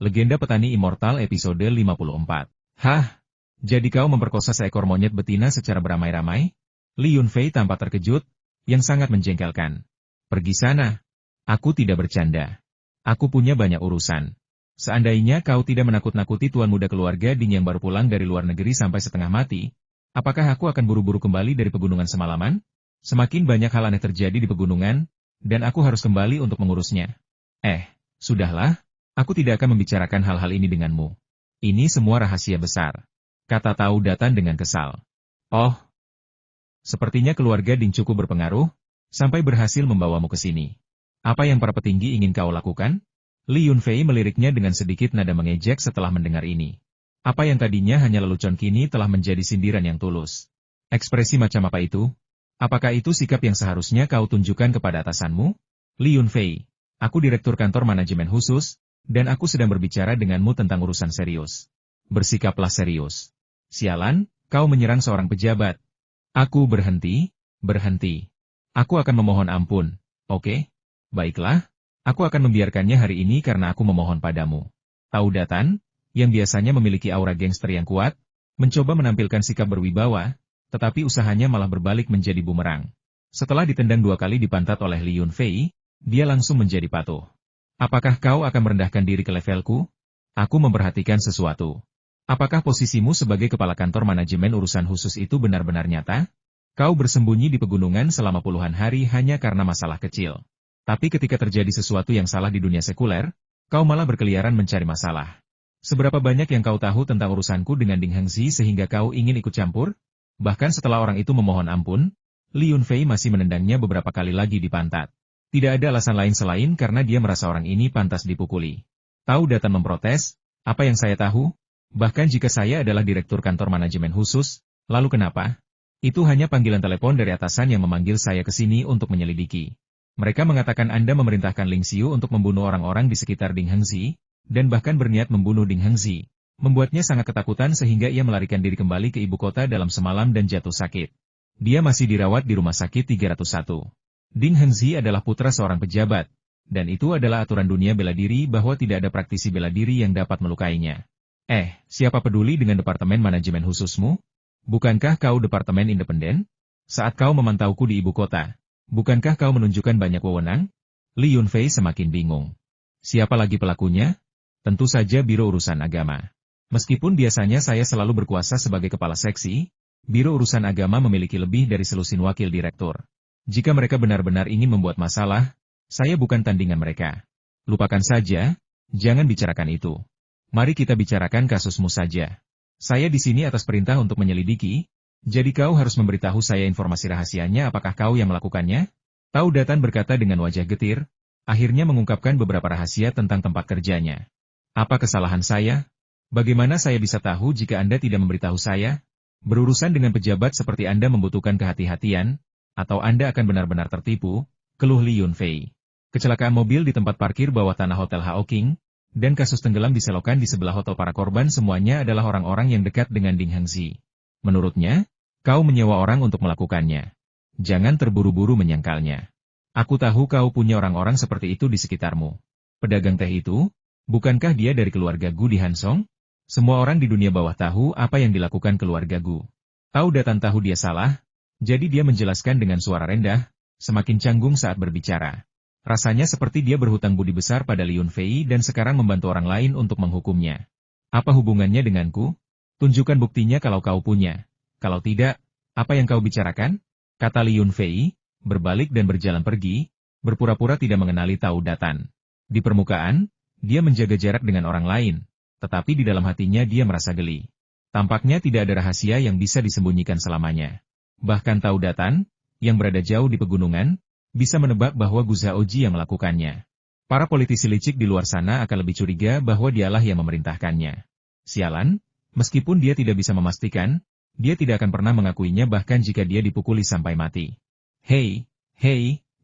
Legenda Petani Immortal episode 54. Hah? Jadi kau memperkosa seekor monyet betina secara beramai-ramai? Li Yunfei tampak terkejut, yang sangat menjengkelkan. Pergi sana. Aku tidak bercanda. Aku punya banyak urusan. Seandainya kau tidak menakut-nakuti tuan muda keluarga Ding yang baru pulang dari luar negeri sampai setengah mati, apakah aku akan buru-buru kembali dari pegunungan semalaman? Semakin banyak hal aneh terjadi di pegunungan, dan aku harus kembali untuk mengurusnya. Sudahlah. Aku tidak akan membicarakan hal-hal ini denganmu. Ini semua rahasia besar, kata Tao Datan dengan kesal. Oh, sepertinya keluarga Ding cukup berpengaruh, sampai berhasil membawamu ke sini. Apa yang para petinggi ingin kau lakukan? Li Yunfei meliriknya dengan sedikit nada mengejek setelah mendengar ini. Apa yang tadinya hanya lelucon kini telah menjadi sindiran yang tulus. Ekspresi macam apa itu? Apakah itu sikap yang seharusnya kau tunjukkan kepada atasanmu? Li Yunfei, aku direktur kantor manajemen khusus, dan aku sedang berbicara denganmu tentang urusan serius. Bersikaplah serius. Sialan, kau menyerang seorang pejabat. Aku berhenti. Aku akan memohon ampun, oke? Baiklah, aku akan membiarkannya hari ini karena aku memohon padamu. Tao Datan, yang biasanya memiliki aura gangster yang kuat, mencoba menampilkan sikap berwibawa, tetapi usahanya malah berbalik menjadi bumerang. Setelah ditendang 2 kali di pantat oleh Li Yunfei, dia langsung menjadi patuh. Apakah kau akan merendahkan diri ke levelku? Aku memperhatikan sesuatu. Apakah posisimu sebagai kepala kantor manajemen urusan khusus itu benar-benar nyata? Kau bersembunyi di pegunungan selama puluhan hari hanya karena masalah kecil. Tapi ketika terjadi sesuatu yang salah di dunia sekuler, kau malah berkeliaran mencari masalah. Seberapa banyak yang kau tahu tentang urusanku dengan Ding Hengzi sehingga kau ingin ikut campur? Bahkan setelah orang itu memohon ampun, Li Yunfei masih menendangnya beberapa kali lagi di pantat. Tidak ada alasan lain selain karena dia merasa orang ini pantas dipukuli. Tao Datan memprotes, apa yang saya tahu? Bahkan jika saya adalah direktur kantor manajemen khusus, lalu kenapa? Itu hanya panggilan telepon dari atasan yang memanggil saya ke sini untuk menyelidiki. Mereka mengatakan Anda memerintahkan Ling Xiu untuk membunuh orang-orang di sekitar Ding Hengzi, dan bahkan berniat membunuh Ding Hengzi. Membuatnya sangat ketakutan sehingga ia melarikan diri kembali ke ibu kota dalam semalam dan jatuh sakit. Dia masih dirawat di rumah sakit 301. Ding Hengzi adalah putra seorang pejabat, dan itu adalah aturan dunia bela diri bahwa tidak ada praktisi bela diri yang dapat melukainya. Siapa peduli dengan departemen manajemen khususmu? Bukankah kau departemen independen? Saat kau memantauku di ibu kota, bukankah kau menunjukkan banyak wewenang? Li Yunfei semakin bingung. Siapa lagi pelakunya? Tentu saja Biro Urusan Agama. Meskipun biasanya saya selalu berkuasa sebagai kepala seksi, Biro Urusan Agama memiliki lebih dari selusin wakil direktur. Jika mereka benar-benar ingin membuat masalah, saya bukan tandingan mereka. Lupakan saja, jangan bicarakan itu. Mari kita bicarakan kasusmu saja. Saya di sini atas perintah untuk menyelidiki, jadi kau harus memberitahu saya informasi rahasianya apakah kau yang melakukannya? Tao Datan berkata dengan wajah getir, akhirnya mengungkapkan beberapa rahasia tentang tempat kerjanya. Apa kesalahan saya? Bagaimana saya bisa tahu jika Anda tidak memberitahu saya? Berurusan dengan pejabat seperti Anda membutuhkan kehati-hatian, atau Anda akan benar-benar tertipu, keluh Li Yunfei. Kecelakaan mobil di tempat parkir bawah tanah Hotel Hao King, dan kasus tenggelam di selokan di sebelah hotel para korban semuanya adalah orang-orang yang dekat dengan Ding Hengzi. Menurutnya, kau menyewa orang untuk melakukannya. Jangan terburu-buru menyangkalnya. Aku tahu kau punya orang-orang seperti itu di sekitarmu. Pedagang teh itu, bukankah dia dari keluarga Gu di Hansong? Semua orang di dunia bawah tahu apa yang dilakukan keluarga Gu. Tao Datan tahu dia salah, jadi dia menjelaskan dengan suara rendah, semakin canggung saat berbicara. Rasanya seperti dia berhutang budi besar pada Li Yunfei dan sekarang membantu orang lain untuk menghukumnya. Apa hubungannya denganku? Tunjukkan buktinya kalau kau punya. Kalau tidak, apa yang kau bicarakan? Kata Li Yunfei, berbalik dan berjalan pergi, berpura-pura tidak mengenali Tao Datan. Di permukaan, dia menjaga jarak dengan orang lain, tetapi di dalam hatinya dia merasa geli. Tampaknya tidak ada rahasia yang bisa disembunyikan selamanya. Bahkan Tao Datan, yang berada jauh di pegunungan, bisa menebak bahwa Gu Zaoji yang melakukannya. Para politisi licik di luar sana akan lebih curiga bahwa dialah yang memerintahkannya. Sialan, meskipun dia tidak bisa memastikan, dia tidak akan pernah mengakuinya bahkan jika dia dipukuli sampai mati. Hei,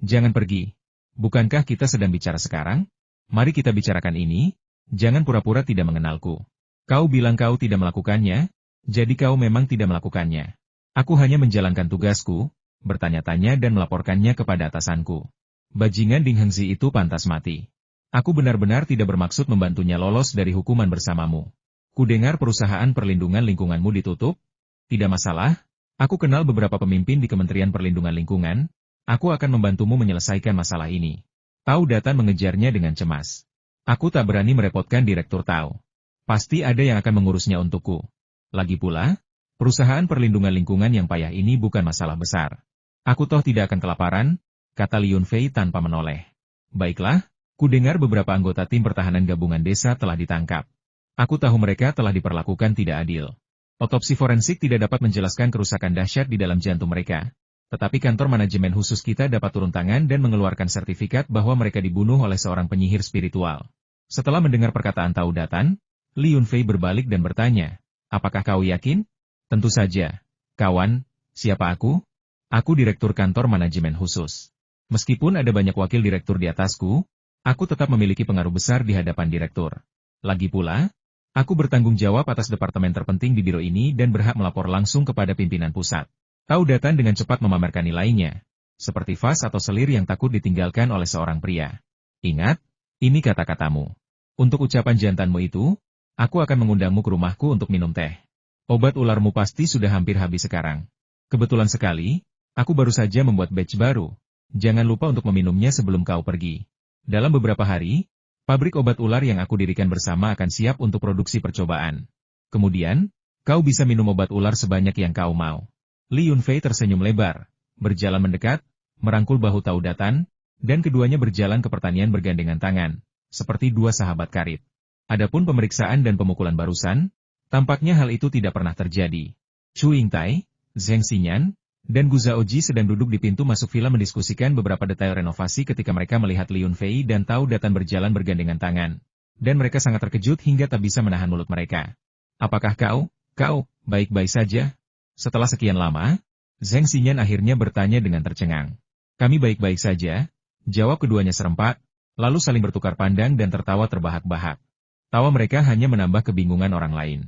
jangan pergi. Bukankah kita sedang bicara sekarang? Mari kita bicarakan ini, jangan pura-pura tidak mengenalku. Kau bilang kau tidak melakukannya, jadi kau memang tidak melakukannya. Aku hanya menjalankan tugasku, bertanya-tanya dan melaporkannya kepada atasanku. Bajingan Ding Hengzi itu pantas mati. Aku benar-benar tidak bermaksud membantunya lolos dari hukuman bersamamu. Kudengar perusahaan perlindungan lingkunganmu ditutup? Tidak masalah. Aku kenal beberapa pemimpin di Kementerian Perlindungan Lingkungan. Aku akan membantumu menyelesaikan masalah ini. Tau Datan mengejarnya dengan cemas. Aku tak berani merepotkan Direktur Tau. Pasti ada yang akan mengurusnya untukku. Lagi pula, perusahaan perlindungan lingkungan yang payah ini bukan masalah besar. Aku toh tidak akan kelaparan, kata Liun Fei tanpa menoleh. Baiklah, kudengar beberapa anggota tim pertahanan gabungan desa telah ditangkap. Aku tahu mereka telah diperlakukan tidak adil. Otopsi forensik tidak dapat menjelaskan kerusakan dahsyat di dalam jantung mereka. Tetapi kantor manajemen khusus kita dapat turun tangan dan mengeluarkan sertifikat bahwa mereka dibunuh oleh seorang penyihir spiritual. Setelah mendengar perkataan Tau Datan, Liun Fei berbalik dan bertanya, apakah kau yakin? Tentu saja. Kawan, siapa aku? Aku direktur kantor manajemen khusus. Meskipun ada banyak wakil direktur di atasku, aku tetap memiliki pengaruh besar di hadapan direktur. Lagi pula, aku bertanggung jawab atas departemen terpenting di biro ini dan berhak melapor langsung kepada pimpinan pusat. Tau Datan dengan cepat memamerkan nilainya, seperti vas atau selir yang takut ditinggalkan oleh seorang pria. Ingat, ini kata-katamu. Untuk ucapan jantanmu itu, aku akan mengundangmu ke rumahku untuk minum teh. Obat ularmu pasti sudah hampir habis sekarang. Kebetulan sekali, aku baru saja membuat batch baru. Jangan lupa untuk meminumnya sebelum kau pergi. Dalam beberapa hari, pabrik obat ular yang aku dirikan bersama akan siap untuk produksi percobaan. Kemudian, kau bisa minum obat ular sebanyak yang kau mau. Liun Fei tersenyum lebar, berjalan mendekat, merangkul bahu Tau Datan, dan keduanya berjalan ke pertanian bergandengan tangan, seperti dua sahabat karib. Adapun pemeriksaan dan pemukulan barusan, tampaknya hal itu tidak pernah terjadi. Chu Yingtai, Zheng Xinyan, dan Gu Zaoji sedang duduk di pintu masuk villa mendiskusikan beberapa detail renovasi ketika mereka melihat Liun Fei dan Tau Datan berjalan bergandengan tangan. Dan mereka sangat terkejut hingga tak bisa menahan mulut mereka. Apakah kau, baik-baik saja? Setelah sekian lama, Zheng Xinyan akhirnya bertanya dengan tercengang. Kami baik-baik saja, jawab keduanya serempak, lalu saling bertukar pandang dan tertawa terbahak-bahak. Tawa mereka hanya menambah kebingungan orang lain.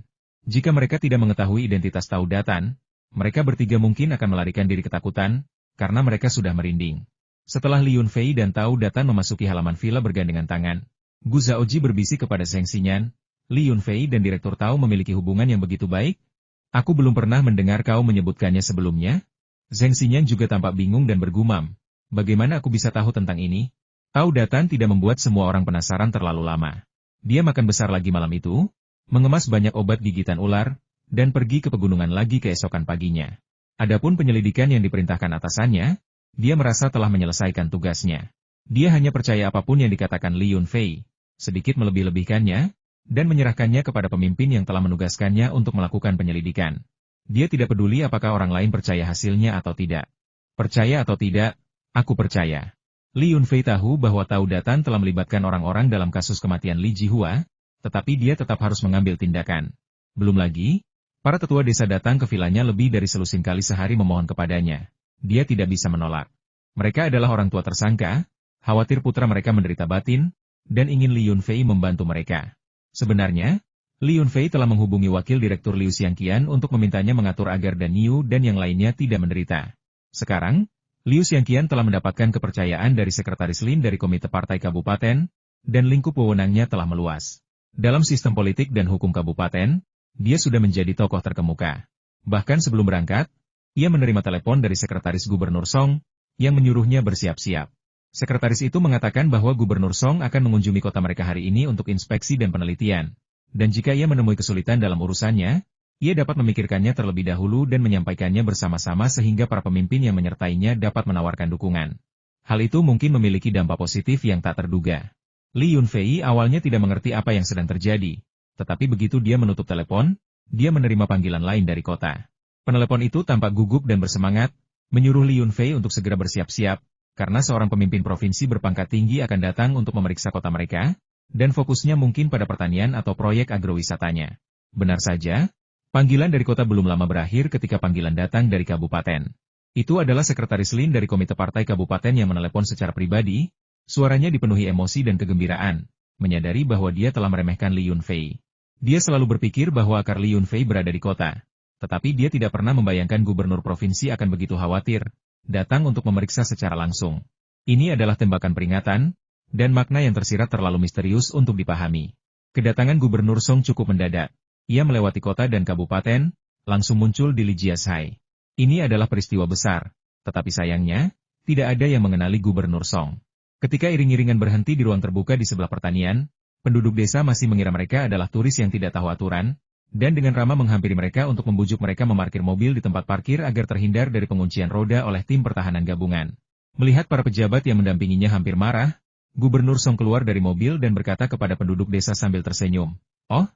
Jika mereka tidak mengetahui identitas Tau Datan, mereka bertiga mungkin akan melarikan diri ketakutan, karena mereka sudah merinding. Setelah Liun Fei dan Tau Datan memasuki halaman villa bergandengan tangan, Gu Zaoji berbisik kepada Zheng Xinyan, Liun Fei dan Direktur Tau memiliki hubungan yang begitu baik? Aku belum pernah mendengar kau menyebutkannya sebelumnya. Zheng Xinyan juga tampak bingung dan bergumam. Bagaimana aku bisa tahu tentang ini? Tau Datan tidak membuat semua orang penasaran terlalu lama. Dia makan besar lagi malam itu, mengemas banyak obat gigitan ular, dan pergi ke pegunungan lagi keesokan paginya. Adapun penyelidikan yang diperintahkan atasannya, dia merasa telah menyelesaikan tugasnya. Dia hanya percaya apapun yang dikatakan Liun Fei, sedikit melebih-lebihkannya, dan menyerahkannya kepada pemimpin yang telah menugaskannya untuk melakukan penyelidikan. Dia tidak peduli apakah orang lain percaya hasilnya atau tidak. Percaya atau tidak, aku percaya. Liun Fei tahu bahwa Tau Datan telah melibatkan orang-orang dalam kasus kematian Li Jihua, tetapi dia tetap harus mengambil tindakan. Belum lagi, para tetua desa datang ke vilanya lebih dari selusin kali sehari memohon kepadanya. Dia tidak bisa menolak. Mereka adalah orang tua tersangka, khawatir putra mereka menderita batin, dan ingin Liun Fei membantu mereka. Sebenarnya, Liun Fei telah menghubungi wakil direktur Liu Xiangqian untuk memintanya mengatur agar Dan Yu dan yang lainnya tidak menderita. Sekarang, Liu Xiangqian telah mendapatkan kepercayaan dari Sekretaris Lin dari Komite Partai Kabupaten, dan lingkup wewenangnya telah meluas. Dalam sistem politik dan hukum kabupaten, dia sudah menjadi tokoh terkemuka. Bahkan sebelum berangkat, ia menerima telepon dari Sekretaris Gubernur Song, yang menyuruhnya bersiap-siap. Sekretaris itu mengatakan bahwa Gubernur Song akan mengunjungi kota mereka hari ini untuk inspeksi dan penelitian. Dan jika ia menemui kesulitan dalam urusannya, ia dapat memikirkannya terlebih dahulu dan menyampaikannya bersama-sama sehingga para pemimpin yang menyertainya dapat menawarkan dukungan. Hal itu mungkin memiliki dampak positif yang tak terduga. Liun Fei awalnya tidak mengerti apa yang sedang terjadi, tetapi begitu dia menutup telepon, dia menerima panggilan lain dari kota. Penelepon itu tampak gugup dan bersemangat, menyuruh Liun Fei untuk segera bersiap-siap, karena seorang pemimpin provinsi berpangkat tinggi akan datang untuk memeriksa kota mereka, dan fokusnya mungkin pada pertanian atau proyek agrowisatanya. Benar saja, panggilan dari kota belum lama berakhir ketika panggilan datang dari kabupaten. Itu adalah Sekretaris Lin dari Komite Partai Kabupaten yang menelepon secara pribadi, suaranya dipenuhi emosi dan kegembiraan, menyadari bahwa dia telah meremehkan Liun Fei. Dia selalu berpikir bahwa akar Liun Fei berada di kota, tetapi dia tidak pernah membayangkan gubernur provinsi akan begitu khawatir, datang untuk memeriksa secara langsung. Ini adalah tembakan peringatan, dan makna yang tersirat terlalu misterius untuk dipahami. Kedatangan Gubernur Song cukup mendadak. Ia melewati kota dan kabupaten, langsung muncul di Lijiashai. Ini adalah peristiwa besar, tetapi sayangnya, tidak ada yang mengenali Gubernur Song. Ketika iring-iringan berhenti di ruang terbuka di sebelah pertanian, penduduk desa masih mengira mereka adalah turis yang tidak tahu aturan, dan dengan ramah menghampiri mereka untuk membujuk mereka memarkir mobil di tempat parkir agar terhindar dari penguncian roda oleh tim pertahanan gabungan. Melihat para pejabat yang mendampinginya hampir marah, Gubernur Song keluar dari mobil dan berkata kepada penduduk desa sambil tersenyum, "Oh,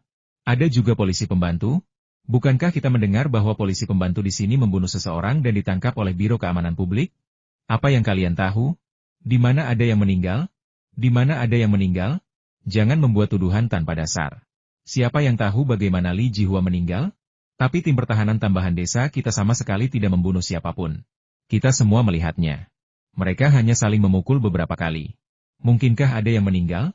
ada juga polisi pembantu? Bukankah kita mendengar bahwa polisi pembantu di sini membunuh seseorang dan ditangkap oleh Biro Keamanan Publik? Apa yang kalian tahu? Di mana ada yang meninggal? Di mana ada yang meninggal? Jangan membuat tuduhan tanpa dasar. Siapa yang tahu bagaimana Li Jihua meninggal? Tapi tim pertahanan tambahan desa kita sama sekali tidak membunuh siapapun. Kita semua melihatnya. Mereka hanya saling memukul beberapa kali. Mungkinkah ada yang meninggal?"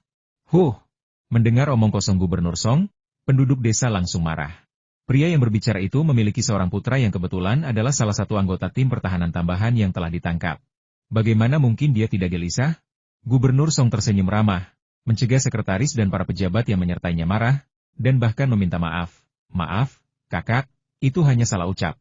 Mendengar omong kosong Gubernur Song, penduduk desa langsung marah. Pria yang berbicara itu memiliki seorang putra yang kebetulan adalah salah satu anggota tim pertahanan tambahan yang telah ditangkap. Bagaimana mungkin dia tidak gelisah? Gubernur Song tersenyum ramah, mencegah sekretaris dan para pejabat yang menyertainya marah, dan bahkan meminta maaf. "Maaf, kakak, itu hanya salah ucap.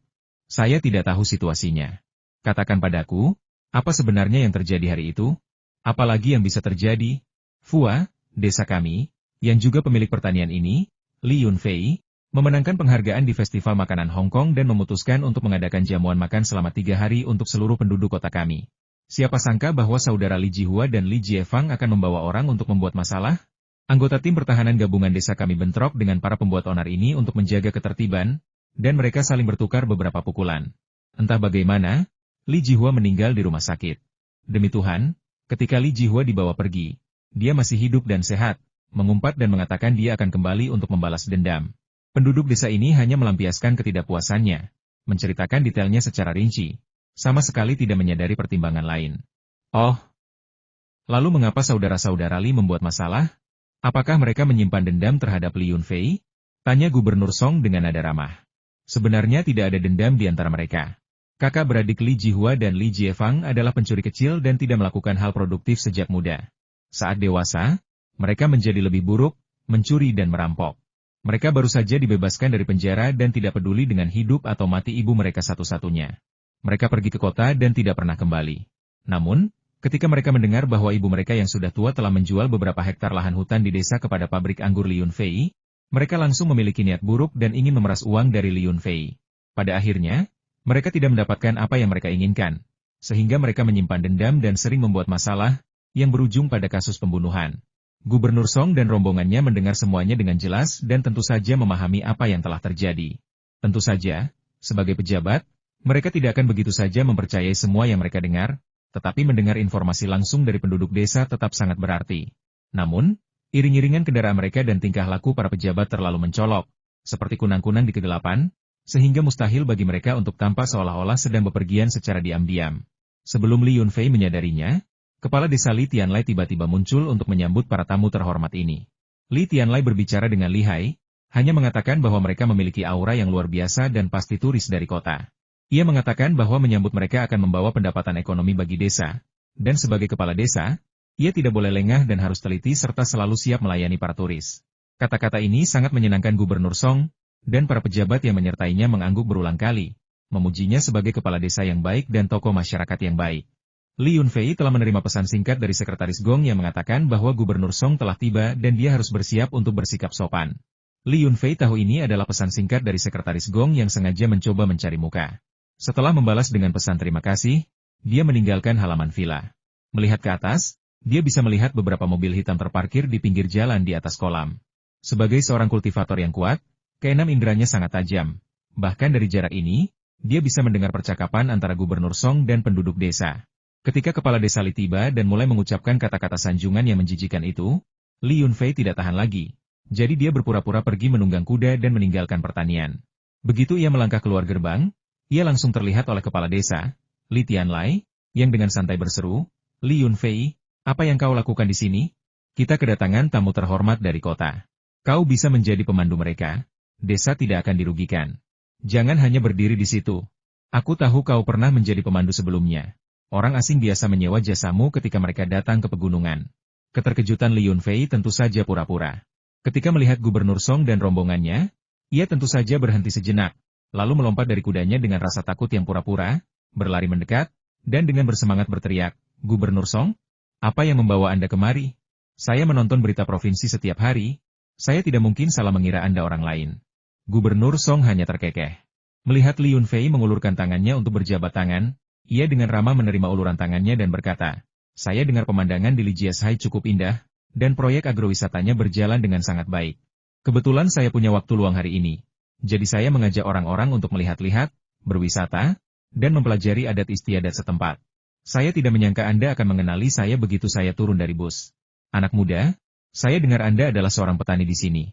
Saya tidak tahu situasinya. Katakan padaku, apa sebenarnya yang terjadi hari itu? Apalagi yang bisa terjadi?" Fua, desa kami, yang juga pemilik pertanian ini, Li Yunfei, memenangkan penghargaan di Festival Makanan Hong Kong dan memutuskan untuk mengadakan jamuan makan selama 3 hari untuk seluruh penduduk kota kami. Siapa sangka bahwa saudara Li Jihua dan Li Jiefang akan membawa orang untuk membuat masalah? Anggota tim pertahanan gabungan desa kami bentrok dengan para pembuat onar ini untuk menjaga ketertiban, dan mereka saling bertukar beberapa pukulan. Entah bagaimana, Li Jihua meninggal di rumah sakit. Demi Tuhan, ketika Li Jihua dibawa pergi, dia masih hidup dan sehat, mengumpat dan mengatakan dia akan kembali untuk membalas dendam. Penduduk desa ini hanya melampiaskan ketidakpuasannya, menceritakan detailnya secara rinci, sama sekali tidak menyadari pertimbangan lain. "Oh, lalu mengapa saudara-saudara Li membuat masalah? Apakah mereka menyimpan dendam terhadap Li Yunfei?" tanya Gubernur Song dengan nada ramah. Sebenarnya tidak ada dendam di antara mereka. Kakak beradik Li Jihua dan Li Jiefang adalah pencuri kecil dan tidak melakukan hal produktif sejak muda. Saat dewasa, mereka menjadi lebih buruk, mencuri dan merampok. Mereka baru saja dibebaskan dari penjara dan tidak peduli dengan hidup atau mati ibu mereka satu-satunya. Mereka pergi ke kota dan tidak pernah kembali. Namun, ketika mereka mendengar bahwa ibu mereka yang sudah tua telah menjual beberapa hektar lahan hutan di desa kepada pabrik anggur Li Yunfei, mereka langsung memiliki niat buruk dan ingin memeras uang dari Li Yunfei. Pada akhirnya, mereka tidak mendapatkan apa yang mereka inginkan, sehingga mereka menyimpan dendam dan sering membuat masalah, yang berujung pada kasus pembunuhan. Gubernur Song dan rombongannya mendengar semuanya dengan jelas dan tentu saja memahami apa yang telah terjadi. Tentu saja, sebagai pejabat, mereka tidak akan begitu saja mempercayai semua yang mereka dengar, tetapi mendengar informasi langsung dari penduduk desa tetap sangat berarti. Namun, iring-iringan kendaraan mereka dan tingkah laku para pejabat terlalu mencolok, seperti kunang-kunang di kegelapan, sehingga mustahil bagi mereka untuk tampak seolah-olah sedang bepergian secara diam-diam. Sebelum Li Yunfei menyadarinya, Kepala Desa Li Tianlai tiba-tiba muncul untuk menyambut para tamu terhormat ini. Li Tianlai berbicara dengan Li Hai, hanya mengatakan bahwa mereka memiliki aura yang luar biasa dan pasti turis dari kota. Ia mengatakan bahwa menyambut mereka akan membawa pendapatan ekonomi bagi desa, dan sebagai kepala desa, ia tidak boleh lengah dan harus teliti serta selalu siap melayani para turis. Kata-kata ini sangat menyenangkan Gubernur Song, dan para pejabat yang menyertainya mengangguk berulang kali, memujinya sebagai kepala desa yang baik dan tokoh masyarakat yang baik. Li Yunfei telah menerima pesan singkat dari Sekretaris Gong yang mengatakan bahwa Gubernur Song telah tiba dan dia harus bersiap untuk bersikap sopan. Li Yunfei tahu ini adalah pesan singkat dari Sekretaris Gong yang sengaja mencoba mencari muka. Setelah membalas dengan pesan terima kasih, dia meninggalkan halaman villa. Melihat ke atas, dia bisa melihat beberapa mobil hitam terparkir di pinggir jalan di atas kolam. Sebagai seorang kultivator yang kuat, keenam inderanya sangat tajam. Bahkan dari jarak ini, dia bisa mendengar percakapan antara Gubernur Song dan penduduk desa. Ketika kepala desa Li tiba dan mulai mengucapkan kata-kata sanjungan yang menjijikan itu, Li Yunfei tidak tahan lagi. Jadi dia berpura-pura pergi menunggang kuda dan meninggalkan pertanian. Begitu ia melangkah keluar gerbang, ia langsung terlihat oleh kepala desa, Li Tianlai, yang dengan santai berseru, "Li Yunfei, apa yang kau lakukan di sini? Kita kedatangan tamu terhormat dari kota. Kau bisa menjadi pemandu mereka. Desa tidak akan dirugikan. Jangan hanya berdiri di situ. Aku tahu kau pernah menjadi pemandu sebelumnya. Orang asing biasa menyewa jasamu ketika mereka datang ke pegunungan. Keterkejutan Li Yunfei tentu saja pura-pura. Ketika melihat Gubernur Song dan rombongannya, ia tentu saja berhenti sejenak, lalu melompat dari kudanya dengan rasa takut yang pura-pura, berlari mendekat, dan dengan bersemangat berteriak, "Gubernur Song? Apa yang membawa Anda kemari? Saya menonton berita provinsi setiap hari, saya tidak mungkin salah mengira Anda orang lain." Gubernur Song hanya terkekeh. Melihat Li Yunfei mengulurkan tangannya untuk berjabat tangan, ia dengan ramah menerima uluran tangannya dan berkata, "Saya dengar pemandangan di Lijiashai cukup indah, dan proyek agrowisatanya berjalan dengan sangat baik. Kebetulan saya punya waktu luang hari ini, jadi saya mengajak orang-orang untuk melihat-lihat, berwisata, dan mempelajari adat istiadat setempat. Saya tidak menyangka Anda akan mengenali saya begitu saya turun dari bus. Anak muda, saya dengar Anda adalah seorang petani di sini.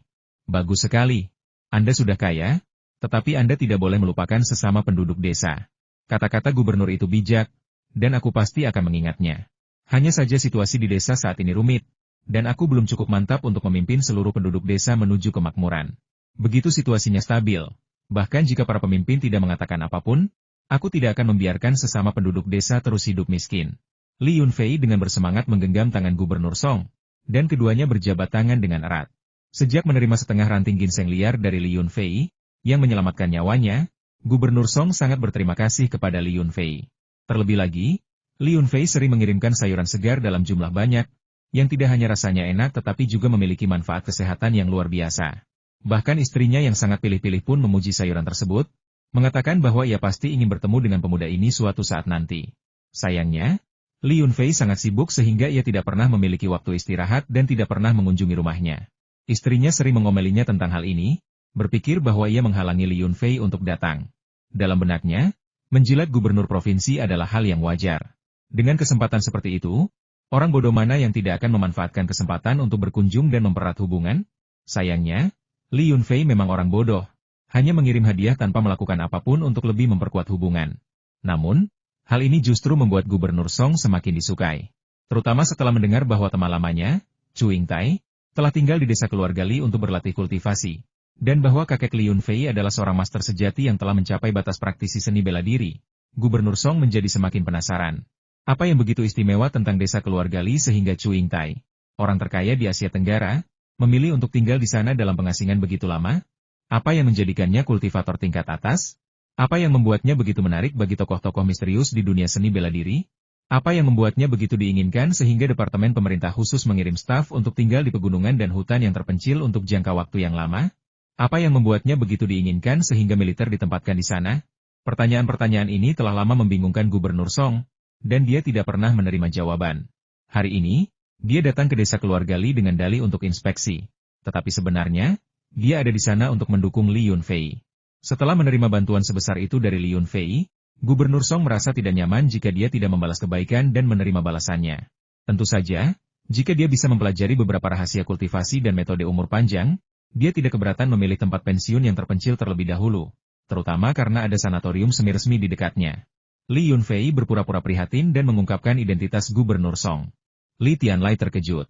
Bagus sekali. Anda sudah kaya, tetapi Anda tidak boleh melupakan sesama penduduk desa." Kata-kata gubernur itu bijak, dan aku pasti akan mengingatnya. Hanya saja situasi di desa saat ini rumit, dan aku belum cukup mantap untuk memimpin seluruh penduduk desa menuju kemakmuran. Begitu situasinya stabil, bahkan jika para pemimpin tidak mengatakan apapun, aku tidak akan membiarkan sesama penduduk desa terus hidup miskin. Li Yunfei dengan bersemangat menggenggam tangan Gubernur Song, dan keduanya berjabat tangan dengan erat. Sejak menerima setengah ranting ginseng liar dari Li Yunfei, yang menyelamatkan nyawanya, Gubernur Song sangat berterima kasih kepada Li Yunfei. Terlebih lagi, Li Yunfei sering mengirimkan sayuran segar dalam jumlah banyak, yang tidak hanya rasanya enak tetapi juga memiliki manfaat kesehatan yang luar biasa. Bahkan istrinya yang sangat pilih-pilih pun memuji sayuran tersebut, mengatakan bahwa ia pasti ingin bertemu dengan pemuda ini suatu saat nanti. Sayangnya, Li Yunfei sangat sibuk sehingga ia tidak pernah memiliki waktu istirahat dan tidak pernah mengunjungi rumahnya. Istrinya sering mengomelinya tentang hal ini, berpikir bahwa ia menghalangi Li Yunfei untuk datang. Dalam benaknya, menjilat gubernur provinsi adalah hal yang wajar. Dengan kesempatan seperti itu, orang bodoh mana yang tidak akan memanfaatkan kesempatan untuk berkunjung dan mempererat hubungan? Sayangnya, Li Yunfei memang orang bodoh, hanya mengirim hadiah tanpa melakukan apapun untuk lebih memperkuat hubungan. Namun, hal ini justru membuat Gubernur Song semakin disukai. Terutama setelah mendengar bahwa teman lamanya, Chu Yingtai, telah tinggal di desa keluarga Li untuk berlatih kultivasi, dan bahwa kakek Li Yunfei adalah seorang master sejati yang telah mencapai batas praktisi seni bela diri. Gubernur Song menjadi semakin penasaran. Apa yang begitu istimewa tentang desa keluarga Li sehingga Chu Yingtai, orang terkaya di Asia Tenggara, memilih untuk tinggal di sana dalam pengasingan begitu lama? Apa yang menjadikannya kultivator tingkat atas? Apa yang membuatnya begitu menarik bagi tokoh-tokoh misterius di dunia seni bela diri? Apa yang membuatnya begitu diinginkan sehingga Departemen Pemerintah khusus mengirim staf untuk tinggal di pegunungan dan hutan yang terpencil untuk jangka waktu yang lama? Apa yang membuatnya begitu diinginkan sehingga militer ditempatkan di sana? Pertanyaan-pertanyaan ini telah lama membingungkan Gubernur Song, dan dia tidak pernah menerima jawaban. Hari ini, dia datang ke desa keluarga Li dengan dalih untuk inspeksi. Tetapi sebenarnya, dia ada di sana untuk mendukung Li Yunfei. Setelah menerima bantuan sebesar itu dari Li Yunfei, Gubernur Song merasa tidak nyaman jika dia tidak membalas kebaikan dan menerima balasannya. Tentu saja, jika dia bisa mempelajari beberapa rahasia kultivasi dan metode umur panjang, dia tidak keberatan memilih tempat pensiun yang terpencil terlebih dahulu, terutama karena ada sanatorium semi-resmi di dekatnya. Li Yunfei berpura-pura prihatin dan mengungkapkan identitas Gubernur Song. Li Tianlai terkejut.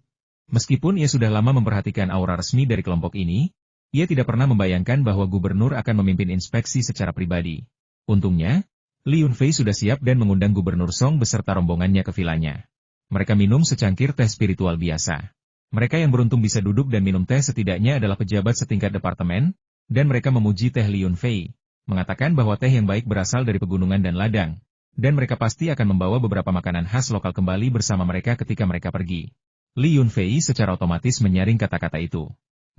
Meskipun ia sudah lama memperhatikan aura resmi dari kelompok ini, ia tidak pernah membayangkan bahwa gubernur akan memimpin inspeksi secara pribadi. Untungnya, Li Yunfei sudah siap dan mengundang Gubernur Song beserta rombongannya ke vilanya. Mereka minum secangkir teh spiritual biasa. Mereka yang beruntung bisa duduk dan minum teh setidaknya adalah pejabat setingkat departemen, dan mereka memuji teh Li Yunfei, mengatakan bahwa teh yang baik berasal dari pegunungan dan ladang, dan mereka pasti akan membawa beberapa makanan khas lokal kembali bersama mereka ketika mereka pergi. Li Yunfei secara otomatis menyaring kata-kata itu.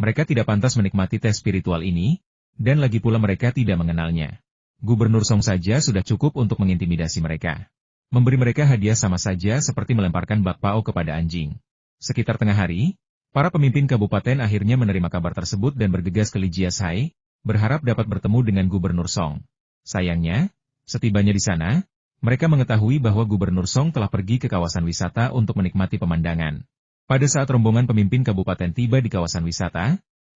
Mereka tidak pantas menikmati teh spiritual ini, dan lagi pula mereka tidak mengenalnya. Gubernur Song saja sudah cukup untuk mengintimidasi mereka. Memberi mereka hadiah sama saja seperti melemparkan bakpao kepada anjing. Sekitar tengah hari, para pemimpin kabupaten akhirnya menerima kabar tersebut dan bergegas ke Lijiashai, berharap dapat bertemu dengan Gubernur Song. Sayangnya, setibanya di sana, mereka mengetahui bahwa Gubernur Song telah pergi ke kawasan wisata untuk menikmati pemandangan. Pada saat rombongan pemimpin kabupaten tiba di kawasan wisata,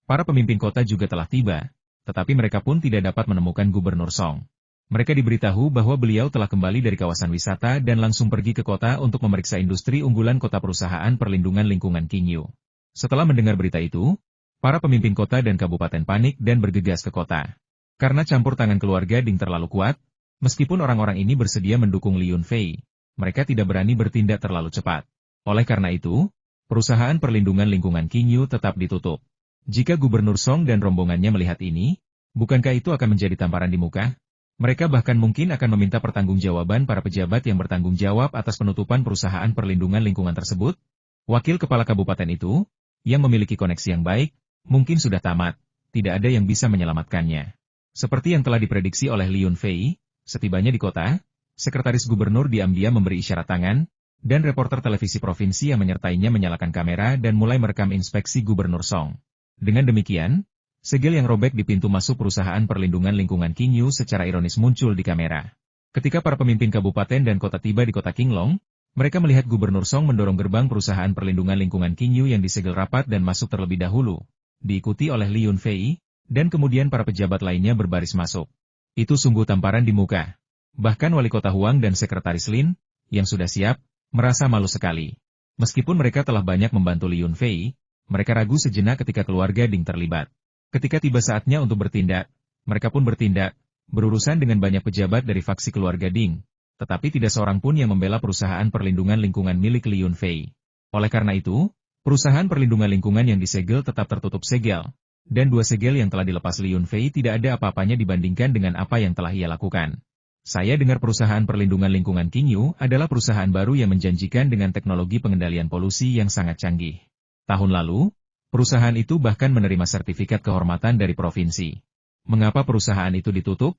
para pemimpin kota juga telah tiba, tetapi mereka pun tidak dapat menemukan Gubernur Song. Mereka diberitahu bahwa beliau telah kembali dari kawasan wisata dan langsung pergi ke kota untuk memeriksa industri unggulan kota perusahaan perlindungan lingkungan Qingyu. Setelah mendengar berita itu, para pemimpin kota dan kabupaten panik dan bergegas ke kota. Karena campur tangan keluarga Ding terlalu kuat, meskipun orang-orang ini bersedia mendukung Li Yunfei, mereka tidak berani bertindak terlalu cepat. Oleh karena itu, perusahaan perlindungan lingkungan Qingyu tetap ditutup. Jika Gubernur Song dan rombongannya melihat ini, bukankah itu akan menjadi tamparan di muka? Mereka bahkan mungkin akan meminta pertanggungjawaban para pejabat yang bertanggung jawab atas penutupan perusahaan perlindungan lingkungan tersebut. Wakil kepala kabupaten itu, yang memiliki koneksi yang baik, mungkin sudah tamat, tidak ada yang bisa menyelamatkannya. Seperti yang telah diprediksi oleh Li Yunfei, setibanya di kota, sekretaris gubernur diam-diam memberi isyarat tangan, dan reporter televisi provinsi yang menyertainya menyalakan kamera dan mulai merekam inspeksi Gubernur Song. Dengan demikian, segel yang robek di pintu masuk perusahaan perlindungan lingkungan Qingyu secara ironis muncul di kamera. Ketika para pemimpin kabupaten dan kota tiba di kota Qinglong, mereka melihat Gubernur Song mendorong gerbang perusahaan perlindungan lingkungan Qingyu yang disegel rapat dan masuk terlebih dahulu, diikuti oleh Li Yunfei, dan kemudian para pejabat lainnya berbaris masuk. Itu sungguh tamparan di muka. Bahkan wali kota Huang dan sekretaris Lin, yang sudah siap, merasa malu sekali. Meskipun mereka telah banyak membantu Li Yunfei, mereka ragu sejenak ketika keluarga Ding terlibat. Ketika tiba saatnya untuk bertindak, mereka pun bertindak, berurusan dengan banyak pejabat dari faksi keluarga Ding, tetapi tidak seorang pun yang membela perusahaan perlindungan lingkungan milik Li Yunfei. Oleh karena itu, perusahaan perlindungan lingkungan yang disegel tetap tertutup segel, dan 2 segel yang telah dilepas Li Yunfei tidak ada apa-apanya dibandingkan dengan apa yang telah ia lakukan. Saya dengar perusahaan perlindungan lingkungan Qingyu adalah perusahaan baru yang menjanjikan dengan teknologi pengendalian polusi yang sangat canggih. Tahun lalu, perusahaan itu bahkan menerima sertifikat kehormatan dari provinsi. Mengapa perusahaan itu ditutup?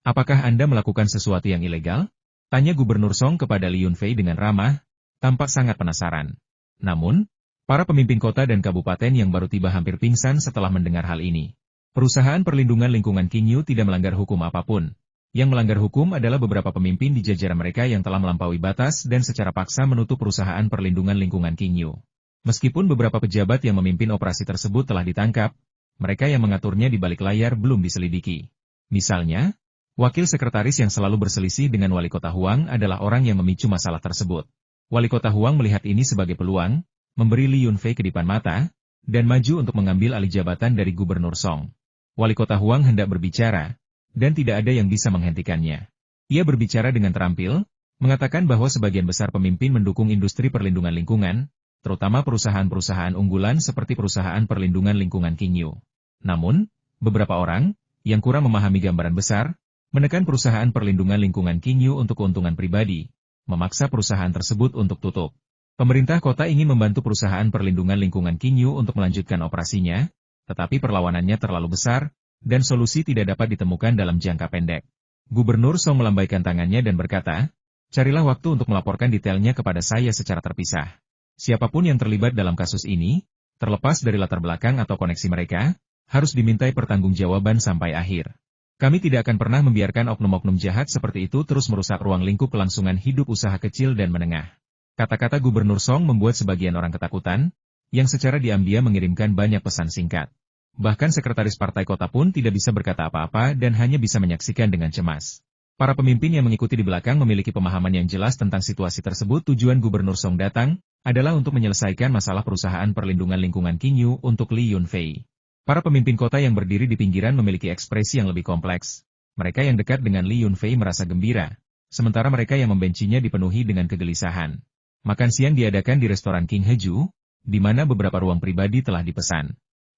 Apakah Anda melakukan sesuatu yang ilegal? Tanya Gubernur Song kepada Li Yunfei dengan ramah, tampak sangat penasaran. Namun, para pemimpin kota dan kabupaten yang baru tiba hampir pingsan setelah mendengar hal ini. Perusahaan perlindungan lingkungan Qingyu tidak melanggar hukum apapun. Yang melanggar hukum adalah beberapa pemimpin di jajaran mereka yang telah melampaui batas dan secara paksa menutup perusahaan perlindungan lingkungan Qingyu. Meskipun beberapa pejabat yang memimpin operasi tersebut telah ditangkap, mereka yang mengaturnya di balik layar belum diselidiki. Misalnya, wakil sekretaris yang selalu berselisih dengan wali kota Huang adalah orang yang memicu masalah tersebut. Wali kota Huang melihat ini sebagai peluang, memberi Li Yunfei kedipan mata, dan maju untuk mengambil alih jabatan dari Gubernur Song. Wali kota Huang hendak berbicara, dan tidak ada yang bisa menghentikannya. Ia berbicara dengan terampil, mengatakan bahwa sebagian besar pemimpin mendukung industri perlindungan lingkungan, terutama perusahaan-perusahaan unggulan seperti perusahaan perlindungan lingkungan Qingyu. Namun, beberapa orang, yang kurang memahami gambaran besar, menekan perusahaan perlindungan lingkungan Qingyu untuk keuntungan pribadi, memaksa perusahaan tersebut untuk tutup. Pemerintah kota ingin membantu perusahaan perlindungan lingkungan Qingyu untuk melanjutkan operasinya, tetapi perlawanannya terlalu besar, dan solusi tidak dapat ditemukan dalam jangka pendek. Gubernur Song melambaikan tangannya dan berkata, carilah waktu untuk melaporkan detailnya kepada saya secara terpisah. Siapapun yang terlibat dalam kasus ini, terlepas dari latar belakang atau koneksi mereka, harus dimintai pertanggungjawaban sampai akhir. Kami tidak akan pernah membiarkan oknum-oknum jahat seperti itu terus merusak ruang lingkup kelangsungan hidup usaha kecil dan menengah. Kata-kata Gubernur Song membuat sebagian orang ketakutan, yang secara diam-diam mengirimkan banyak pesan singkat. Bahkan sekretaris partai kota pun tidak bisa berkata apa-apa dan hanya bisa menyaksikan dengan cemas. Para pemimpin yang mengikuti di belakang memiliki pemahaman yang jelas tentang situasi tersebut. Tujuan Gubernur Song datang adalah untuk menyelesaikan masalah perusahaan perlindungan lingkungan Qingyu untuk Li Yunfei. Para pemimpin kota yang berdiri di pinggiran memiliki ekspresi yang lebih kompleks. Mereka yang dekat dengan Li Yunfei merasa gembira, sementara mereka yang membencinya dipenuhi dengan kegelisahan. Makan siang diadakan di restoran King Heju, di mana beberapa ruang pribadi telah dipesan.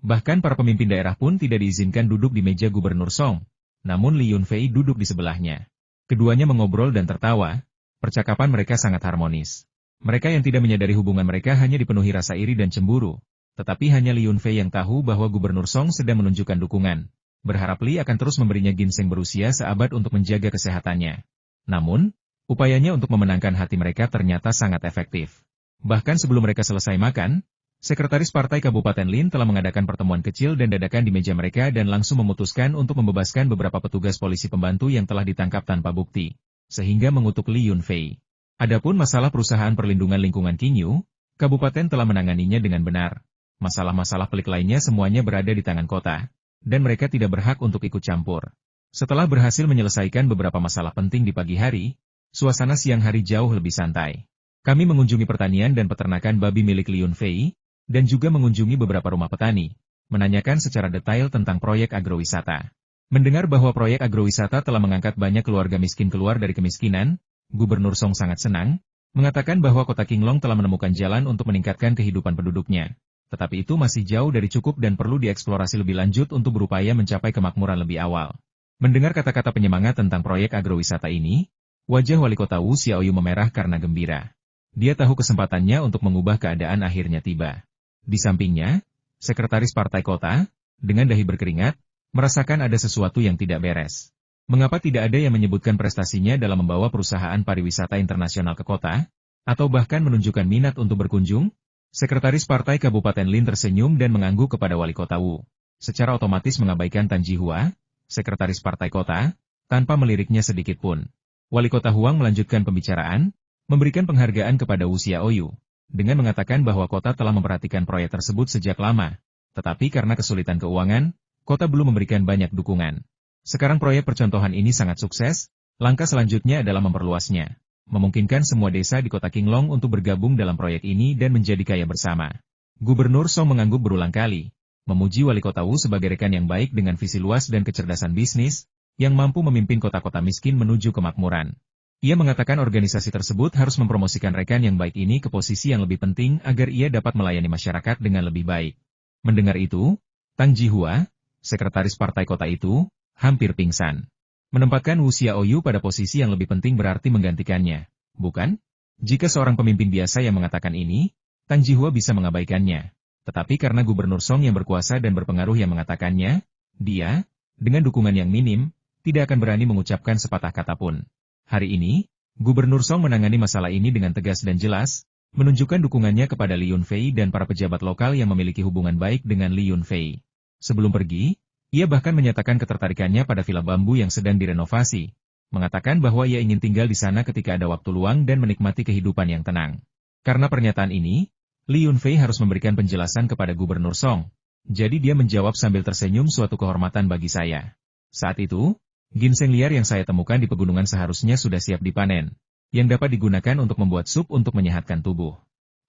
Bahkan para pemimpin daerah pun tidak diizinkan duduk di meja Gubernur Song, namun Li Yunfei duduk di sebelahnya. Keduanya mengobrol dan tertawa, percakapan mereka sangat harmonis. Mereka yang tidak menyadari hubungan mereka hanya dipenuhi rasa iri dan cemburu, tetapi hanya Li Yunfei yang tahu bahwa Gubernur Song sedang menunjukkan dukungan, berharap Li akan terus memberinya ginseng berusia seabad untuk menjaga kesehatannya. Namun, upayanya untuk memenangkan hati mereka ternyata sangat efektif. Bahkan sebelum mereka selesai makan, Sekretaris Partai Kabupaten Lin telah mengadakan pertemuan kecil dan dadakan di meja mereka dan langsung memutuskan untuk membebaskan beberapa petugas polisi pembantu yang telah ditangkap tanpa bukti, sehingga mengutuk Li Yunfei. Adapun masalah perusahaan perlindungan lingkungan Qingyu, kabupaten telah menanganinya dengan benar. Masalah-masalah pelik lainnya semuanya berada di tangan kota, dan mereka tidak berhak untuk ikut campur. Setelah berhasil menyelesaikan beberapa masalah penting di pagi hari, suasana siang hari jauh lebih santai. Kami mengunjungi pertanian dan peternakan babi milik Li Yunfei, dan juga mengunjungi beberapa rumah petani, menanyakan secara detail tentang proyek agrowisata. Mendengar bahwa proyek agrowisata telah mengangkat banyak keluarga miskin keluar dari kemiskinan, Gubernur Song sangat senang, mengatakan bahwa kota Qinglong telah menemukan jalan untuk meningkatkan kehidupan penduduknya. Tetapi itu masih jauh dari cukup dan perlu dieksplorasi lebih lanjut untuk berupaya mencapai kemakmuran lebih awal. Mendengar kata-kata penyemangat tentang proyek agrowisata ini, wajah wali kota Wu Xiaoyu memerah karena gembira. Dia tahu kesempatannya untuk mengubah keadaan akhirnya tiba. Di sampingnya, sekretaris partai kota, dengan dahi berkeringat, merasakan ada sesuatu yang tidak beres. Mengapa tidak ada yang menyebutkan prestasinya dalam membawa perusahaan pariwisata internasional ke kota, atau bahkan menunjukkan minat untuk berkunjung? Sekretaris Partai Kabupaten Lin tersenyum dan mengangguk kepada wali kota Wu. Secara otomatis mengabaikan Tan Jihua, sekretaris partai kota, tanpa meliriknya sedikit pun. Wali kota Huang melanjutkan pembicaraan, memberikan penghargaan kepada Wu Xiaoyu, dengan mengatakan bahwa kota telah memperhatikan proyek tersebut sejak lama. Tetapi karena kesulitan keuangan, kota belum memberikan banyak dukungan. Sekarang proyek percontohan ini sangat sukses, langkah selanjutnya adalah memperluasnya. Memungkinkan semua desa di kota Qinglong untuk bergabung dalam proyek ini dan menjadi kaya bersama. Gubernur Song mengangguk berulang kali, memuji wali kota Wu sebagai rekan yang baik dengan visi luas dan kecerdasan bisnis, yang mampu memimpin kota-kota miskin menuju kemakmuran. Ia mengatakan organisasi tersebut harus mempromosikan rekan yang baik ini ke posisi yang lebih penting agar ia dapat melayani masyarakat dengan lebih baik. Mendengar itu, Tang Jihua, sekretaris partai kota itu, hampir pingsan. Menempatkan Wu Xiaoyu pada posisi yang lebih penting berarti menggantikannya, bukan? Jika seorang pemimpin biasa yang mengatakan ini, Tang Jihua bisa mengabaikannya. Tetapi karena Gubernur Song yang berkuasa dan berpengaruh yang mengatakannya, dia, dengan dukungan yang minim, tidak akan berani mengucapkan sepatah kata pun. Hari ini, Gubernur Song menangani masalah ini dengan tegas dan jelas, menunjukkan dukungannya kepada Li Yunfei dan para pejabat lokal yang memiliki hubungan baik dengan Li Yunfei. Sebelum pergi, ia bahkan menyatakan ketertarikannya pada villa bambu yang sedang direnovasi, mengatakan bahwa ia ingin tinggal di sana ketika ada waktu luang dan menikmati kehidupan yang tenang. Karena pernyataan ini, Li Yunfei harus memberikan penjelasan kepada Gubernur Song, jadi dia menjawab sambil tersenyum suatu kehormatan bagi saya. Saat itu, ginseng liar yang saya temukan di pegunungan seharusnya sudah siap dipanen, yang dapat digunakan untuk membuat sup untuk menyehatkan tubuh.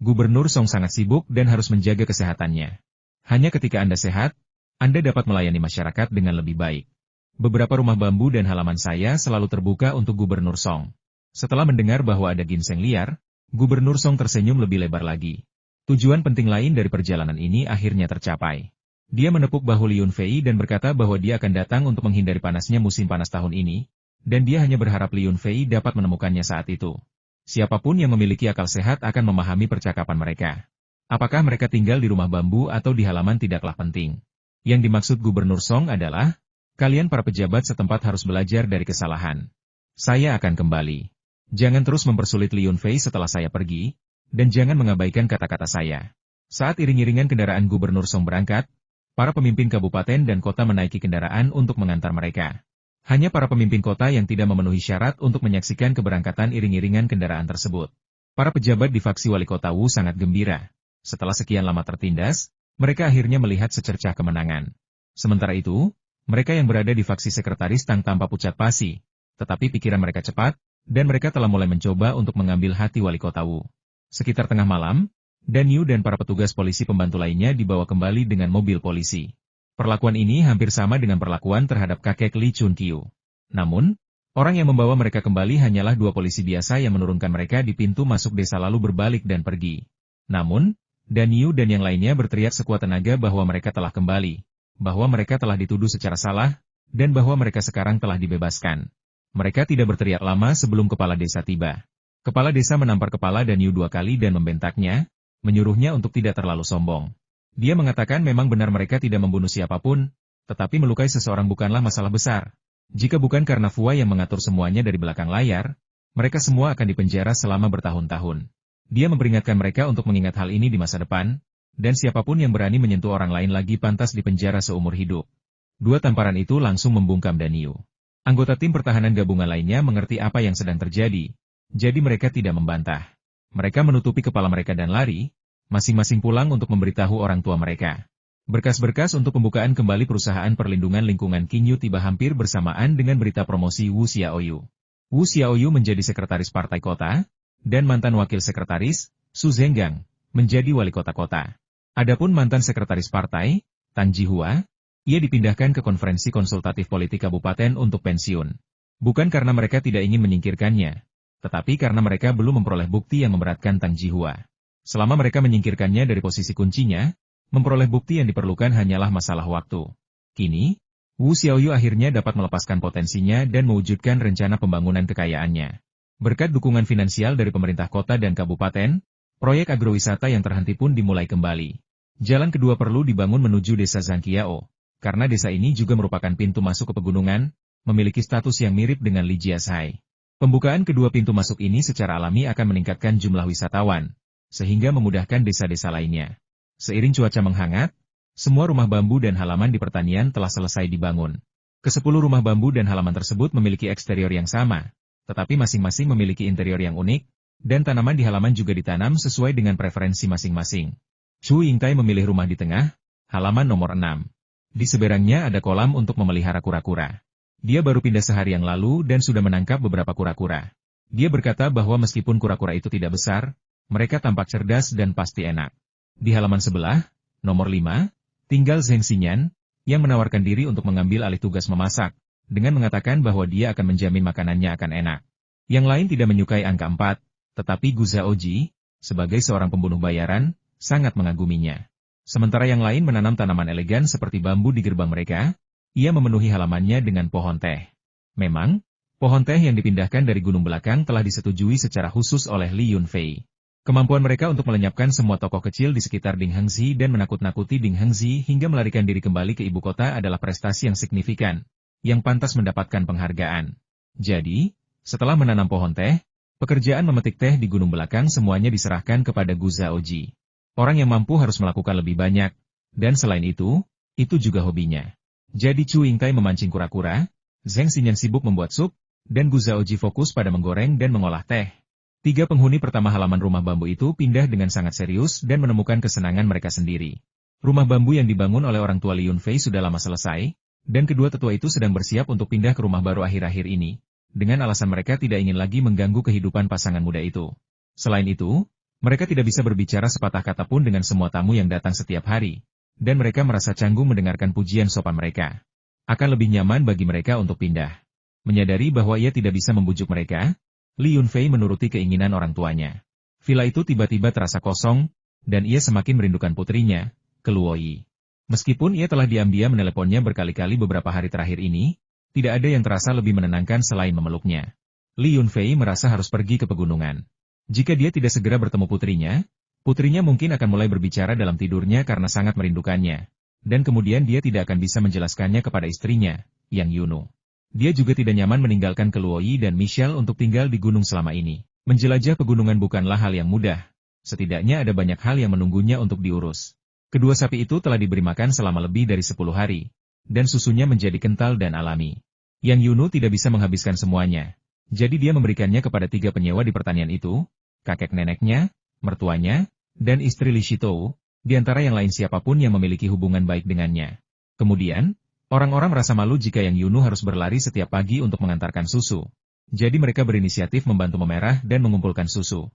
Gubernur Song sangat sibuk dan harus menjaga kesehatannya. Hanya ketika Anda sehat, Anda dapat melayani masyarakat dengan lebih baik. Beberapa rumah bambu dan halaman saya selalu terbuka untuk Gubernur Song. Setelah mendengar bahwa ada ginseng liar, Gubernur Song tersenyum lebih lebar lagi. Tujuan penting lain dari perjalanan ini akhirnya tercapai. Dia menepuk bahu Li Yunfei dan berkata bahwa dia akan datang untuk menghindari panasnya musim panas tahun ini, dan dia hanya berharap Li Yunfei dapat menemukannya saat itu. Siapapun yang memiliki akal sehat akan memahami percakapan mereka. Apakah mereka tinggal di rumah bambu atau di halaman tidaklah penting. Yang dimaksud Gubernur Song adalah, kalian para pejabat setempat harus belajar dari kesalahan. Saya akan kembali. Jangan terus mempersulit Li Yunfei setelah saya pergi, dan jangan mengabaikan kata-kata saya. Saat iring-iringan kendaraan Gubernur Song berangkat, para pemimpin kabupaten dan kota menaiki kendaraan untuk mengantar mereka. Hanya para pemimpin kota yang tidak memenuhi syarat untuk menyaksikan keberangkatan iring-iringan kendaraan tersebut. Para pejabat di faksi wali kota Wu sangat gembira. Setelah sekian lama tertindas, mereka akhirnya melihat secercah kemenangan. Sementara itu, mereka yang berada di faksi sekretaris Tang tanpa pucat pasi, tetapi pikiran mereka cepat, dan mereka telah mulai mencoba untuk mengambil hati wali kota Wu. Sekitar tengah malam, Dan Yu dan para petugas polisi pembantu lainnya dibawa kembali dengan mobil polisi. Perlakuan ini hampir sama dengan perlakuan terhadap kakek Li Chun Qiu. Namun, orang yang membawa mereka kembali hanyalah dua polisi biasa yang menurunkan mereka di pintu masuk desa lalu berbalik dan pergi. Namun, Dan Yu dan yang lainnya berteriak sekuat tenaga bahwa mereka telah kembali, bahwa mereka telah dituduh secara salah, dan bahwa mereka sekarang telah dibebaskan. Mereka tidak berteriak lama sebelum kepala desa tiba. Kepala desa menampar kepala Dan Yu 2 kali dan membentaknya, menyuruhnya untuk tidak terlalu sombong. Dia mengatakan memang benar mereka tidak membunuh siapapun, tetapi melukai seseorang bukanlah masalah besar. Jika bukan karena Fua yang mengatur semuanya dari belakang layar, mereka semua akan dipenjara selama bertahun-tahun. Dia memperingatkan mereka untuk mengingat hal ini di masa depan, dan siapapun yang berani menyentuh orang lain lagi pantas dipenjara seumur hidup. Dua tamparan itu langsung membungkam Dan Yu. Anggota tim pertahanan gabungan lainnya mengerti apa yang sedang terjadi, jadi mereka tidak membantah. Mereka menutupi kepala mereka dan lari, masing-masing pulang untuk memberitahu orang tua mereka. Berkas-berkas untuk pembukaan kembali perusahaan perlindungan lingkungan Qingyu tiba hampir bersamaan dengan berita promosi Wu Xiaoyu. Wu Xiaoyu menjadi sekretaris partai kota, dan mantan wakil sekretaris, Su Zhenggang, menjadi wali kota-kota. Adapun mantan sekretaris partai, Tang Jihua, ia dipindahkan ke konferensi konsultatif politik kabupaten untuk pensiun. Bukan karena mereka tidak ingin menyingkirkannya, Tetapi karena mereka belum memperoleh bukti yang memberatkan Tang Jihua. Selama mereka menyingkirkannya dari posisi kuncinya, memperoleh bukti yang diperlukan hanyalah masalah waktu. Kini, Wu Xiaoyu akhirnya dapat melepaskan potensinya dan mewujudkan rencana pembangunan kekayaannya. Berkat dukungan finansial dari pemerintah kota dan kabupaten, proyek agrowisata yang terhenti pun dimulai kembali. Jalan kedua perlu dibangun menuju desa Zhangqiao, karena desa ini juga merupakan pintu masuk ke pegunungan, memiliki status yang mirip dengan Lijiashai. Pembukaan kedua pintu masuk ini secara alami akan meningkatkan jumlah wisatawan, sehingga memudahkan desa-desa lainnya. Seiring cuaca menghangat, semua rumah bambu dan halaman di pertanian telah selesai dibangun. Ke-10 rumah bambu dan halaman tersebut memiliki eksterior yang sama, tetapi masing-masing memiliki interior yang unik, dan tanaman di halaman juga ditanam sesuai dengan preferensi masing-masing. Chu Yingtai memilih rumah di tengah, halaman nomor 6. Di seberangnya ada kolam untuk memelihara kura-kura. Dia baru pindah sehari yang lalu dan sudah menangkap beberapa kura-kura. Dia berkata bahwa meskipun kura-kura itu tidak besar, mereka tampak cerdas dan pasti enak. Di halaman sebelah, nomor 5, tinggal Zheng Xinyan, yang menawarkan diri untuk mengambil alih tugas memasak, dengan mengatakan bahwa dia akan menjamin makanannya akan enak. Yang lain tidak menyukai angka 4, tetapi Gu Zhaoji, sebagai seorang pembunuh bayaran, sangat mengaguminya. Sementara yang lain menanam tanaman elegan seperti bambu di gerbang mereka, ia memenuhi halamannya dengan pohon teh. Memang, pohon teh yang dipindahkan dari gunung belakang telah disetujui secara khusus oleh Li Yunfei. Kemampuan mereka untuk melenyapkan semua tokoh kecil di sekitar Ding Hengzi dan menakut-nakuti Ding Hengzi hingga melarikan diri kembali ke ibu kota adalah prestasi yang signifikan, yang pantas mendapatkan penghargaan. Jadi, setelah menanam pohon teh, pekerjaan memetik teh di gunung belakang semuanya diserahkan kepada Gu Zhaoji. Orang yang mampu harus melakukan lebih banyak, dan selain itu juga hobinya. Jadi Chu Yingtai memancing kura-kura, Zheng Xinyan sibuk membuat sup, dan Gu Zhaoji fokus pada menggoreng dan mengolah teh. 3 penghuni pertama halaman rumah bambu itu pindah dengan sangat serius dan menemukan kesenangan mereka sendiri. Rumah bambu yang dibangun oleh orang tua Li Yunfei sudah lama selesai, dan kedua tetua itu sedang bersiap untuk pindah ke rumah baru akhir-akhir ini, dengan alasan mereka tidak ingin lagi mengganggu kehidupan pasangan muda itu. Selain itu, mereka tidak bisa berbicara sepatah kata pun dengan semua tamu yang datang setiap hari, dan mereka merasa canggung mendengarkan pujian sopan mereka. Akan lebih nyaman bagi mereka untuk pindah. Menyadari bahwa ia tidak bisa membujuk mereka, Li Yunfei menuruti keinginan orang tuanya. Villa itu tiba-tiba terasa kosong, dan ia semakin merindukan putrinya, Keluoyi. Meskipun ia telah diam-diam meneleponnya berkali-kali beberapa hari terakhir ini, tidak ada yang terasa lebih menenangkan selain memeluknya. Li Yunfei merasa harus pergi ke pegunungan. Jika dia tidak segera bertemu putrinya mungkin akan mulai berbicara dalam tidurnya karena sangat merindukannya. Dan kemudian dia tidak akan bisa menjelaskannya kepada istrinya, Yang Yunu. Dia juga tidak nyaman meninggalkan Keluoyi dan Michelle untuk tinggal di gunung selama ini. Menjelajah pegunungan bukanlah hal yang mudah. Setidaknya ada banyak hal yang menunggunya untuk diurus. Kedua sapi itu telah diberi makan selama lebih dari 10 hari, dan susunya menjadi kental dan alami. Yang Yunu tidak bisa menghabiskan semuanya. Jadi dia memberikannya kepada 3 penyewa di pertanian itu, kakek neneknya, mertuanya, dan istri Li Shitou, di antara yang lain siapapun yang memiliki hubungan baik dengannya. Kemudian, orang-orang merasa malu jika Yang Yunu harus berlari setiap pagi untuk mengantarkan susu. Jadi mereka berinisiatif membantu memerah dan mengumpulkan susu.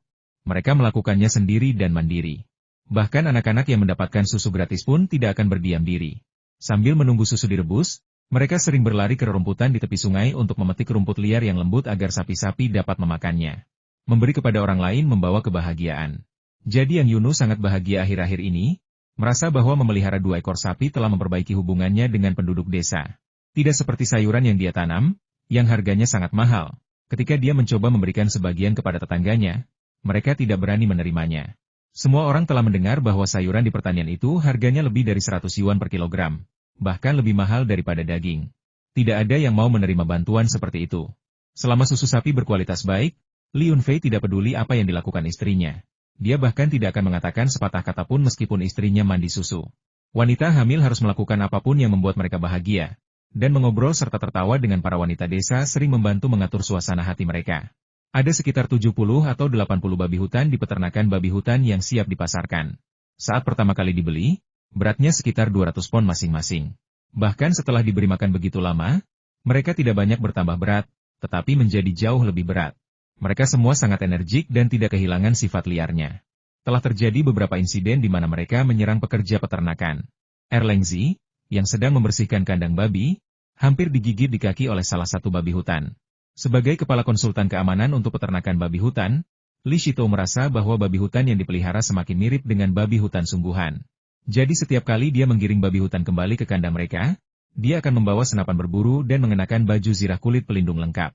Mereka melakukannya sendiri dan mandiri. Bahkan anak-anak yang mendapatkan susu gratis pun tidak akan berdiam diri. Sambil menunggu susu direbus, mereka sering berlari ke rerumputan di tepi sungai untuk memetik rumput liar yang lembut agar sapi-sapi dapat memakannya. Memberi kepada orang lain membawa kebahagiaan. Jadi Yang Yunu sangat bahagia akhir-akhir ini, merasa bahwa memelihara 2 ekor sapi telah memperbaiki hubungannya dengan penduduk desa. Tidak seperti sayuran yang dia tanam, yang harganya sangat mahal. Ketika dia mencoba memberikan sebagian kepada tetangganya, mereka tidak berani menerimanya. Semua orang telah mendengar bahwa sayuran di pertanian itu harganya lebih dari 100 yuan per kilogram, bahkan lebih mahal daripada daging. Tidak ada yang mau menerima bantuan seperti itu. Selama susu sapi berkualitas baik, Li Yunfei tidak peduli apa yang dilakukan istrinya. Dia bahkan tidak akan mengatakan sepatah kata pun meskipun istrinya mandi susu. Wanita hamil harus melakukan apapun yang membuat mereka bahagia. Dan mengobrol serta tertawa dengan para wanita desa sering membantu mengatur suasana hati mereka. Ada sekitar 70 atau 80 babi hutan di peternakan babi hutan yang siap dipasarkan. Saat pertama kali dibeli, beratnya sekitar 200 pon masing-masing. Bahkan setelah diberi makan begitu lama, mereka tidak banyak bertambah berat, tetapi menjadi jauh lebih berat. Mereka semua sangat energik dan tidak kehilangan sifat liarnya. Telah terjadi beberapa insiden di mana mereka menyerang pekerja peternakan. Erlengzi, yang sedang membersihkan kandang babi, hampir digigit di kaki oleh salah satu babi hutan. Sebagai kepala konsultan keamanan untuk peternakan babi hutan, Li Shito merasa bahwa babi hutan yang dipelihara semakin mirip dengan babi hutan sungguhan. Jadi setiap kali dia menggiring babi hutan kembali ke kandang mereka, dia akan membawa senapan berburu dan mengenakan baju zirah kulit pelindung lengkap.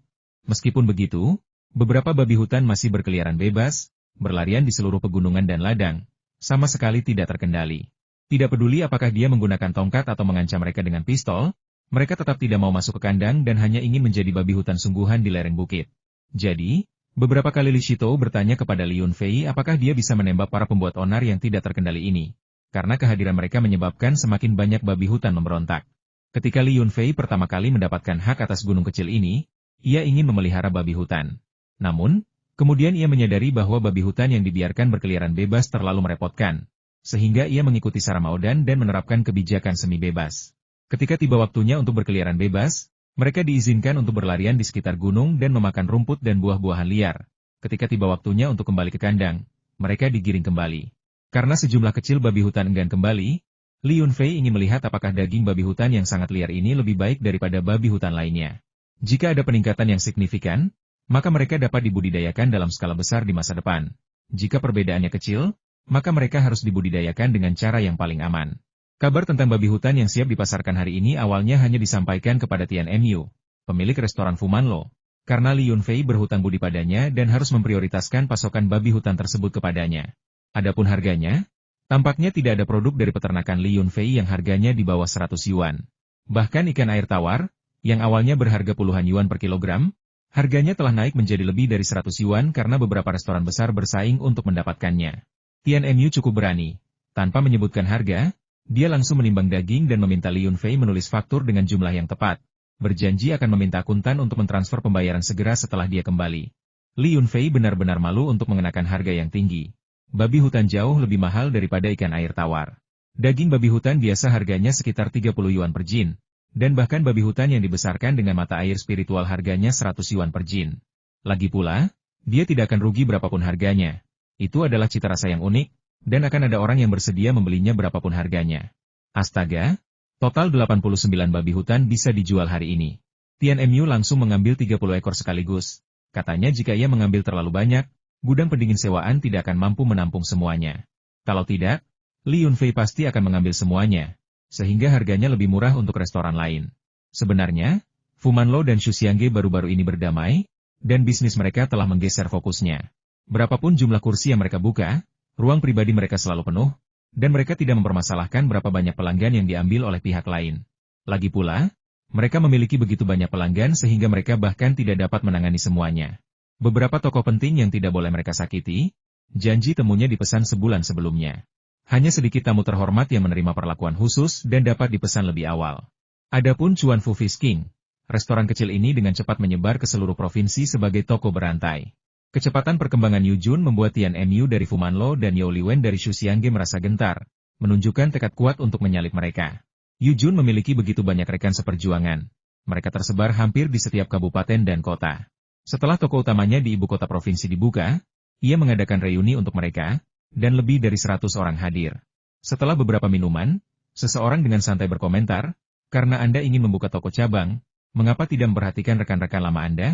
Meskipun begitu, beberapa babi hutan masih berkeliaran bebas, berlarian di seluruh pegunungan dan ladang, sama sekali tidak terkendali. Tidak peduli apakah dia menggunakan tongkat atau mengancam mereka dengan pistol, mereka tetap tidak mau masuk ke kandang dan hanya ingin menjadi babi hutan sungguhan di lereng bukit. Jadi, beberapa kali Li Shito bertanya kepada Li Yunfei apakah dia bisa menembak para pembuat onar yang tidak terkendali ini, karena kehadiran mereka menyebabkan semakin banyak babi hutan memberontak. Ketika Li Yunfei pertama kali mendapatkan hak atas gunung kecil ini, ia ingin memelihara babi hutan. Namun, kemudian ia menyadari bahwa babi hutan yang dibiarkan berkeliaran bebas terlalu merepotkan, sehingga ia mengikuti Sarah Maodan dan menerapkan kebijakan semi bebas. Ketika tiba waktunya untuk berkeliaran bebas, mereka diizinkan untuk berlarian di sekitar gunung dan memakan rumput dan buah-buahan liar. Ketika tiba waktunya untuk kembali ke kandang, mereka digiring kembali. Karena sejumlah kecil babi hutan enggan kembali, Li Yunfei ingin melihat apakah daging babi hutan yang sangat liar ini lebih baik daripada babi hutan lainnya. Jika ada peningkatan yang signifikan, maka mereka dapat dibudidayakan dalam skala besar di masa depan. Jika perbedaannya kecil, maka mereka harus dibudidayakan dengan cara yang paling aman. Kabar tentang babi hutan yang siap dipasarkan hari ini awalnya hanya disampaikan kepada Tian Mu, pemilik restoran Fumanlo, karena Li Yunfei berhutang budi padanya dan harus memprioritaskan pasokan babi hutan tersebut kepadanya. Adapun harganya, tampaknya tidak ada produk dari peternakan Li Yunfei yang harganya di bawah 100 yuan. Bahkan ikan air tawar, yang awalnya berharga puluhan yuan per kilogram, harganya telah naik menjadi lebih dari 100 yuan karena beberapa restoran besar bersaing untuk mendapatkannya. Tian Mu cukup berani. Tanpa menyebutkan harga, dia langsung menimbang daging dan meminta Li Yunfei menulis faktur dengan jumlah yang tepat, berjanji akan meminta akuntan untuk mentransfer pembayaran segera setelah dia kembali. Li Yunfei benar-benar malu untuk mengenakan harga yang tinggi. Babi hutan jauh lebih mahal daripada ikan air tawar. Daging babi hutan biasa harganya sekitar 30 yuan per jin, dan bahkan babi hutan yang dibesarkan dengan mata air spiritual harganya 100 yuan per jin. Lagi pula, dia tidak akan rugi berapapun harganya. Itu adalah cita rasa yang unik, dan akan ada orang yang bersedia membelinya berapapun harganya. Astaga, total 89 babi hutan bisa dijual hari ini. Tian Mu langsung mengambil 30 ekor sekaligus. Katanya jika ia mengambil terlalu banyak, gudang pendingin sewaan tidak akan mampu menampung semuanya. Kalau tidak, Li Yunfei pasti akan mengambil semuanya, sehingga harganya lebih murah untuk restoran lain. Sebenarnya, Fumanlo dan Shuxiangge baru-baru ini berdamai, dan bisnis mereka telah menggeser fokusnya. Berapapun jumlah kursi yang mereka buka, ruang pribadi mereka selalu penuh, dan mereka tidak mempermasalahkan berapa banyak pelanggan yang diambil oleh pihak lain. Lagi pula, mereka memiliki begitu banyak pelanggan sehingga mereka bahkan tidak dapat menangani semuanya. Beberapa tokoh penting yang tidak boleh mereka sakiti, janji temunya dipesan sebulan sebelumnya. Hanya sedikit tamu terhormat yang menerima perlakuan khusus dan dapat dipesan lebih awal. Adapun Chuan Fu Fish King, restoran kecil ini dengan cepat menyebar ke seluruh provinsi sebagai toko berantai. Kecepatan perkembangan Yu Jun membuat Tian Mu dari Fumanlo dan Yao Liwen dari Shuxiangge merasa gentar, menunjukkan tekad kuat untuk menyalip mereka. Yu Jun memiliki begitu banyak rekan seperjuangan. Mereka tersebar hampir di setiap kabupaten dan kota. Setelah toko utamanya di ibu kota provinsi dibuka, ia mengadakan reuni untuk mereka, dan lebih dari 100 orang hadir. Setelah beberapa minuman, seseorang dengan santai berkomentar, karena Anda ingin membuka toko cabang, mengapa tidak memperhatikan rekan-rekan lama Anda?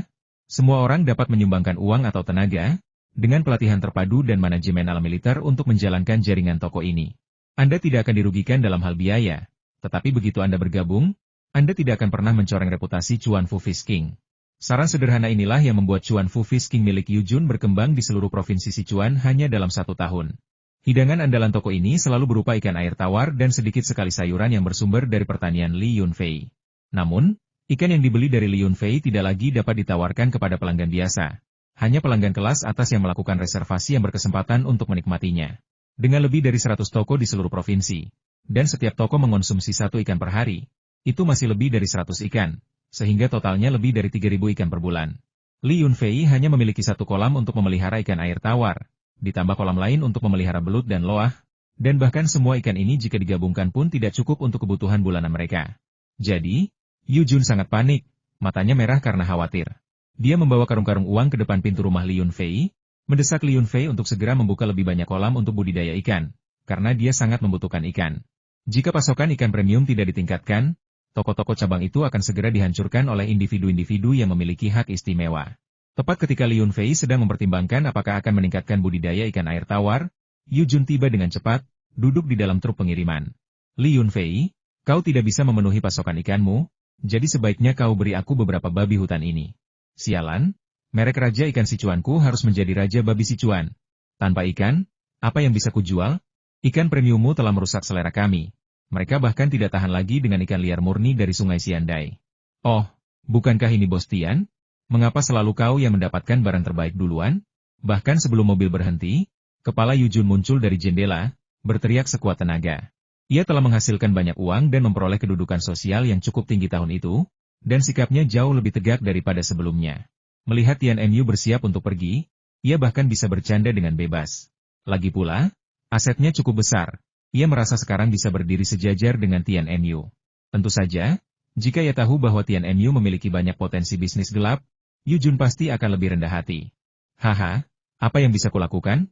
Semua orang dapat menyumbangkan uang atau tenaga, dengan pelatihan terpadu dan manajemen ala militer untuk menjalankan jaringan toko ini. Anda tidak akan dirugikan dalam hal biaya, tetapi begitu Anda bergabung, Anda tidak akan pernah mencoreng reputasi Chuan Fu Fish King. Saran sederhana inilah yang membuat Chuan Fu Fish King milik Yu Jun berkembang di seluruh provinsi Sichuan hanya dalam 1 tahun. Hidangan andalan toko ini selalu berupa ikan air tawar dan sedikit sekali sayuran yang bersumber dari pertanian Li Yunfei. Namun, ikan yang dibeli dari Li Yunfei tidak lagi dapat ditawarkan kepada pelanggan biasa. Hanya pelanggan kelas atas yang melakukan reservasi yang berkesempatan untuk menikmatinya. Dengan lebih dari 100 toko di seluruh provinsi, dan setiap toko mengonsumsi 1 ikan per hari, itu masih lebih dari 100 ikan, sehingga totalnya lebih dari 3.000 ikan per bulan. Li Yunfei hanya memiliki 1 kolam untuk memelihara ikan air tawar, ditambah kolam lain untuk memelihara belut dan loah, dan bahkan semua ikan ini jika digabungkan pun tidak cukup untuk kebutuhan bulanan mereka. Jadi, Yu Jun sangat panik, matanya merah karena khawatir. Dia membawa karung-karung uang ke depan pintu rumah Li Yunfei, mendesak Li Yunfei untuk segera membuka lebih banyak kolam untuk budidaya ikan, karena dia sangat membutuhkan ikan. Jika pasokan ikan premium tidak ditingkatkan, toko-toko cabang itu akan segera dihancurkan oleh individu-individu yang memiliki hak istimewa. Tepat ketika Li Yunfei sedang mempertimbangkan apakah akan meningkatkan budidaya ikan air tawar, Yu Jun tiba dengan cepat, duduk di dalam truk pengiriman. Li Yunfei, kau tidak bisa memenuhi pasokan ikanmu, jadi sebaiknya kau beri aku beberapa babi hutan ini. Sialan, merek raja ikan Sichuanku harus menjadi raja babi Sichuan. Tanpa ikan, apa yang bisa kujual? Ikan premiummu telah merusak selera kami. Mereka bahkan tidak tahan lagi dengan ikan liar murni dari sungai Xiandai. Oh, bukankah ini Bos Tian? Mengapa selalu kau yang mendapatkan barang terbaik duluan? Bahkan sebelum mobil berhenti, kepala Yu Jun muncul dari jendela, berteriak sekuat tenaga. Ia telah menghasilkan banyak uang dan memperoleh kedudukan sosial yang cukup tinggi tahun itu, dan sikapnya jauh lebih tegak daripada sebelumnya. Melihat Tian Mu bersiap untuk pergi, ia bahkan bisa bercanda dengan bebas. Lagi pula, asetnya cukup besar. Ia merasa sekarang bisa berdiri sejajar dengan Tian Mu. Tentu saja, jika ia tahu bahwa Tian Mu memiliki banyak potensi bisnis gelap, Yu Jun pasti akan lebih rendah hati. Haha, apa yang bisa kulakukan?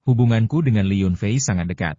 Hubunganku dengan Li Yunfei sangat dekat.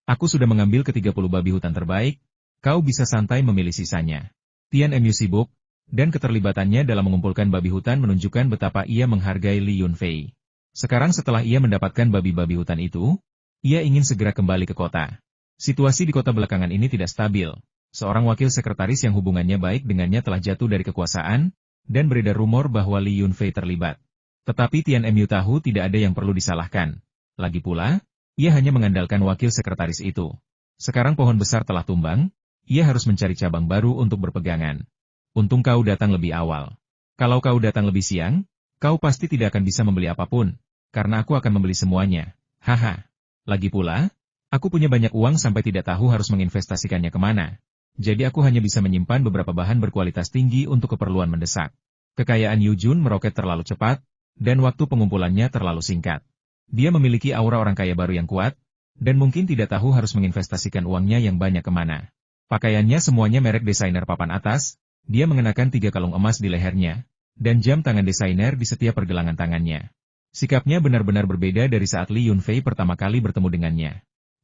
Aku sudah mengambil ke-30 babi hutan terbaik, kau bisa santai memilih sisanya. Tian Mu sibuk, dan keterlibatannya dalam mengumpulkan babi hutan menunjukkan betapa ia menghargai Li Yunfei. Sekarang setelah ia mendapatkan babi-babi hutan itu, ia ingin segera kembali ke kota. Situasi di kota belakangan ini tidak stabil. Seorang wakil sekretaris yang hubungannya baik dengannya telah jatuh dari kekuasaan, dan beredar rumor bahwa Li Yunfei terlibat. Tetapi Tian Mu tahu tidak ada yang perlu disalahkan. Lagi pula, ia hanya mengandalkan wakil sekretaris itu. Sekarang pohon besar telah tumbang, ia harus mencari cabang baru untuk berpegangan. Untung kau datang lebih awal. Kalau kau datang lebih siang, kau pasti tidak akan bisa membeli apapun, karena aku akan membeli semuanya. Haha. Lagi pula, aku punya banyak uang sampai tidak tahu harus menginvestasikannya kemana. Jadi aku hanya bisa menyimpan beberapa bahan berkualitas tinggi untuk keperluan mendesak. Kekayaan Yu Jun meroket terlalu cepat, dan waktu pengumpulannya terlalu singkat. Dia memiliki aura orang kaya baru yang kuat, dan mungkin tidak tahu harus menginvestasikan uangnya yang banyak kemana. Pakaiannya semuanya merek desainer papan atas, dia mengenakan 3 kalung emas di lehernya, dan jam tangan desainer di setiap pergelangan tangannya. Sikapnya benar-benar berbeda dari saat Li Yunfei pertama kali bertemu dengannya.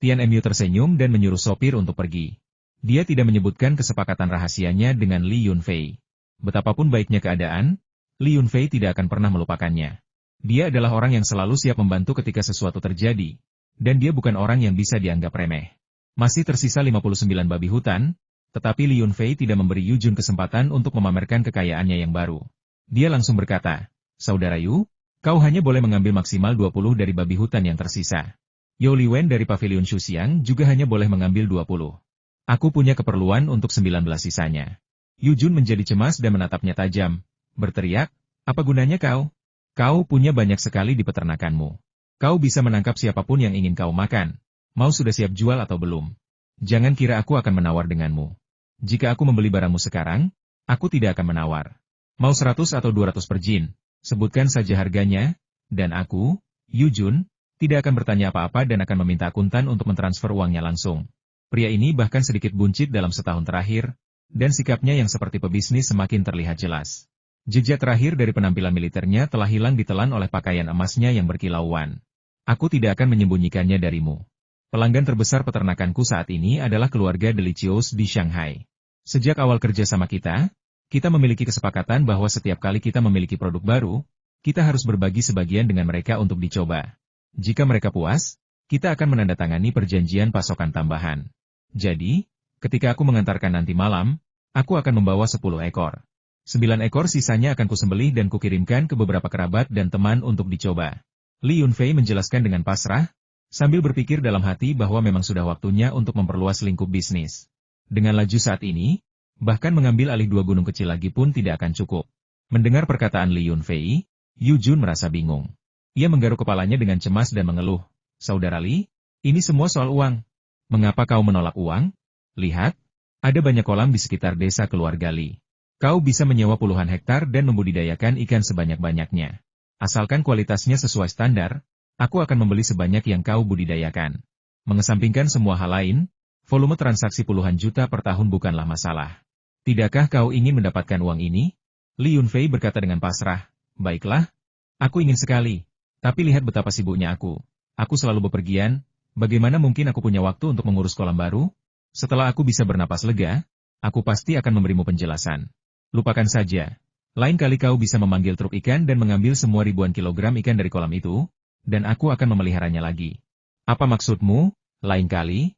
Tian Mu tersenyum dan menyuruh sopir untuk pergi. Dia tidak menyebutkan kesepakatan rahasianya dengan Li Yunfei. Betapapun baiknya keadaan, Li Yunfei tidak akan pernah melupakannya. Dia adalah orang yang selalu siap membantu ketika sesuatu terjadi, dan dia bukan orang yang bisa dianggap remeh. Masih tersisa 59 babi hutan, tetapi Li Yunfei tidak memberi Yu Jun kesempatan untuk memamerkan kekayaannya yang baru. Dia langsung berkata, "Saudara Yu, kau hanya boleh mengambil maksimal 20 dari babi hutan yang tersisa. Yao Liwen dari Pavilion Shuxiang juga hanya boleh mengambil 20. Aku punya keperluan untuk 19 sisanya." Yu Jun menjadi cemas dan menatapnya tajam, berteriak, "Apa gunanya kau? Kau punya banyak sekali di peternakanmu. Kau bisa menangkap siapapun yang ingin kau makan. Mau sudah siap jual atau belum? Jangan kira aku akan menawar denganmu. Jika aku membeli barangmu sekarang, aku tidak akan menawar. Mau 100 atau 200 per jin, sebutkan saja harganya, dan aku, Yu Jun, tidak akan bertanya apa-apa dan akan meminta akuntan untuk mentransfer uangnya langsung." Pria ini bahkan sedikit buncit dalam setahun terakhir, dan sikapnya yang seperti pebisnis semakin terlihat jelas. Jejak terakhir dari penampilan militernya telah hilang ditelan oleh pakaian emasnya yang berkilauan. "Aku tidak akan menyembunyikannya darimu. Pelanggan terbesar peternakanku saat ini adalah keluarga Delicious di Shanghai. Sejak awal kerja sama kita memiliki kesepakatan bahwa setiap kali kita memiliki produk baru, kita harus berbagi sebagian dengan mereka untuk dicoba. Jika mereka puas, kita akan menandatangani perjanjian pasokan tambahan. Jadi, ketika aku mengantarkan nanti malam, aku akan membawa 10 ekor. 9 ekor sisanya akan kusembelih dan kukirimkan ke beberapa kerabat dan teman untuk dicoba." Li Yunfei menjelaskan dengan pasrah, sambil berpikir dalam hati bahwa memang sudah waktunya untuk memperluas lingkup bisnis. Dengan laju saat ini, bahkan mengambil alih 2 gunung kecil lagi pun tidak akan cukup. Mendengar perkataan Li Yunfei, Yu Jun merasa bingung. Ia menggaruk kepalanya dengan cemas dan mengeluh, "Saudara Li, ini semua soal uang. Mengapa kau menolak uang? Lihat, ada banyak kolam di sekitar desa keluarga Li. Kau bisa menyewa puluhan hektar dan membudidayakan ikan sebanyak-banyaknya. Asalkan kualitasnya sesuai standar, aku akan membeli sebanyak yang kau budidayakan. Mengesampingkan semua hal lain, volume transaksi puluhan juta per tahun bukanlah masalah. Tidakkah kau ingin mendapatkan uang ini?" Li Yunfei berkata dengan pasrah, "Baiklah, aku ingin sekali. Tapi lihat betapa sibuknya aku. Aku selalu bepergian. Bagaimana mungkin aku punya waktu untuk mengurus kolam baru? Setelah aku bisa bernapas lega, Aku pasti akan memberimu penjelasan. Lupakan saja. Lain kali kau bisa memanggil truk ikan dan mengambil semua ribuan kilogram ikan dari kolam itu, dan aku akan memeliharanya lagi. Apa maksudmu? Lain kali?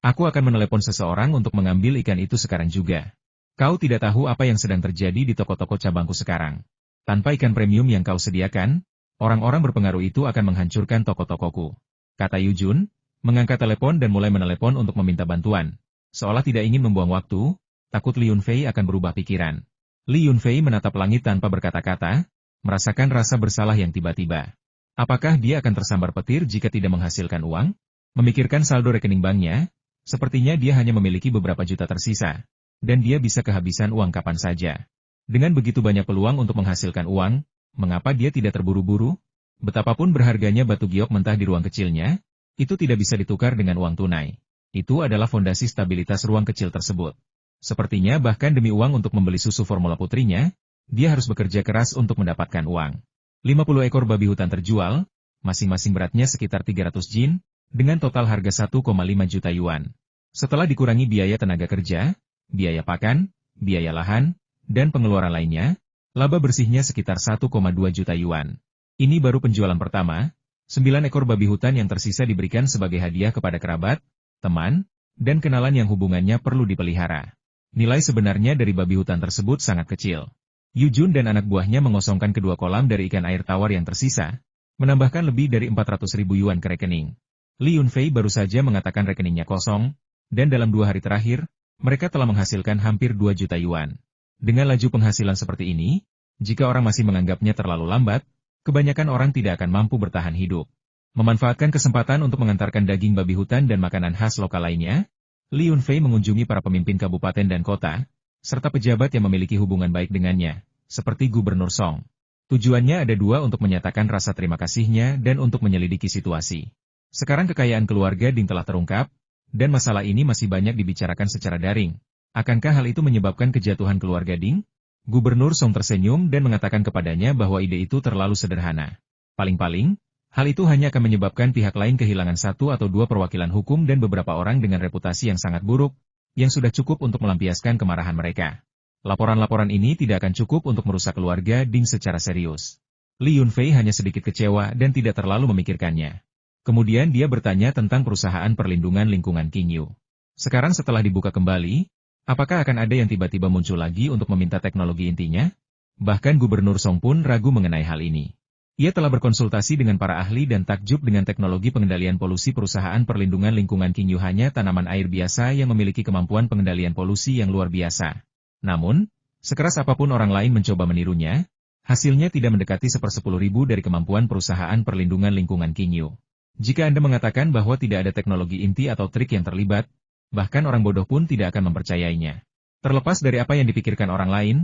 Aku akan menelepon seseorang untuk mengambil ikan itu sekarang juga. Kau tidak tahu apa yang sedang terjadi di toko-toko cabangku sekarang. Tanpa ikan premium yang kau sediakan, orang-orang berpengaruh itu akan menghancurkan toko-tokoku. Kata Yujun, mengangkat telepon dan mulai menelepon untuk meminta bantuan. Seolah tidak ingin membuang waktu, takut Li Yunfei akan berubah pikiran. Li Yunfei menatap langit tanpa berkata-kata, merasakan rasa bersalah yang tiba-tiba. Apakah dia akan tersambar petir jika tidak menghasilkan uang? Memikirkan saldo rekening banknya, sepertinya dia hanya memiliki beberapa juta tersisa, dan dia bisa kehabisan uang kapan saja. Dengan begitu banyak peluang untuk menghasilkan uang, mengapa dia tidak terburu-buru? Betapapun berharganya batu giok mentah di ruang kecilnya, itu tidak bisa ditukar dengan uang tunai. Itu adalah fondasi stabilitas ruang kecil tersebut. Sepertinya bahkan demi uang untuk membeli susu formula putrinya, dia harus bekerja keras untuk mendapatkan uang. 50 ekor babi hutan terjual, masing-masing beratnya sekitar 300 jin, dengan total harga 1,5 juta yuan. Setelah dikurangi biaya tenaga kerja, biaya pakan, biaya lahan, dan pengeluaran lainnya, laba bersihnya sekitar 1,2 juta yuan. Ini baru penjualan pertama, 9 ekor babi hutan yang tersisa diberikan sebagai hadiah kepada kerabat, teman, dan kenalan yang hubungannya perlu dipelihara. Nilai sebenarnya dari babi hutan tersebut sangat kecil. Yujun dan anak buahnya mengosongkan kedua kolam dari ikan air tawar yang tersisa, menambahkan lebih dari 400.000 yuan ke rekening. Li Yunfei baru saja mengatakan rekeningnya kosong, dan dalam 2 hari terakhir, mereka telah menghasilkan hampir 2 juta yuan. Dengan laju penghasilan seperti ini, jika orang masih menganggapnya terlalu lambat, kebanyakan orang tidak akan mampu bertahan hidup. Memanfaatkan kesempatan untuk mengantarkan daging babi hutan dan makanan khas lokal lainnya, Li Yunfei mengunjungi para pemimpin kabupaten dan kota, serta pejabat yang memiliki hubungan baik dengannya, seperti Gubernur Song. Tujuannya ada 2 untuk menyatakan rasa terima kasihnya dan untuk menyelidiki situasi. Sekarang kekayaan keluarga Ding telah terungkap, dan masalah ini masih banyak dibicarakan secara daring. Akankah hal itu menyebabkan kejatuhan keluarga Ding? Gubernur Song tersenyum dan mengatakan kepadanya bahwa ide itu terlalu sederhana. Paling-paling, hal itu hanya akan menyebabkan pihak lain kehilangan 1 atau 2 perwakilan hukum dan beberapa orang dengan reputasi yang sangat buruk, yang sudah cukup untuk melampiaskan kemarahan mereka. Laporan-laporan ini tidak akan cukup untuk merusak keluarga Ding secara serius. Li Yunfei hanya sedikit kecewa dan tidak terlalu memikirkannya. Kemudian dia bertanya tentang perusahaan perlindungan lingkungan Qingyu. Sekarang setelah dibuka kembali, apakah akan ada yang tiba-tiba muncul lagi untuk meminta teknologi intinya? Bahkan Gubernur Song pun ragu mengenai hal ini. Ia telah berkonsultasi dengan para ahli dan takjub dengan teknologi pengendalian polusi perusahaan perlindungan lingkungan Qingyu hanya tanaman air biasa yang memiliki kemampuan pengendalian polusi yang luar biasa. Namun, sekeras apapun orang lain mencoba menirunya, hasilnya tidak mendekati 1/10.000 dari kemampuan perusahaan perlindungan lingkungan Qingyu. Jika Anda mengatakan bahwa tidak ada teknologi inti atau trik yang terlibat, bahkan orang bodoh pun tidak akan mempercayainya. Terlepas dari apa yang dipikirkan orang lain,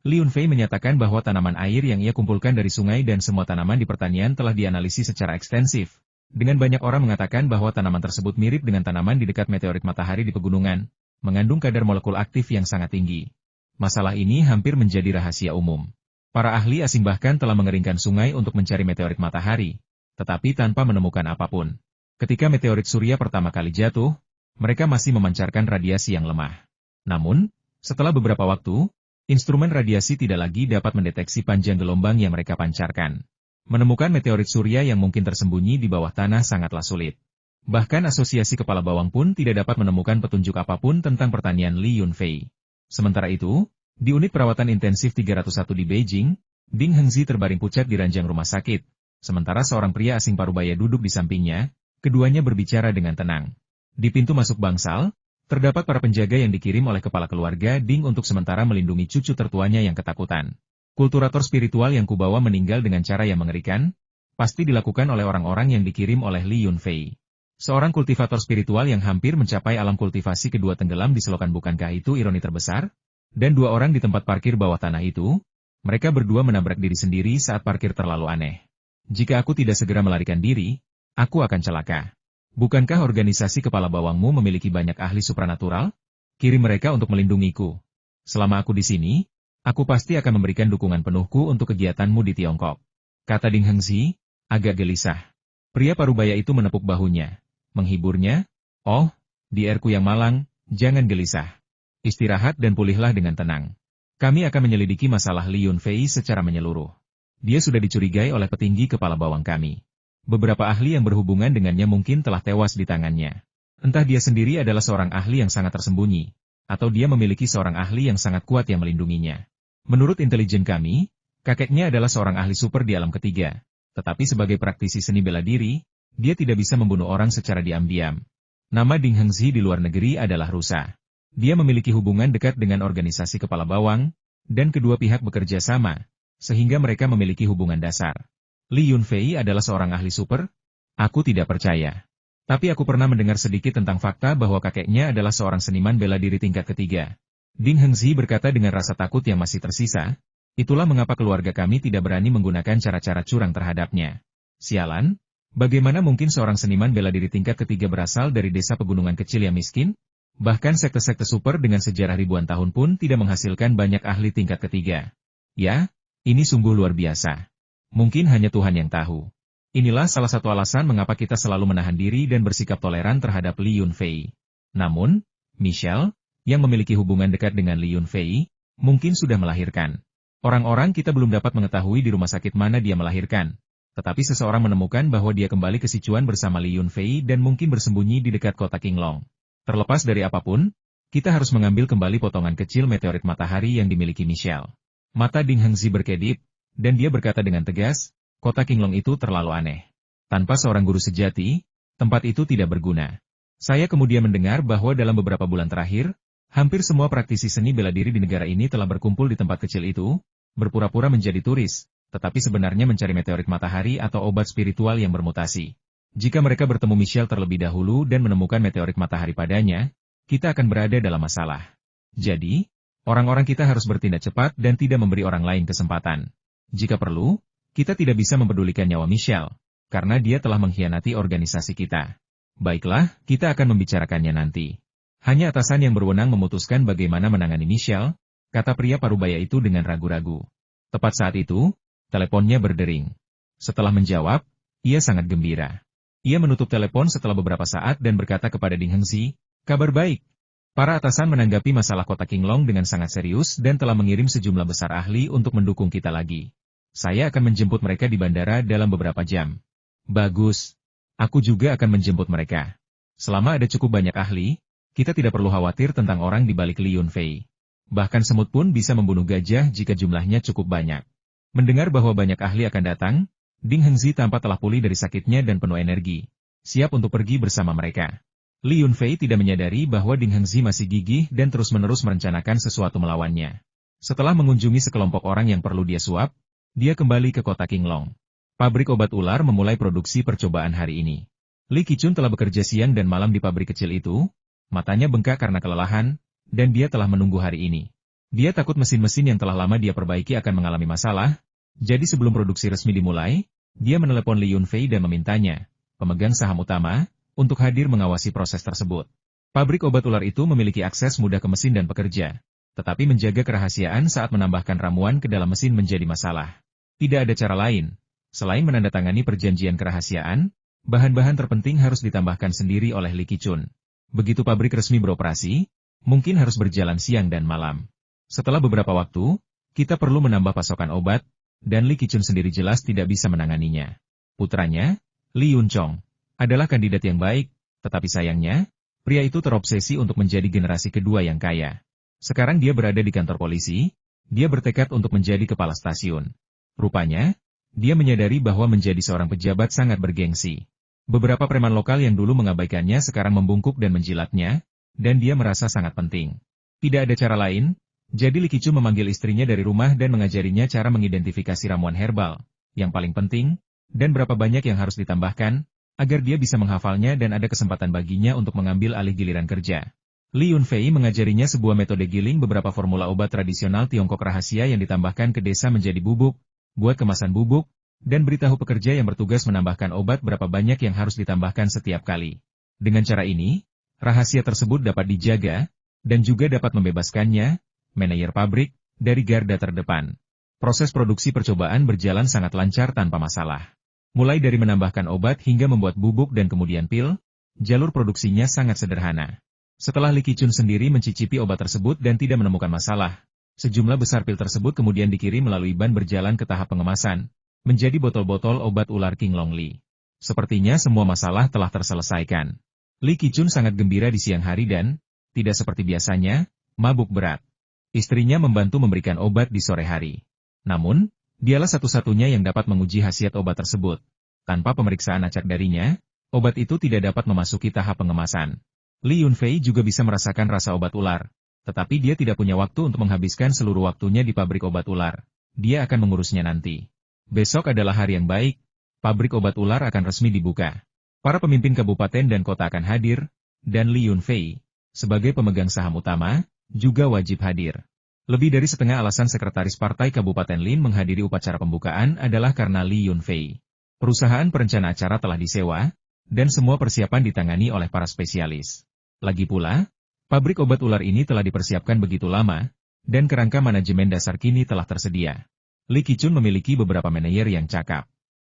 Li Yunfei menyatakan bahwa tanaman air yang ia kumpulkan dari sungai dan semua tanaman di pertanian telah dianalisis secara ekstensif. Dengan banyak orang mengatakan bahwa tanaman tersebut mirip dengan tanaman di dekat meteorit matahari di pegunungan, mengandung kadar molekul aktif yang sangat tinggi. Masalah ini hampir menjadi rahasia umum. Para ahli asing bahkan telah mengeringkan sungai untuk mencari meteorit matahari, tetapi tanpa menemukan apapun. Ketika meteorit surya pertama kali jatuh, mereka masih memancarkan radiasi yang lemah. Namun, setelah beberapa waktu, instrumen radiasi tidak lagi dapat mendeteksi panjang gelombang yang mereka pancarkan. Menemukan meteorit surya yang mungkin tersembunyi di bawah tanah sangatlah sulit. Bahkan asosiasi kepala bawang pun tidak dapat menemukan petunjuk apapun tentang pertanian Li Yunfei. Sementara itu, di unit perawatan intensif 301 di Beijing, Ding Hengzi terbaring pucat di ranjang rumah sakit. Sementara seorang pria asing parubaya duduk di sampingnya, keduanya berbicara dengan tenang. Di pintu masuk bangsal, terdapat para penjaga yang dikirim oleh kepala keluarga Ding untuk sementara melindungi cucu tertuanya yang ketakutan. Kulturator spiritual yang kubawa meninggal dengan cara yang mengerikan, pasti dilakukan oleh orang-orang yang dikirim oleh Li Yunfei. Seorang kultivator spiritual yang hampir mencapai alam kultivasi kedua tenggelam di selokan, bukankah itu ironi terbesar? Dan 2 orang di tempat parkir bawah tanah itu, mereka berdua menabrak diri sendiri saat parkir terlalu aneh. Jika aku tidak segera melarikan diri, aku akan celaka. Bukankah organisasi kepala bawangmu memiliki banyak ahli supranatural? Kirim mereka untuk melindungiku. Selama aku di sini, aku pasti akan memberikan dukungan penuhku untuk kegiatanmu di Tiongkok. Kata Ding Hengzi, agak gelisah. Pria parubaya itu menepuk bahunya. Menghiburnya, oh, di airku yang malang, jangan gelisah. Istirahat dan pulihlah dengan tenang. Kami akan menyelidiki masalah Li Yunfei secara menyeluruh. Dia sudah dicurigai oleh petinggi kepala bawang kami. Beberapa ahli yang berhubungan dengannya mungkin telah tewas di tangannya. Entah dia sendiri adalah seorang ahli yang sangat tersembunyi, atau dia memiliki seorang ahli yang sangat kuat yang melindunginya. Menurut intelijen kami, kakeknya adalah seorang ahli super di alam ketiga. Tetapi sebagai praktisi seni bela diri, dia tidak bisa membunuh orang secara diam-diam. Nama Ding Hengzi di luar negeri adalah Rusa. Dia memiliki hubungan dekat dengan organisasi kepala bawang, dan kedua pihak bekerja sama, sehingga mereka memiliki hubungan dasar. Li Yunfei adalah seorang ahli super? Aku tidak percaya. Tapi aku pernah mendengar sedikit tentang fakta bahwa kakeknya adalah seorang seniman bela diri tingkat ketiga. Ding Hengzi berkata dengan rasa takut yang masih tersisa, itulah mengapa keluarga kami tidak berani menggunakan cara-cara curang terhadapnya. Sialan, bagaimana mungkin seorang seniman bela diri tingkat ketiga berasal dari desa pegunungan kecil yang miskin? Bahkan sekte-sekte super dengan sejarah ribuan tahun pun tidak menghasilkan banyak ahli tingkat ketiga. Ya, ini sungguh luar biasa. Mungkin hanya Tuhan yang tahu. Inilah salah satu alasan mengapa kita selalu menahan diri dan bersikap toleran terhadap Li Yunfei. Namun, Michelle, yang memiliki hubungan dekat dengan Li Yunfei, mungkin sudah melahirkan. Orang-orang kita belum dapat mengetahui di rumah sakit mana dia melahirkan. Tetapi seseorang menemukan bahwa dia kembali ke Sichuan bersama Li Yunfei dan mungkin bersembunyi di dekat kota Qinglong. Terlepas dari apapun, kita harus mengambil kembali potongan kecil meteorit matahari yang dimiliki Michelle. Mata Ding Hengzi berkedip, dan dia berkata dengan tegas, kota Qinglong itu terlalu aneh. Tanpa seorang guru sejati, tempat itu tidak berguna. Saya kemudian mendengar bahwa dalam beberapa bulan terakhir, hampir semua praktisi seni bela diri di negara ini telah berkumpul di tempat kecil itu, berpura-pura menjadi turis, tetapi sebenarnya mencari meteorit matahari atau obat spiritual yang bermutasi. Jika mereka bertemu Michelle terlebih dahulu dan menemukan meteorit matahari padanya, kita akan berada dalam masalah. Jadi, orang-orang kita harus bertindak cepat dan tidak memberi orang lain kesempatan. Jika perlu, kita tidak bisa mempedulikan nyawa Michelle, karena dia telah mengkhianati organisasi kita. Baiklah, kita akan membicarakannya nanti. Hanya atasan yang berwenang memutuskan bagaimana menangani Michelle, kata pria parubaya itu dengan ragu-ragu. Tepat saat itu, teleponnya berdering. Setelah menjawab, ia sangat gembira. Ia menutup telepon setelah beberapa saat dan berkata kepada Ding Hengzi, kabar baik. Para atasan menanggapi masalah kota Qinglong dengan sangat serius dan telah mengirim sejumlah besar ahli untuk mendukung kita lagi. Saya akan menjemput mereka di bandara dalam beberapa jam. Bagus. Aku juga akan menjemput mereka. Selama ada cukup banyak ahli, kita tidak perlu khawatir tentang orang di balik Li Yunfei. Bahkan semut pun bisa membunuh gajah jika jumlahnya cukup banyak. Mendengar bahwa banyak ahli akan datang, Ding Hengzi tampak telah pulih dari sakitnya dan penuh energi. Siap untuk pergi bersama mereka. Li Yunfei tidak menyadari bahwa Ding Hengzi masih gigih dan terus-menerus merencanakan sesuatu melawannya. Setelah mengunjungi sekelompok orang yang perlu dia suap, dia kembali ke kota Qinglong. Pabrik obat ular memulai produksi percobaan hari ini. Li Qichun telah bekerja siang dan malam di pabrik kecil itu, matanya bengkak karena kelelahan, dan dia telah menunggu hari ini. Dia takut mesin-mesin yang telah lama dia perbaiki akan mengalami masalah, jadi sebelum produksi resmi dimulai, dia menelepon Li Yunfei dan memintanya, pemegang saham utama, untuk hadir mengawasi proses tersebut. Pabrik obat ular itu memiliki akses mudah ke mesin dan pekerja, tetapi menjaga kerahasiaan saat menambahkan ramuan ke dalam mesin menjadi masalah. Tidak ada cara lain. Selain menandatangani perjanjian kerahasiaan, bahan-bahan terpenting harus ditambahkan sendiri oleh Li Qichun. Begitu pabrik resmi beroperasi, mungkin harus berjalan siang dan malam. Setelah beberapa waktu, kita perlu menambah pasokan obat, dan Li Qichun sendiri jelas tidak bisa menanganinya. Putranya, Li Yunchong, adalah kandidat yang baik, tetapi sayangnya, pria itu terobsesi untuk menjadi generasi kedua yang kaya. Sekarang dia berada di kantor polisi, dia bertekad untuk menjadi kepala stasiun. Rupanya, dia menyadari bahwa menjadi seorang pejabat sangat bergengsi. Beberapa preman lokal yang dulu mengabaikannya sekarang membungkuk dan menjilatnya, dan dia merasa sangat penting. Tidak ada cara lain, jadi Li Qichun memanggil istrinya dari rumah dan mengajarinya cara mengidentifikasi ramuan herbal, yang paling penting, dan berapa banyak yang harus ditambahkan, agar dia bisa menghafalnya dan ada kesempatan baginya untuk mengambil alih giliran kerja. Li Yunfei mengajarinya sebuah metode giling beberapa formula obat tradisional Tiongkok rahasia yang ditambahkan ke desa menjadi bubuk, buat kemasan bubuk, dan beritahu pekerja yang bertugas menambahkan obat berapa banyak yang harus ditambahkan setiap kali. Dengan cara ini, rahasia tersebut dapat dijaga, dan juga dapat membebaskannya, manajer pabrik, dari garda terdepan. Proses produksi percobaan berjalan sangat lancar tanpa masalah. Mulai dari menambahkan obat hingga membuat bubuk dan kemudian pil, jalur produksinya sangat sederhana. Setelah Li Qichun sendiri mencicipi obat tersebut dan tidak menemukan masalah, sejumlah besar pil tersebut kemudian dikirim melalui ban berjalan ke tahap pengemasan, menjadi botol-botol obat ular King Long Li. Sepertinya semua masalah telah terselesaikan. Li Qichun sangat gembira di siang hari dan, tidak seperti biasanya, mabuk berat. Istrinya membantu memberikan obat di sore hari. Namun, dialah satu-satunya yang dapat menguji khasiat obat tersebut. Tanpa pemeriksaan acak darinya, obat itu tidak dapat memasuki tahap pengemasan. Li Yunfei juga bisa merasakan rasa obat ular, tetapi dia tidak punya waktu untuk menghabiskan seluruh waktunya di pabrik obat ular. Dia akan mengurusnya nanti. Besok adalah hari yang baik, pabrik obat ular akan resmi dibuka. Para pemimpin kabupaten dan kota akan hadir, dan Li Yunfei, sebagai pemegang saham utama, juga wajib hadir. Lebih dari setengah alasan sekretaris partai Kabupaten Lin menghadiri upacara pembukaan adalah karena Li Yunfei. Perusahaan perencana acara telah disewa, dan semua persiapan ditangani oleh para spesialis. Lagi pula, pabrik obat ular ini telah dipersiapkan begitu lama, dan kerangka manajemen dasar kini telah tersedia. Li Qichun memiliki beberapa manajer yang cakap.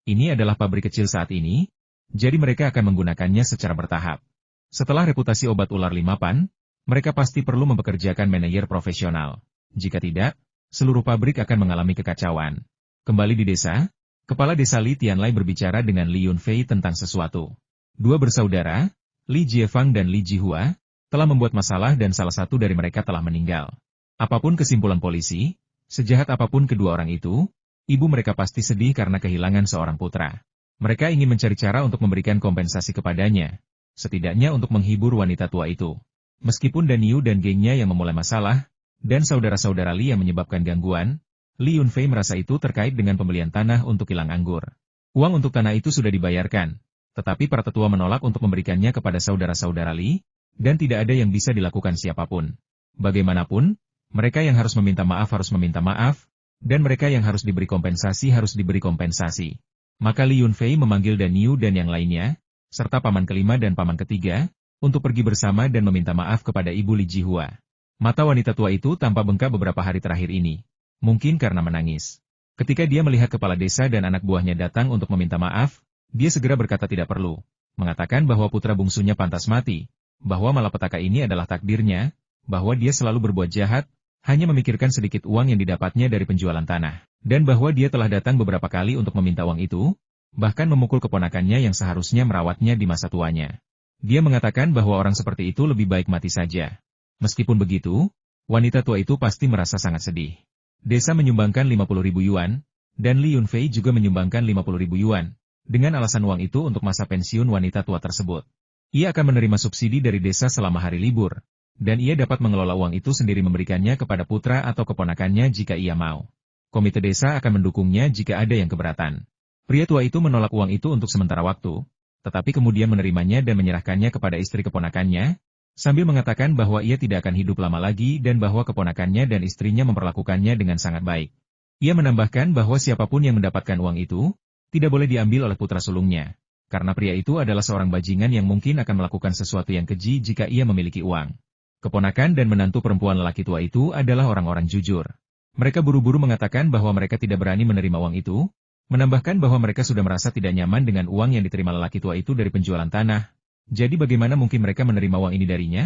Ini adalah pabrik kecil saat ini, jadi mereka akan menggunakannya secara bertahap. Setelah reputasi obat ular limapan, mereka pasti perlu mempekerjakan manajer profesional. Jika tidak, seluruh pabrik akan mengalami kekacauan. Kembali di desa, Kepala Desa Li Tianlai berbicara dengan Li Yunfei tentang sesuatu. Dua bersaudara, Li Jiefang dan Li Jihua, telah membuat masalah dan salah satu dari mereka telah meninggal. Apapun kesimpulan polisi, sejahat apapun kedua orang itu, ibu mereka pasti sedih karena kehilangan seorang putra. Mereka ingin mencari cara untuk memberikan kompensasi kepadanya, setidaknya untuk menghibur wanita tua itu. Meskipun Dan Yu dan gengnya yang memulai masalah, dan saudara-saudara Li yang menyebabkan gangguan, Li Yunfei merasa itu terkait dengan pembelian tanah untuk kilang anggur. Uang untuk tanah itu sudah dibayarkan, tetapi para tetua menolak untuk memberikannya kepada saudara-saudara Li, dan tidak ada yang bisa dilakukan siapapun. Bagaimanapun, mereka yang harus meminta maaf, dan mereka yang harus diberi kompensasi. Maka Li Yunfei memanggil Dan Yu dan yang lainnya, serta paman kelima dan paman ketiga, untuk pergi bersama dan meminta maaf kepada ibu Li Jihua. Mata wanita tua itu tampak bengkak beberapa hari terakhir ini, mungkin karena menangis. Ketika dia melihat kepala desa dan anak buahnya datang untuk meminta maaf, dia segera berkata tidak perlu, mengatakan bahwa putra bungsunya pantas mati, bahwa malapetaka ini adalah takdirnya, bahwa dia selalu berbuat jahat, hanya memikirkan sedikit uang yang didapatnya dari penjualan tanah, dan bahwa dia telah datang beberapa kali untuk meminta uang itu, bahkan memukul keponakannya yang seharusnya merawatnya di masa tuanya. Dia mengatakan bahwa orang seperti itu lebih baik mati saja. Meskipun begitu, wanita tua itu pasti merasa sangat sedih. Desa menyumbangkan 50.000 yuan, dan Li Yunfei juga menyumbangkan 50.000 yuan, dengan alasan uang itu untuk masa pensiun wanita tua tersebut. Ia akan menerima subsidi dari desa selama hari libur, dan ia dapat mengelola uang itu sendiri memberikannya kepada putra atau keponakannya jika ia mau. Komite desa akan mendukungnya jika ada yang keberatan. Pria tua itu menolak uang itu untuk sementara waktu, tetapi kemudian menerimanya dan menyerahkannya kepada istri keponakannya, sambil mengatakan bahwa ia tidak akan hidup lama lagi dan bahwa keponakannya dan istrinya memperlakukannya dengan sangat baik. Ia menambahkan bahwa siapapun yang mendapatkan uang itu, tidak boleh diambil oleh putra sulungnya, karena pria itu adalah seorang bajingan yang mungkin akan melakukan sesuatu yang keji jika ia memiliki uang. Keponakan dan menantu perempuan lelaki tua itu adalah orang-orang jujur. Mereka buru-buru mengatakan bahwa mereka tidak berani menerima uang itu, menambahkan bahwa mereka sudah merasa tidak nyaman dengan uang yang diterima lelaki tua itu dari penjualan tanah. Jadi bagaimana mungkin mereka menerima uang ini darinya?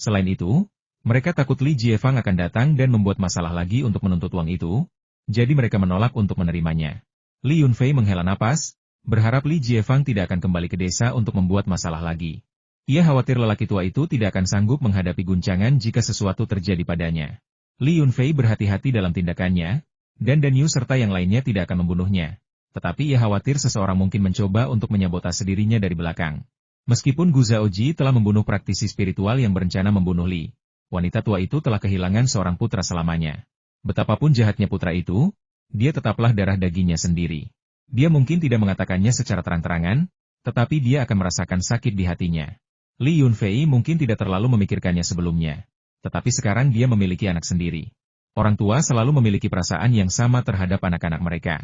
Selain itu, mereka takut Li Jiefang akan datang dan membuat masalah lagi untuk menuntut uang itu, jadi mereka menolak untuk menerimanya. Li Yunfei menghela napas, berharap Li Jiefang tidak akan kembali ke desa untuk membuat masalah lagi. Ia khawatir lelaki tua itu tidak akan sanggup menghadapi guncangan jika sesuatu terjadi padanya. Li Yunfei berhati-hati dalam tindakannya, dan Dan Yu serta yang lainnya tidak akan membunuhnya. Tetapi ia khawatir seseorang mungkin mencoba untuk menyabotase dirinya dari belakang. Meskipun Gu Zaoji telah membunuh praktisi spiritual yang berencana membunuh Li, wanita tua itu telah kehilangan seorang putra selamanya. Betapapun jahatnya putra itu, dia tetaplah darah dagingnya sendiri. Dia mungkin tidak mengatakannya secara terang-terangan, tetapi dia akan merasakan sakit di hatinya. Li Yunfei mungkin tidak terlalu memikirkannya sebelumnya, tetapi sekarang dia memiliki anak sendiri. Orang tua selalu memiliki perasaan yang sama terhadap anak-anak mereka.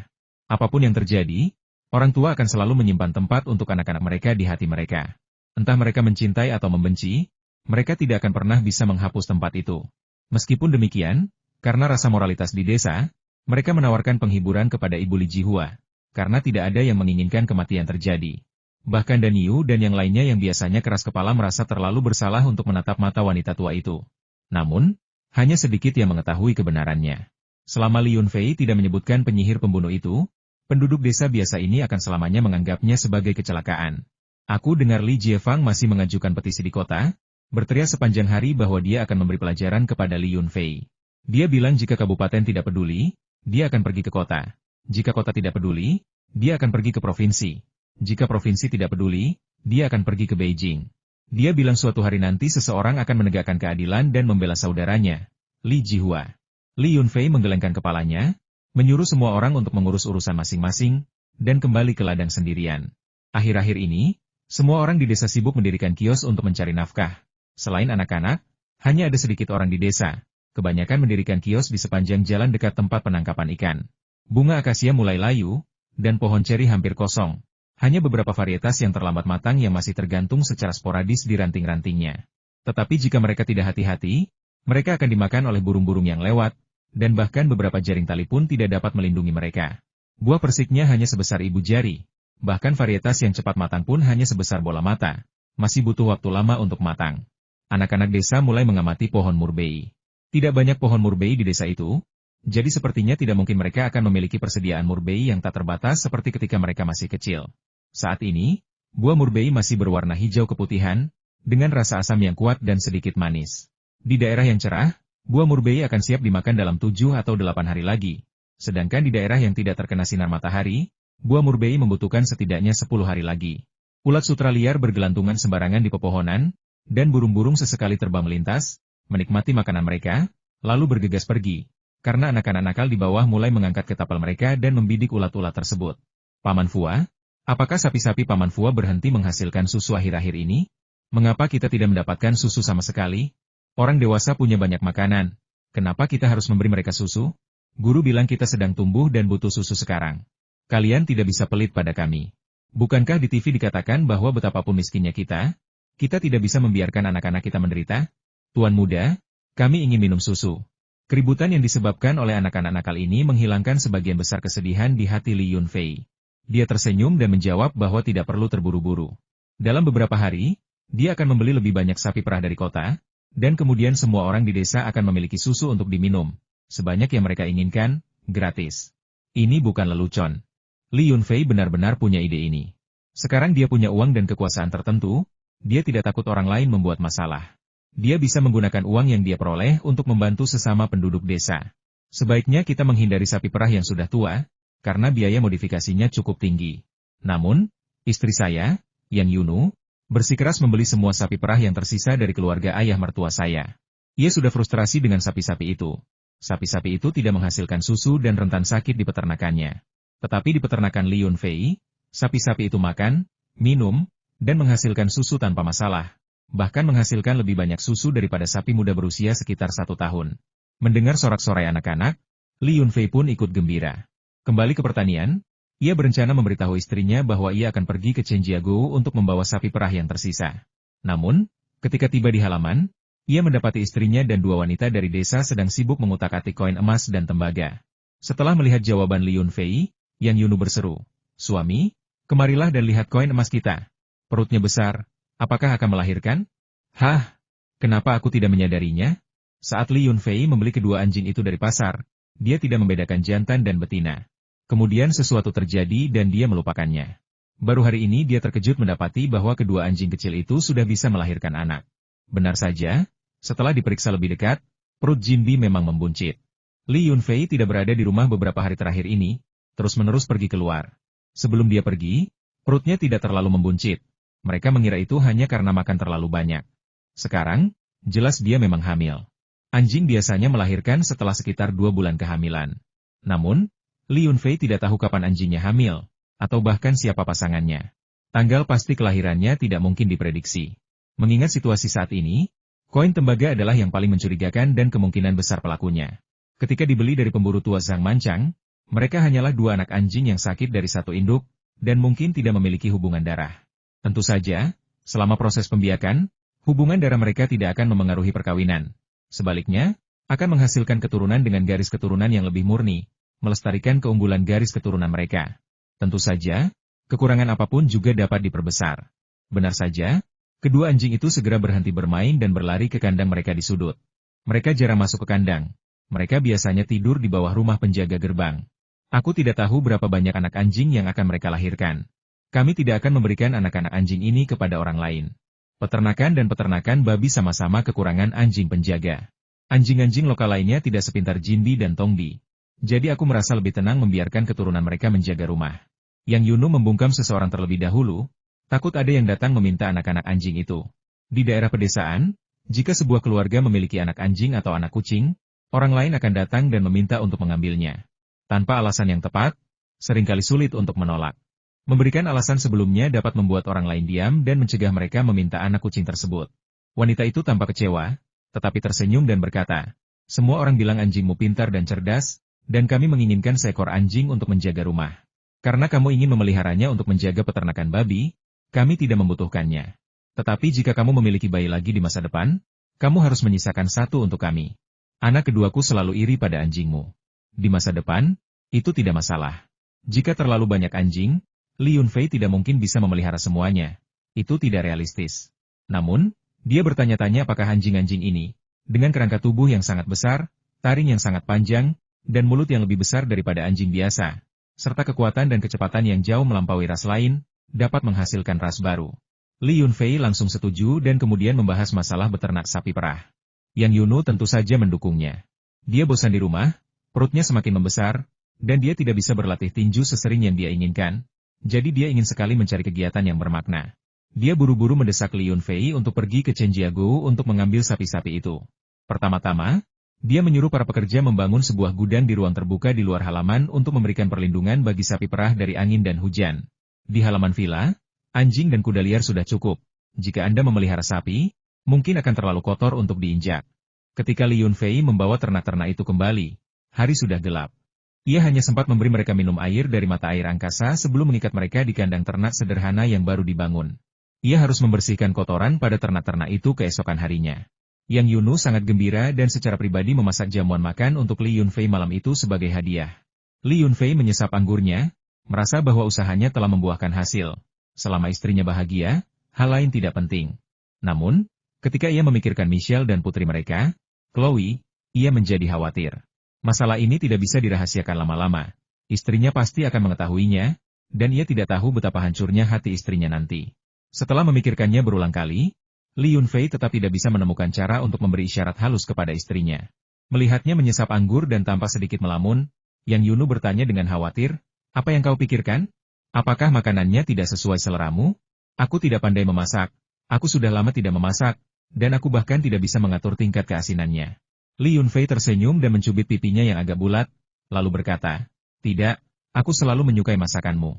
Apapun yang terjadi, orang tua akan selalu menyimpan tempat untuk anak-anak mereka di hati mereka. Entah mereka mencintai atau membenci, mereka tidak akan pernah bisa menghapus tempat itu. Meskipun demikian, karena rasa moralitas di desa, mereka menawarkan penghiburan kepada Ibu Li Jihua, karena tidak ada yang menginginkan kematian terjadi. Bahkan Dan Yu dan yang lainnya yang biasanya keras kepala merasa terlalu bersalah untuk menatap mata wanita tua itu. Namun, hanya sedikit yang mengetahui kebenarannya. Selama Li Yunfei tidak menyebutkan penyihir pembunuh itu, penduduk desa biasa ini akan selamanya menganggapnya sebagai kecelakaan. Aku dengar Li Jiefang masih mengajukan petisi di kota, berteriak sepanjang hari bahwa dia akan memberi pelajaran kepada Li Yunfei. Dia bilang jika kabupaten tidak peduli, dia akan pergi ke kota. Jika kota tidak peduli, dia akan pergi ke provinsi. Jika provinsi tidak peduli, dia akan pergi ke Beijing. Dia bilang suatu hari nanti seseorang akan menegakkan keadilan dan membela saudaranya, Li Jihua. Li Yunfei menggelengkan kepalanya, menyuruh semua orang untuk mengurus urusan masing-masing, dan kembali ke ladang sendirian. Akhir-akhir ini, semua orang di desa sibuk mendirikan kios untuk mencari nafkah. Selain anak-anak, hanya ada sedikit orang di desa. Kebanyakan mendirikan kios di sepanjang jalan dekat tempat penangkapan ikan. Bunga akasia mulai layu, dan pohon ceri hampir kosong. Hanya beberapa varietas yang terlambat matang yang masih tergantung secara sporadis di ranting-rantingnya. Tetapi jika mereka tidak hati-hati, mereka akan dimakan oleh burung-burung yang lewat, dan bahkan beberapa jaring tali pun tidak dapat melindungi mereka. Buah persiknya hanya sebesar ibu jari. Bahkan varietas yang cepat matang pun hanya sebesar bola mata. Masih butuh waktu lama untuk matang. Anak-anak desa mulai mengamati pohon murbei. Tidak banyak pohon murbei di desa itu, jadi sepertinya tidak mungkin mereka akan memiliki persediaan murbei yang tak terbatas seperti ketika mereka masih kecil. Saat ini, buah murbei masih berwarna hijau keputihan, dengan rasa asam yang kuat dan sedikit manis. Di daerah yang cerah, buah murbei akan siap dimakan dalam 7 atau 8 hari lagi. Sedangkan di daerah yang tidak terkena sinar matahari, buah murbei membutuhkan setidaknya 10 hari lagi. Ulat sutra liar bergelantungan sembarangan di pepohonan, dan burung-burung sesekali terbang melintas, menikmati makanan mereka, lalu bergegas pergi. Karena anak-anak nakal di bawah mulai mengangkat ketapel mereka dan membidik ulat-ulat tersebut. Paman Fua, apakah sapi-sapi Paman Fua berhenti menghasilkan susu akhir-akhir ini? Mengapa kita tidak mendapatkan susu sama sekali? Orang dewasa punya banyak makanan. Kenapa kita harus memberi mereka susu? Guru bilang kita sedang tumbuh dan butuh susu sekarang. Kalian tidak bisa pelit pada kami. Bukankah di TV dikatakan bahwa betapapun miskinnya kita tidak bisa membiarkan anak-anak kita menderita? Tuan muda, kami ingin minum susu. Keributan yang disebabkan oleh anak-anak nakal ini menghilangkan sebagian besar kesedihan di hati Li Yunfei. Dia tersenyum dan menjawab bahwa tidak perlu terburu-buru. Dalam beberapa hari, dia akan membeli lebih banyak sapi perah dari kota, dan kemudian semua orang di desa akan memiliki susu untuk diminum, sebanyak yang mereka inginkan, gratis. Ini bukan lelucon. Li Yunfei benar-benar punya ide ini. Sekarang dia punya uang dan kekuasaan tertentu, dia tidak takut orang lain membuat masalah. Dia bisa menggunakan uang yang dia peroleh untuk membantu sesama penduduk desa. Sebaiknya kita menghindari sapi perah yang sudah tua, karena biaya modifikasinya cukup tinggi. Namun, istri saya, Yang Yunu, bersikeras membeli semua sapi perah yang tersisa dari keluarga ayah mertua saya. Ia sudah frustrasi dengan sapi-sapi itu. Sapi-sapi itu tidak menghasilkan susu dan rentan sakit di peternakannya. Tetapi di peternakan Li Yunfei, sapi-sapi itu makan, minum, dan menghasilkan susu tanpa masalah. Bahkan menghasilkan lebih banyak susu daripada sapi muda berusia sekitar 1 tahun. Mendengar sorak-sorai anak-anak, Li Yunfei pun ikut gembira. Kembali ke pertanian, ia berencana memberitahu istrinya bahwa ia akan pergi ke Chenjiagou untuk membawa sapi perah yang tersisa. Namun, ketika tiba di halaman, ia mendapati istrinya dan 2 wanita dari desa sedang sibuk mengutak-atik koin emas dan tembaga. Setelah melihat jawaban Li Yunfei, Yang Yunu berseru, "Suami, kemarilah dan lihat koin emas kita. Perutnya besar. Apakah akan melahirkan?" "Hah? Kenapa aku tidak menyadarinya?" Saat Li Yunfei membeli kedua anjing itu dari pasar, dia tidak membedakan jantan dan betina. Kemudian sesuatu terjadi dan dia melupakannya. Baru hari ini dia terkejut mendapati bahwa kedua anjing kecil itu sudah bisa melahirkan anak. Benar saja, setelah diperiksa lebih dekat, perut Jinbi memang membuncit. Li Yunfei tidak berada di rumah beberapa hari terakhir ini, terus-menerus pergi keluar. Sebelum dia pergi, perutnya tidak terlalu membuncit. Mereka mengira itu hanya karena makan terlalu banyak. Sekarang, jelas dia memang hamil. Anjing biasanya melahirkan setelah sekitar 2 bulan kehamilan. Namun, Li Yunfei tidak tahu kapan anjingnya hamil, atau bahkan siapa pasangannya. Tanggal pasti kelahirannya tidak mungkin diprediksi. Mengingat situasi saat ini, koin tembaga adalah yang paling mencurigakan dan kemungkinan besar pelakunya. Ketika dibeli dari pemburu tua Zhang Mancang, mereka hanyalah 2 anak anjing yang sakit dari satu induk, dan mungkin tidak memiliki hubungan darah. Tentu saja, selama proses pembiakan, hubungan darah mereka tidak akan memengaruhi perkawinan. Sebaliknya, akan menghasilkan keturunan dengan garis keturunan yang lebih murni, melestarikan keunggulan garis keturunan mereka. Tentu saja, Kekurangan apapun juga dapat diperbesar. Benar saja, kedua anjing itu segera berhenti bermain dan berlari ke kandang mereka di sudut. Mereka jarang masuk ke kandang. Mereka biasanya tidur di bawah rumah penjaga gerbang. Aku tidak tahu berapa banyak anak anjing yang akan mereka lahirkan. Kami tidak akan memberikan anak-anak anjing ini kepada orang lain. Peternakan dan peternakan babi sama-sama kekurangan anjing penjaga. Anjing-anjing lokal lainnya tidak sepintar Jinbi dan Tongbi. Jadi aku merasa lebih tenang membiarkan keturunan mereka menjaga rumah. Yang Yunu membungkam seseorang terlebih dahulu, takut ada yang datang meminta anak-anak anjing itu. Di daerah pedesaan, jika sebuah keluarga memiliki anak anjing atau anak kucing, orang lain akan datang dan meminta untuk mengambilnya. Tanpa alasan yang tepat, seringkali sulit untuk menolak. Memberikan alasan sebelumnya dapat membuat orang lain diam dan mencegah mereka meminta anak kucing tersebut. Wanita itu tampak kecewa, tetapi tersenyum dan berkata, "Semua orang bilang anjingmu pintar dan cerdas, dan kami menginginkan seekor anjing untuk menjaga rumah. Karena kamu ingin memeliharanya untuk menjaga peternakan babi, kami tidak membutuhkannya. Tetapi jika kamu memiliki bayi lagi di masa depan, kamu harus menyisakan satu untuk kami. Anak keduaku selalu iri pada anjingmu. Di masa depan, itu tidak masalah. Jika terlalu banyak anjing, Li Yunfei tidak mungkin bisa memelihara semuanya. Itu tidak realistis. Namun, dia bertanya-tanya apakah anjing-anjing ini, dengan kerangka tubuh yang sangat besar, taring yang sangat panjang, dan mulut yang lebih besar daripada anjing biasa, serta kekuatan dan kecepatan yang jauh melampaui ras lain, dapat menghasilkan ras baru. Li Yunfei langsung setuju dan kemudian membahas masalah beternak sapi perah. Yang Yunu tentu saja mendukungnya. Dia bosan di rumah, perutnya semakin membesar, dan dia tidak bisa berlatih tinju sesering yang dia inginkan, jadi dia ingin sekali mencari kegiatan yang bermakna. Dia buru-buru mendesak Li Yunfei untuk pergi ke Chenjiagou untuk mengambil sapi-sapi itu. Pertama-tama, dia menyuruh para pekerja membangun sebuah gudang di ruang terbuka di luar halaman untuk memberikan perlindungan bagi sapi perah dari angin dan hujan. Di halaman villa, anjing dan kuda liar sudah cukup. Jika Anda memelihara sapi, mungkin akan terlalu kotor untuk diinjak. Ketika Li Yunfei membawa ternak-ternak itu kembali, hari sudah gelap. Ia hanya sempat memberi mereka minum air dari mata air angkasa sebelum mengikat mereka di kandang ternak sederhana yang baru dibangun. Ia harus membersihkan kotoran pada ternak-ternak itu keesokan harinya. Yang Yunu sangat gembira dan secara pribadi memasak jamuan makan untuk Li Yunfei malam itu sebagai hadiah. Li Yunfei menyesap anggurnya, merasa bahwa usahanya telah membuahkan hasil. Selama istrinya bahagia, hal lain tidak penting. Namun, ketika ia memikirkan Michelle dan putri mereka, Chloe, ia menjadi khawatir. Masalah ini tidak bisa dirahasiakan lama-lama. Istrinya pasti akan mengetahuinya, dan ia tidak tahu betapa hancurnya hati istrinya nanti. Setelah memikirkannya berulang kali, Li Yunfei tetap tidak bisa menemukan cara untuk memberi isyarat halus kepada istrinya. Melihatnya menyesap anggur dan tampak sedikit melamun, Yang Yunu bertanya dengan khawatir, "Apa yang kau pikirkan? Apakah makanannya tidak sesuai seleramu? Aku tidak pandai memasak, aku sudah lama tidak memasak, dan aku bahkan tidak bisa mengatur tingkat keasinannya." Li Yunfei tersenyum dan mencubit pipinya yang agak bulat, lalu berkata, "Tidak, aku selalu menyukai masakanmu.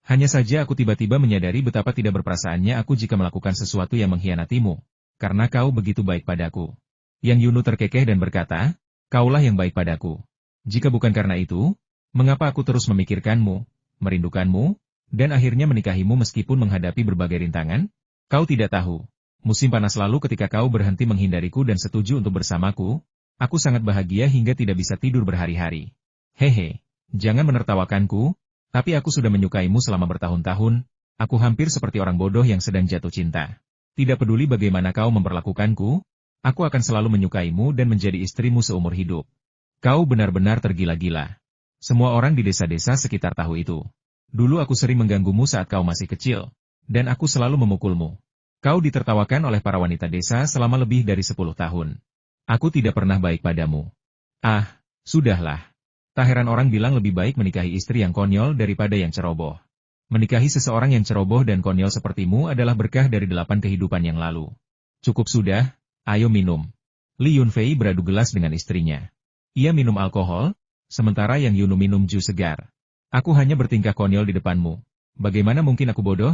Hanya saja aku tiba-tiba menyadari betapa tidak berperasaannya aku jika melakukan sesuatu yang mengkhianatimu, karena kau begitu baik padaku." Yang Yunu terkekeh dan berkata, "Kaulah yang baik padaku. Jika bukan karena itu, mengapa aku terus memikirkanmu, merindukanmu, dan akhirnya menikahimu meskipun menghadapi berbagai rintangan? Kau tidak tahu, musim panas lalu ketika kau berhenti menghindariku dan setuju untuk bersamaku, aku sangat bahagia hingga tidak bisa tidur berhari-hari. Hehe, jangan menertawakanku. Tapi aku sudah menyukaimu selama bertahun-tahun, aku hampir seperti orang bodoh yang sedang jatuh cinta. Tidak peduli bagaimana kau memperlakukanku, aku akan selalu menyukaimu dan menjadi istrimu seumur hidup. Kau benar-benar tergila-gila. Semua orang di desa-desa sekitar tahu itu. Dulu aku sering mengganggumu saat kau masih kecil, dan aku selalu memukulmu. Kau ditertawakan oleh para wanita desa selama lebih dari 10 tahun. Aku tidak pernah baik padamu. Ah, sudahlah. Tak heran orang bilang lebih baik menikahi istri yang konyol daripada yang ceroboh. Menikahi seseorang yang ceroboh dan konyol sepertimu adalah berkah dari 8 kehidupan yang lalu. Cukup sudah, ayo minum. Li Yunfei beradu gelas dengan istrinya. Ia minum alkohol, sementara Yang Yunu minum jus segar. Aku hanya bertingkah konyol di depanmu. Bagaimana mungkin aku bodoh?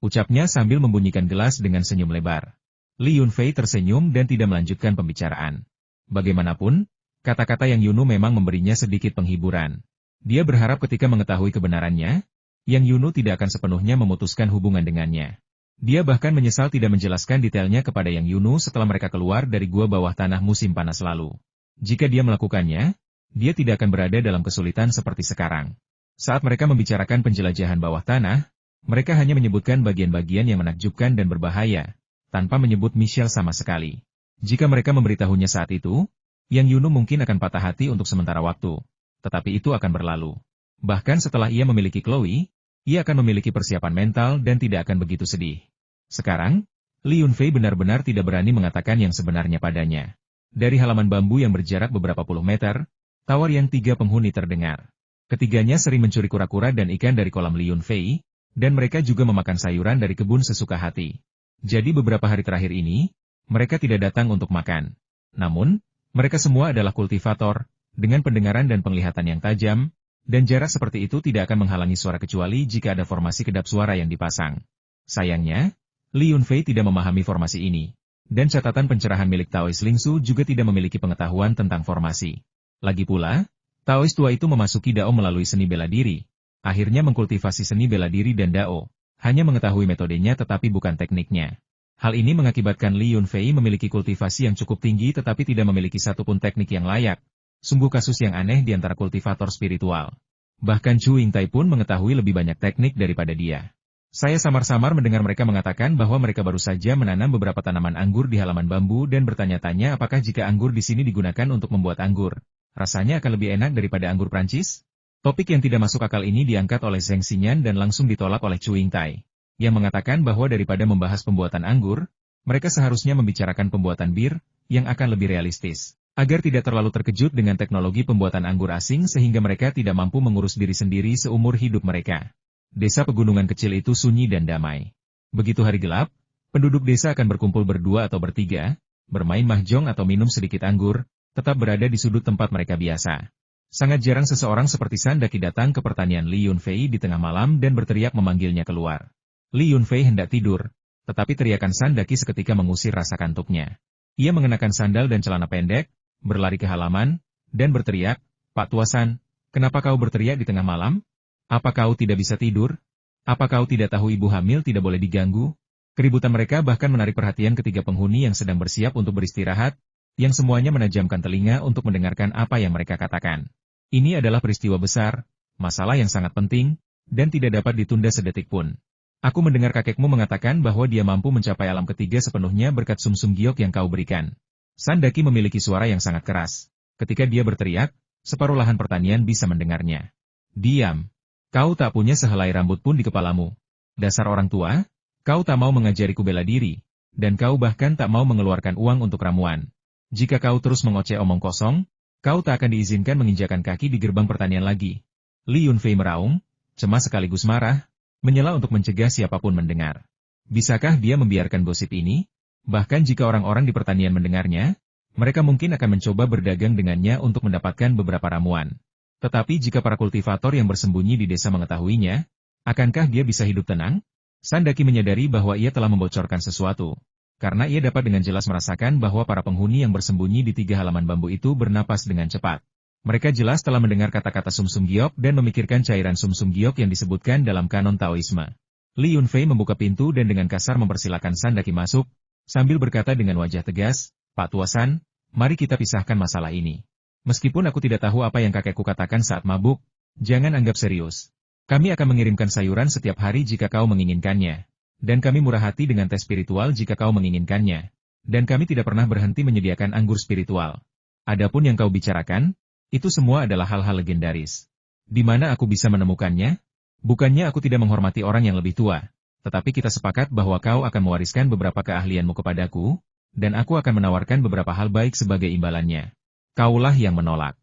Ucapnya sambil membunyikan gelas dengan senyum lebar. Li Yunfei tersenyum dan tidak melanjutkan pembicaraan. Bagaimanapun, kata-kata Yang Yunu memang memberinya sedikit penghiburan. Dia berharap ketika mengetahui kebenarannya, Yang Yunu tidak akan sepenuhnya memutuskan hubungan dengannya. Dia bahkan menyesal tidak menjelaskan detailnya kepada Yang Yunu setelah mereka keluar dari gua bawah tanah musim panas lalu. Jika dia melakukannya, dia tidak akan berada dalam kesulitan seperti sekarang. Saat mereka membicarakan penjelajahan bawah tanah, Mereka hanya menyebutkan bagian-bagian yang menakjubkan dan berbahaya, tanpa menyebut Michelle sama sekali. Jika mereka memberitahunya saat itu, Yang Yunum mungkin akan patah hati untuk sementara waktu. Tetapi itu akan berlalu. Bahkan setelah ia memiliki Chloe, ia akan memiliki persiapan mental dan tidak akan begitu sedih. Sekarang, Li Yunfei benar-benar tidak berani mengatakan yang sebenarnya padanya. Dari halaman bambu yang berjarak beberapa puluh meter, tawar yang 3 penghuni terdengar. Ketiganya sering mencuri kura-kura dan ikan dari kolam Li Yunfei, dan mereka juga memakan sayuran dari kebun sesuka hati. Jadi beberapa hari terakhir ini, mereka tidak datang untuk makan. Namun, mereka semua adalah kultivator, dengan pendengaran dan penglihatan yang tajam, dan jarak seperti itu tidak akan menghalangi suara kecuali jika ada formasi kedap suara yang dipasang. Sayangnya, Li Yunfei tidak memahami formasi ini, dan catatan pencerahan milik Taois Lingsu juga tidak memiliki pengetahuan tentang formasi. Lagi pula, Taois tua itu memasuki Dao melalui seni bela diri, akhirnya mengkultivasi seni bela diri dan Dao, hanya mengetahui metodenya tetapi bukan tekniknya. Hal ini mengakibatkan Li Yunfei memiliki kultivasi yang cukup tinggi tetapi tidak memiliki satupun teknik yang layak. Sungguh kasus yang aneh di antara kultivator spiritual. Bahkan Chu Yingtai pun mengetahui lebih banyak teknik daripada dia. Saya samar-samar mendengar mereka mengatakan bahwa mereka baru saja menanam beberapa tanaman anggur di halaman bambu dan bertanya-tanya apakah jika anggur di sini digunakan untuk membuat anggur, rasanya akan lebih enak daripada anggur Prancis? Topik yang tidak masuk akal ini diangkat oleh Zheng Xinyan dan langsung ditolak oleh Chu Yingtai, yang mengatakan bahwa daripada membahas pembuatan anggur, mereka seharusnya membicarakan pembuatan bir, yang akan lebih realistis, agar tidak terlalu terkejut dengan teknologi pembuatan anggur asing sehingga mereka tidak mampu mengurus diri sendiri seumur hidup mereka. Desa pegunungan kecil itu sunyi dan damai. Begitu hari gelap, penduduk desa akan berkumpul berdua atau bertiga, bermain mahjong atau minum sedikit anggur, tetap berada di sudut tempat mereka biasa. Sangat jarang seseorang seperti Sandaki datang ke pertanian Li Yunfei di tengah malam dan berteriak memanggilnya keluar. Li Yunfei hendak tidur, tetapi teriakan Sandaki seketika mengusir rasa kantuknya. Ia mengenakan sandal dan celana pendek, berlari ke halaman, dan berteriak, "Pak Tuasan, kenapa kau berteriak di tengah malam? Apa kau tidak bisa tidur? Apa kau tidak tahu ibu hamil tidak boleh diganggu?" Keributan mereka bahkan menarik perhatian ketiga penghuni yang sedang bersiap untuk beristirahat, yang semuanya menajamkan telinga untuk mendengarkan apa yang mereka katakan. Ini adalah peristiwa besar, masalah yang sangat penting, dan tidak dapat ditunda sedetik pun. Aku mendengar kakekmu mengatakan bahwa dia mampu mencapai alam ketiga sepenuhnya berkat sumsum giok yang kau berikan. Sandaki memiliki suara yang sangat keras. Ketika dia berteriak, separuh lahan pertanian bisa mendengarnya. "Diam. Kau tak punya sehelai rambut pun di kepalamu. Dasar orang tua, kau tak mau mengajariku bela diri, dan kau bahkan tak mau mengeluarkan uang untuk ramuan. Jika kau terus mengoceh omong kosong, kau tak akan diizinkan menginjakan kaki di gerbang pertanian lagi." Li Yunfei meraung, cemas sekaligus marah, menyela untuk mencegah siapapun mendengar. Bisakah dia membiarkan gosip ini? Bahkan jika orang-orang di pertanian mendengarnya, mereka mungkin akan mencoba berdagang dengannya untuk mendapatkan beberapa ramuan. Tetapi jika para kultivator yang bersembunyi di desa mengetahuinya, akankah dia bisa hidup tenang? Sandaki menyadari bahwa ia telah membocorkan sesuatu, karena ia dapat dengan jelas merasakan bahwa para penghuni yang bersembunyi di 3 halaman bambu itu bernapas dengan cepat. Mereka jelas telah mendengar kata-kata sumsum giok dan memikirkan cairan sumsum giok yang disebutkan dalam kanon Taoisme. Li Yunfei membuka pintu dan dengan kasar mempersilakan Sandaki masuk, sambil berkata dengan wajah tegas, "Pak Tuasan, mari kita pisahkan masalah ini. Meskipun aku tidak tahu apa yang kakekku katakan saat mabuk, jangan anggap serius. Kami akan mengirimkan sayuran setiap hari jika kau menginginkannya. Dan kami murah hati dengan teh spiritual jika kau menginginkannya. Dan kami tidak pernah berhenti menyediakan anggur spiritual. Adapun yang kau bicarakan, itu semua adalah hal-hal legendaris. Di mana aku bisa menemukannya? Bukannya aku tidak menghormati orang yang lebih tua, tetapi kita sepakat bahwa kau akan mewariskan beberapa keahlianmu kepadaku, dan aku akan menawarkan beberapa hal baik sebagai imbalannya. Kaulah yang menolak."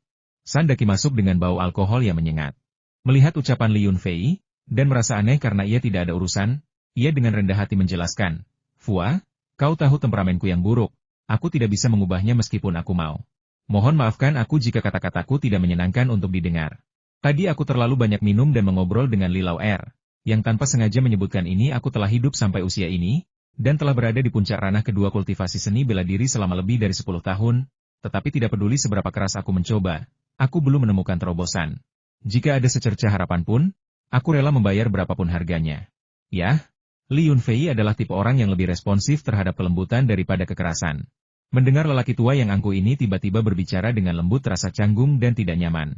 Sandaki masuk dengan bau alkohol yang menyengat. Melihat ucapan Li Yunfei, dan merasa aneh karena ia tidak ada urusan, ia dengan rendah hati menjelaskan, "Fua, kau tahu temperamenku yang buruk, aku tidak bisa mengubahnya meskipun aku mau. Mohon maafkan aku jika kata-kataku tidak menyenangkan untuk didengar. Tadi aku terlalu banyak minum dan mengobrol dengan Li Lao Er, yang tanpa sengaja menyebutkan ini aku telah hidup sampai usia ini, dan telah berada di puncak ranah kedua kultivasi seni bela diri selama lebih dari 10 tahun, tetapi tidak peduli seberapa keras aku mencoba, aku belum menemukan terobosan. Jika ada secercah harapan pun, aku rela membayar berapapun harganya." Yah, Li Yunfei adalah tipe orang yang lebih responsif terhadap kelembutan daripada kekerasan. Mendengar lelaki tua yang angkuh ini tiba-tiba berbicara dengan lembut terasa canggung dan tidak nyaman.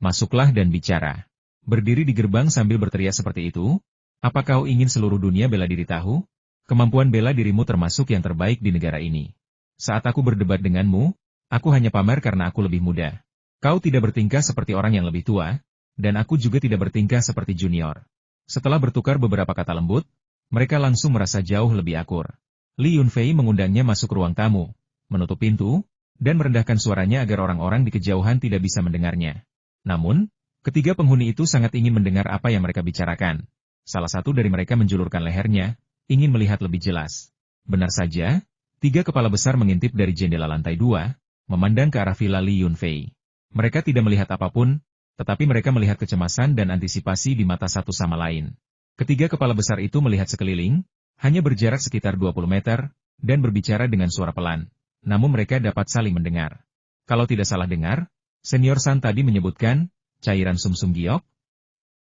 "Masuklah dan bicara." Berdiri di gerbang sambil berteriak seperti itu, Apa kau ingin seluruh dunia bela diri tahu? Kemampuan bela dirimu termasuk yang terbaik di negara ini. Saat aku berdebat denganmu, aku hanya pamer karena aku lebih muda. Kau tidak bertingkah seperti orang yang lebih tua, dan aku juga tidak bertingkah seperti junior. Setelah bertukar beberapa kata lembut, mereka langsung merasa jauh lebih akur. Li Yunfei mengundangnya masuk ruang tamu, menutup pintu, dan merendahkan suaranya agar orang-orang di kejauhan tidak bisa mendengarnya. Namun, ketiga penghuni itu sangat ingin mendengar apa yang mereka bicarakan. Salah satu dari mereka menjulurkan lehernya, ingin melihat lebih jelas. Benar saja, tiga kepala besar mengintip dari jendela lantai 2, memandang ke arah villa Li Yunfei. Mereka tidak melihat apapun, tetapi mereka melihat kecemasan dan antisipasi di mata satu sama lain. Ketiga kepala besar itu melihat sekeliling, hanya berjarak sekitar 20 meter, dan berbicara dengan suara pelan. Namun mereka dapat saling mendengar. Kalau tidak salah dengar, Senior San tadi menyebutkan, cairan sumsum giok.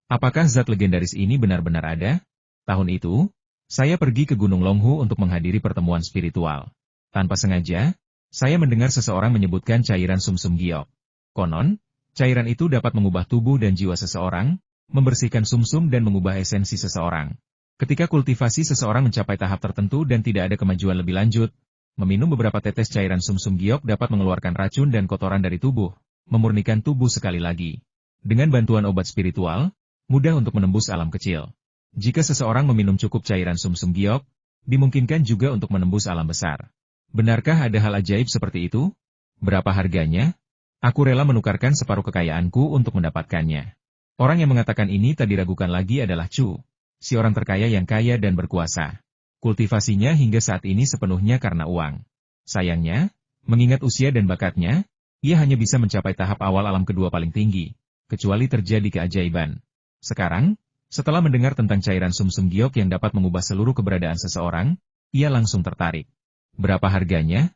Apakah zat legendaris ini benar-benar ada? Tahun itu, saya pergi ke Gunung Longhu untuk menghadiri pertemuan spiritual. Tanpa sengaja, saya mendengar seseorang menyebutkan cairan sumsum giok. Konon, cairan itu dapat mengubah tubuh dan jiwa seseorang, membersihkan sumsum dan mengubah esensi seseorang. Ketika kultivasi seseorang mencapai tahap tertentu dan tidak ada kemajuan lebih lanjut, meminum beberapa tetes cairan sumsum giok dapat mengeluarkan racun dan kotoran dari tubuh, memurnikan tubuh sekali lagi. Dengan bantuan obat spiritual, mudah untuk menembus alam kecil. Jika seseorang meminum cukup cairan sumsum giok, dimungkinkan juga untuk menembus alam besar. Benarkah ada hal ajaib seperti itu? Berapa harganya? Aku rela menukarkan separuh kekayaanku untuk mendapatkannya. Orang yang mengatakan ini tak diragukan lagi adalah Chu, si orang terkaya yang kaya dan berkuasa. Kultivasinya hingga saat ini sepenuhnya karena uang. Sayangnya, mengingat usia dan bakatnya, ia hanya bisa mencapai tahap awal alam kedua paling tinggi, kecuali terjadi keajaiban. Sekarang, setelah mendengar tentang cairan sumsum giok yang dapat mengubah seluruh keberadaan seseorang, ia langsung tertarik. Berapa harganya?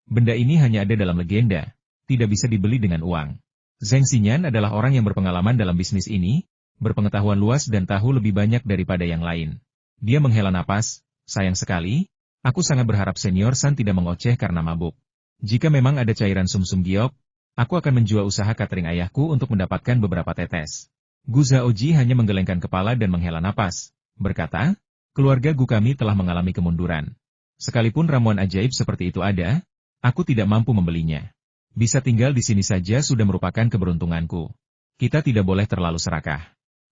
Benda ini hanya ada dalam legenda, tidak bisa dibeli dengan uang. Zheng Xinyan adalah orang yang berpengalaman dalam bisnis ini, berpengetahuan luas dan tahu lebih banyak daripada yang lain. Dia menghela napas, sayang sekali, aku sangat berharap Senior San tidak mengoceh karena mabuk. Jika memang ada cairan sumsum giok, aku akan menjual usaha catering ayahku untuk mendapatkan beberapa tetes. Gu Zaoji hanya menggelengkan kepala dan menghela napas, berkata, keluarga Gu kami telah mengalami kemunduran. Sekalipun ramuan ajaib seperti itu ada, aku tidak mampu membelinya. Bisa tinggal di sini saja sudah merupakan keberuntunganku. Kita tidak boleh terlalu serakah.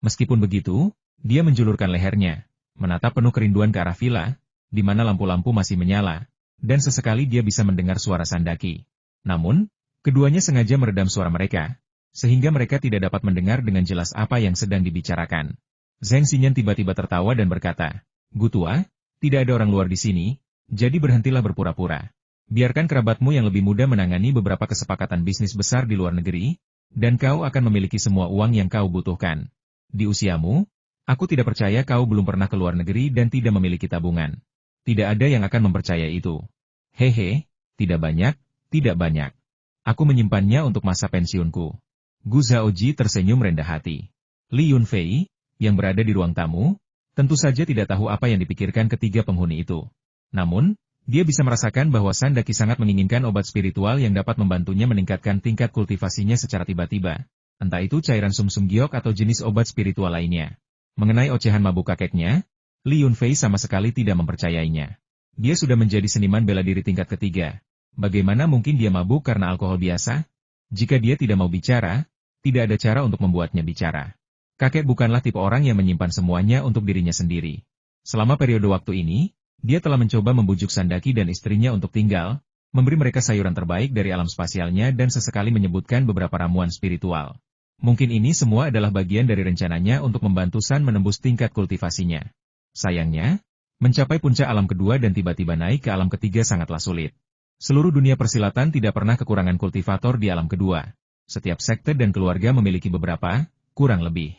Meskipun begitu, dia menjulurkan lehernya, menatap penuh kerinduan ke arah villa, di mana lampu-lampu masih menyala, dan sesekali dia bisa mendengar suara Sandaki. Namun, keduanya sengaja meredam suara mereka, sehingga mereka tidak dapat mendengar dengan jelas apa yang sedang dibicarakan. Zheng Xinyan tiba-tiba tertawa dan berkata, Gu tua, tidak ada orang luar di sini, jadi berhentilah berpura-pura. Biarkan kerabatmu yang lebih muda menangani beberapa kesepakatan bisnis besar di luar negeri, dan kau akan memiliki semua uang yang kau butuhkan. Di usiamu, aku tidak percaya kau belum pernah ke luar negeri dan tidak memiliki tabungan. Tidak ada yang akan mempercayai itu. Tidak banyak, tidak banyak. Aku menyimpannya untuk masa pensiunku. Gu Zaoji tersenyum rendah hati. Li Yunfei, yang berada di ruang tamu, tentu saja tidak tahu apa yang dipikirkan ketiga penghuni itu. Namun, dia bisa merasakan bahwa Sandaki sangat menginginkan obat spiritual yang dapat membantunya meningkatkan tingkat kultivasinya secara tiba-tiba. Entah itu cairan sumsum giok atau jenis obat spiritual lainnya. Mengenai ocehan mabuk kakeknya, Li Yunfei sama sekali tidak mempercayainya. Dia sudah menjadi seniman bela diri tingkat ketiga. Bagaimana mungkin dia mabuk karena alkohol biasa? Jika dia tidak mau bicara, tidak ada cara untuk membuatnya bicara. Kakek bukanlah tipe orang yang menyimpan semuanya untuk dirinya sendiri. Selama periode waktu ini, dia telah mencoba membujuk Sandaki dan istrinya untuk tinggal, memberi mereka sayuran terbaik dari alam spasialnya dan sesekali menyebutkan beberapa ramuan spiritual. Mungkin ini semua adalah bagian dari rencananya untuk membantu San menembus tingkat kultivasinya. Sayangnya, mencapai puncak alam kedua dan tiba-tiba naik ke alam ketiga sangatlah sulit. Seluruh dunia persilatan tidak pernah kekurangan kultivator di alam kedua. Setiap sekte dan keluarga memiliki beberapa, kurang lebih.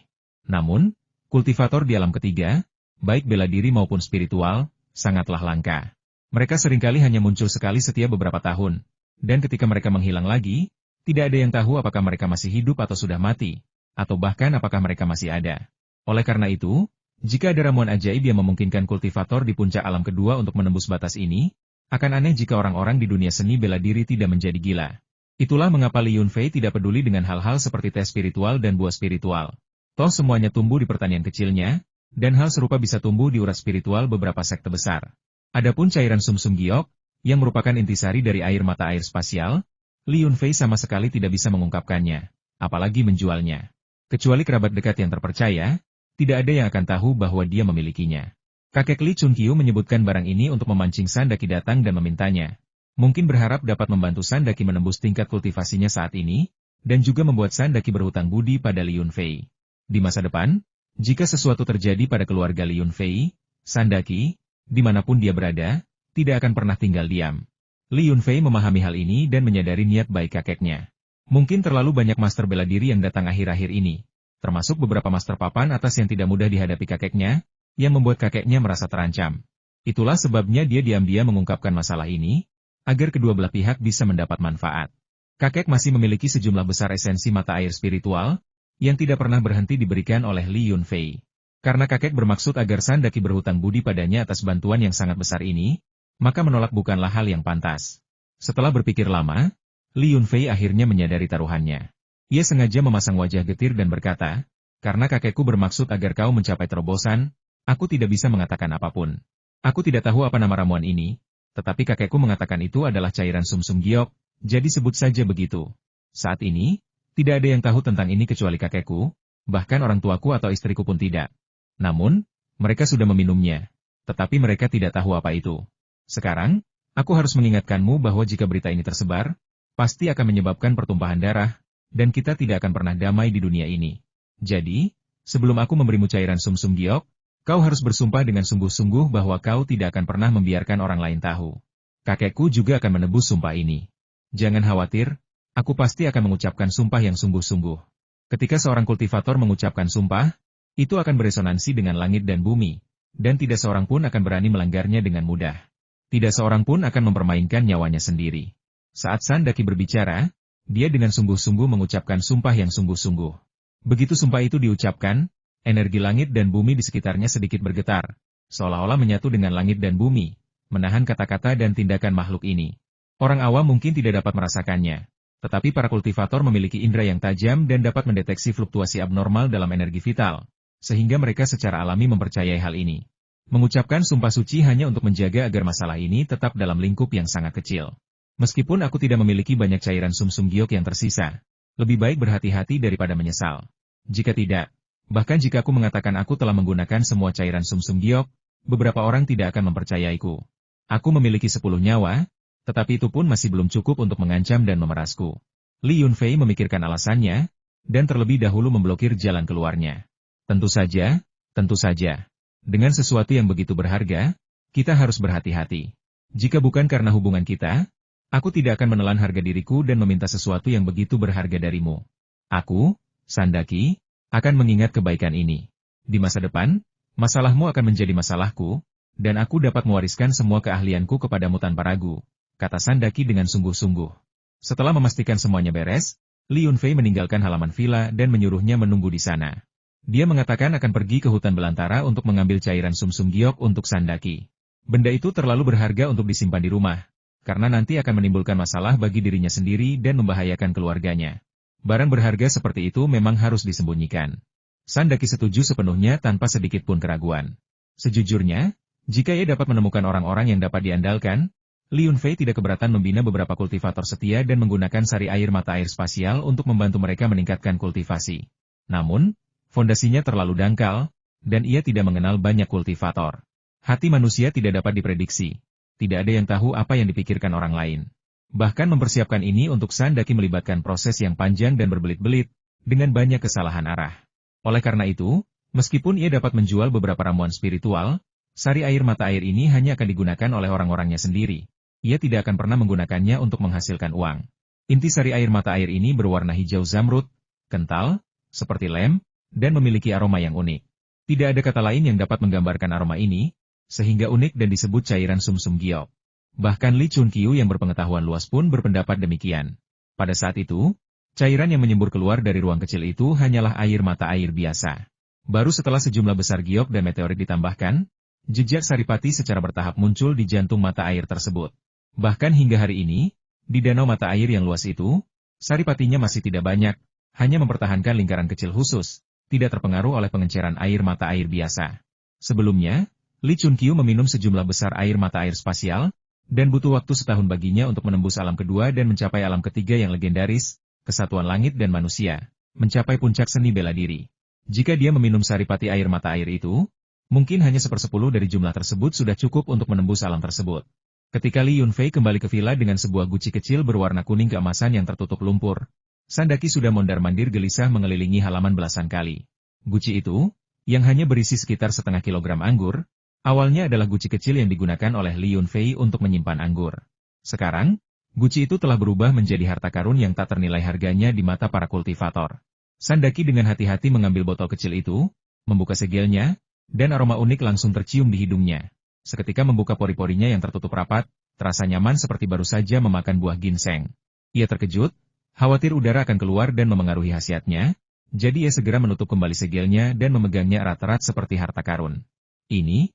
Namun, kultivator di alam ketiga, baik bela diri maupun spiritual, sangatlah langka. Mereka seringkali hanya muncul sekali setiap beberapa tahun, dan ketika mereka menghilang lagi, tidak ada yang tahu apakah mereka masih hidup atau sudah mati, atau bahkan apakah mereka masih ada. Oleh karena itu, jika ada ramuan ajaib yang memungkinkan kultivator di puncak alam kedua untuk menembus batas ini, akan aneh jika orang-orang di dunia seni bela diri tidak menjadi gila. Itulah mengapa Li Yunfei tidak peduli dengan hal-hal seperti tes spiritual dan buah spiritual. Toh semuanya tumbuh di pertanian kecilnya, dan hal serupa bisa tumbuh di urat spiritual beberapa sekte besar. Adapun cairan sumsum giok, yang merupakan intisari dari air mata air spasial, Li Yunfei sama sekali tidak bisa mengungkapkannya, apalagi menjualnya. Kecuali kerabat dekat yang terpercaya, tidak ada yang akan tahu bahwa dia memilikinya. Kakek Li Chunqiu menyebutkan barang ini untuk memancing Sandaki datang dan memintanya. Mungkin berharap dapat membantu Sandaki menembus tingkat kultivasinya saat ini, dan juga membuat Sandaki berhutang budi pada Li Yunfei. Di masa depan, jika sesuatu terjadi pada keluarga Li Yunfei, Sandaki, dimanapun dia berada, tidak akan pernah tinggal diam. Li Yunfei memahami hal ini dan menyadari niat baik kakeknya. Mungkin terlalu banyak master bela diri yang datang akhir-akhir ini, termasuk beberapa master papan atas yang tidak mudah dihadapi kakeknya, yang membuat kakeknya merasa terancam. Itulah sebabnya dia diam-diam mengungkapkan masalah ini, agar kedua belah pihak bisa mendapat manfaat. Kakek masih memiliki sejumlah besar esensi mata air spiritual, yang tidak pernah berhenti diberikan oleh Li Yunfei. Karena kakek bermaksud agar Sandaki berhutang budi padanya atas bantuan yang sangat besar ini, maka menolak bukanlah hal yang pantas. Setelah berpikir lama, Li Yunfei akhirnya menyadari taruhannya. Ia sengaja memasang wajah getir dan berkata, "Karena kakekku bermaksud agar kau mencapai terobosan, aku tidak bisa mengatakan apapun. Aku tidak tahu apa nama ramuan ini, tetapi kakekku mengatakan itu adalah cairan sumsum giok, jadi sebut saja begitu. Saat ini, tidak ada yang tahu tentang ini kecuali kakekku, bahkan orang tuaku atau istriku pun tidak. Namun, mereka sudah meminumnya, tetapi mereka tidak tahu apa itu. Sekarang, aku harus mengingatkanmu bahwa jika berita ini tersebar, pasti akan menyebabkan pertumpahan darah, dan kita tidak akan pernah damai di dunia ini. Jadi, sebelum aku memberimu cairan sumsum giok, kau harus bersumpah dengan sungguh-sungguh bahwa kau tidak akan pernah membiarkan orang lain tahu. Kakekku juga akan menebus sumpah ini. Jangan khawatir, aku pasti akan mengucapkan sumpah yang sungguh-sungguh." Ketika seorang kultivator mengucapkan sumpah, itu akan beresonansi dengan langit dan bumi, dan tidak seorang pun akan berani melanggarnya dengan mudah. Tidak seorang pun akan mempermainkan nyawanya sendiri. Saat Sandaki berbicara, dia dengan sungguh-sungguh mengucapkan sumpah yang sungguh-sungguh. Begitu sumpah itu diucapkan, energi langit dan bumi di sekitarnya sedikit bergetar, seolah-olah menyatu dengan langit dan bumi, menahan kata-kata dan tindakan makhluk ini. Orang awam mungkin tidak dapat merasakannya, tetapi para kultivator memiliki indera yang tajam dan dapat mendeteksi fluktuasi abnormal dalam energi vital, sehingga mereka secara alami mempercayai hal ini. Mengucapkan sumpah suci hanya untuk menjaga agar masalah ini tetap dalam lingkup yang sangat kecil. Meskipun aku tidak memiliki banyak cairan sumsum giok yang tersisa, lebih baik berhati-hati daripada menyesal. Jika tidak, bahkan jika aku mengatakan aku telah menggunakan semua cairan sumsum giok, beberapa orang tidak akan mempercayaiku. Aku memiliki 10 nyawa, tetapi itu pun masih belum cukup untuk mengancam dan memerasku. Li Yunfei memikirkan alasannya, dan terlebih dahulu memblokir jalan keluarnya. Tentu saja. Dengan sesuatu yang begitu berharga, kita harus berhati-hati. Jika bukan karena hubungan kita, aku tidak akan menelan harga diriku dan meminta sesuatu yang begitu berharga darimu. Aku, Sandaki, akan mengingat kebaikan ini. Di masa depan, masalahmu akan menjadi masalahku, dan aku dapat mewariskan semua keahlianku kepadamu tanpa ragu, kata Sandaki dengan sungguh-sungguh. Setelah memastikan semuanya beres, Li Yunfei meninggalkan halaman villa dan menyuruhnya menunggu di sana. Dia mengatakan akan pergi ke hutan belantara untuk mengambil cairan sumsum giok untuk Sandaki. Benda itu terlalu berharga untuk disimpan di rumah, karena nanti akan menimbulkan masalah bagi dirinya sendiri dan membahayakan keluarganya. Barang berharga seperti itu memang harus disembunyikan. Sandaki setuju sepenuhnya tanpa sedikit pun keraguan. Sejujurnya, jika ia dapat menemukan orang-orang yang dapat diandalkan, Li Yunfei tidak keberatan membina beberapa kultivator setia dan menggunakan sari air mata air spasial untuk membantu mereka meningkatkan kultivasi. Namun, fondasinya terlalu dangkal, dan ia tidak mengenal banyak kultivator. Hati manusia tidak dapat diprediksi. Tidak ada yang tahu apa yang dipikirkan orang lain. Bahkan mempersiapkan ini untuk Sandaki melibatkan proses yang panjang dan berbelit-belit, dengan banyak kesalahan arah. Oleh karena itu, meskipun ia dapat menjual beberapa ramuan spiritual, sari air mata air ini hanya akan digunakan oleh orang-orangnya sendiri. Ia tidak akan pernah menggunakannya untuk menghasilkan uang. Inti sari air mata air ini berwarna hijau zamrud, kental, seperti lem, dan memiliki aroma yang unik. Tidak ada kata lain yang dapat menggambarkan aroma ini, sehingga unik dan disebut cairan sumsum giok. Bahkan Li Chunqiu yang berpengetahuan luas pun berpendapat demikian. Pada saat itu, cairan yang menyembur keluar dari ruang kecil itu hanyalah air mata air biasa. Baru setelah sejumlah besar giok dan meteorit ditambahkan, jejak saripati secara bertahap muncul di jantung mata air tersebut. Bahkan hingga hari ini, di danau mata air yang luas itu, saripatinya masih tidak banyak, hanya mempertahankan lingkaran kecil khusus, tidak terpengaruh oleh pengenceran air mata air biasa. Sebelumnya, Li Chunqiu meminum sejumlah besar air mata air spasial, dan butuh waktu setahun baginya untuk menembus alam kedua dan mencapai alam ketiga yang legendaris, kesatuan langit dan manusia, mencapai puncak seni bela diri. Jika dia meminum saripati air mata air itu, mungkin hanya 1/10 dari jumlah tersebut sudah cukup untuk menembus alam tersebut. Ketika Li Yunfei kembali ke villa dengan sebuah guci kecil berwarna kuning keemasan yang tertutup lumpur, Sandaki sudah mondar-mandir gelisah mengelilingi halaman belasan kali. Guci itu, yang hanya berisi sekitar setengah kilogram anggur, awalnya adalah guci kecil yang digunakan oleh Li Yunfei untuk menyimpan anggur. Sekarang, guci itu telah berubah menjadi harta karun yang tak ternilai harganya di mata para kultivator. Sandaki dengan hati-hati mengambil botol kecil itu, membuka segelnya, dan aroma unik langsung tercium di hidungnya. Seketika membuka pori-porinya yang tertutup rapat, terasa nyaman seperti baru saja memakan buah ginseng. Ia terkejut, khawatir udara akan keluar dan memengaruhi khasiatnya, jadi ia segera menutup kembali segelnya dan memegangnya erat-erat seperti harta karun. Ini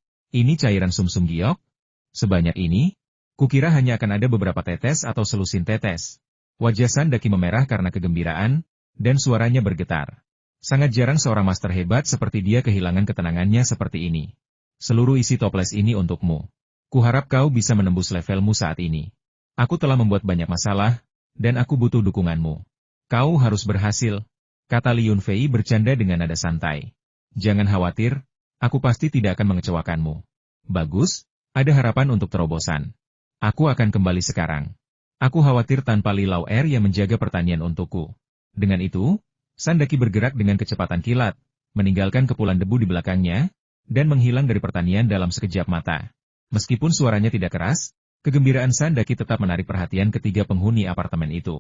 cairan sumsum giok? Sebanyak ini? Kukira hanya akan ada beberapa tetes atau selusin tetes. Wajah Sandaki memerah karena kegembiraan, dan suaranya bergetar. Sangat jarang seorang master hebat seperti dia kehilangan ketenangannya seperti ini. Seluruh isi toples ini untukmu. Kuharap kau bisa menembus levelmu saat ini. Aku telah membuat banyak masalah, dan aku butuh dukunganmu. Kau harus berhasil, kata Li Yunfei bercanda dengan nada santai. Jangan khawatir, aku pasti tidak akan mengecewakanmu. Bagus, ada harapan untuk terobosan. Aku akan kembali sekarang. Aku khawatir tanpa Li Lao Er yang menjaga pertanian untukku. Dengan itu, Sandaki bergerak dengan kecepatan kilat, meninggalkan kepulan debu di belakangnya, dan menghilang dari pertanian dalam sekejap mata. Meskipun suaranya tidak keras, kegembiraan Sandaki tetap menarik perhatian ketiga penghuni apartemen itu.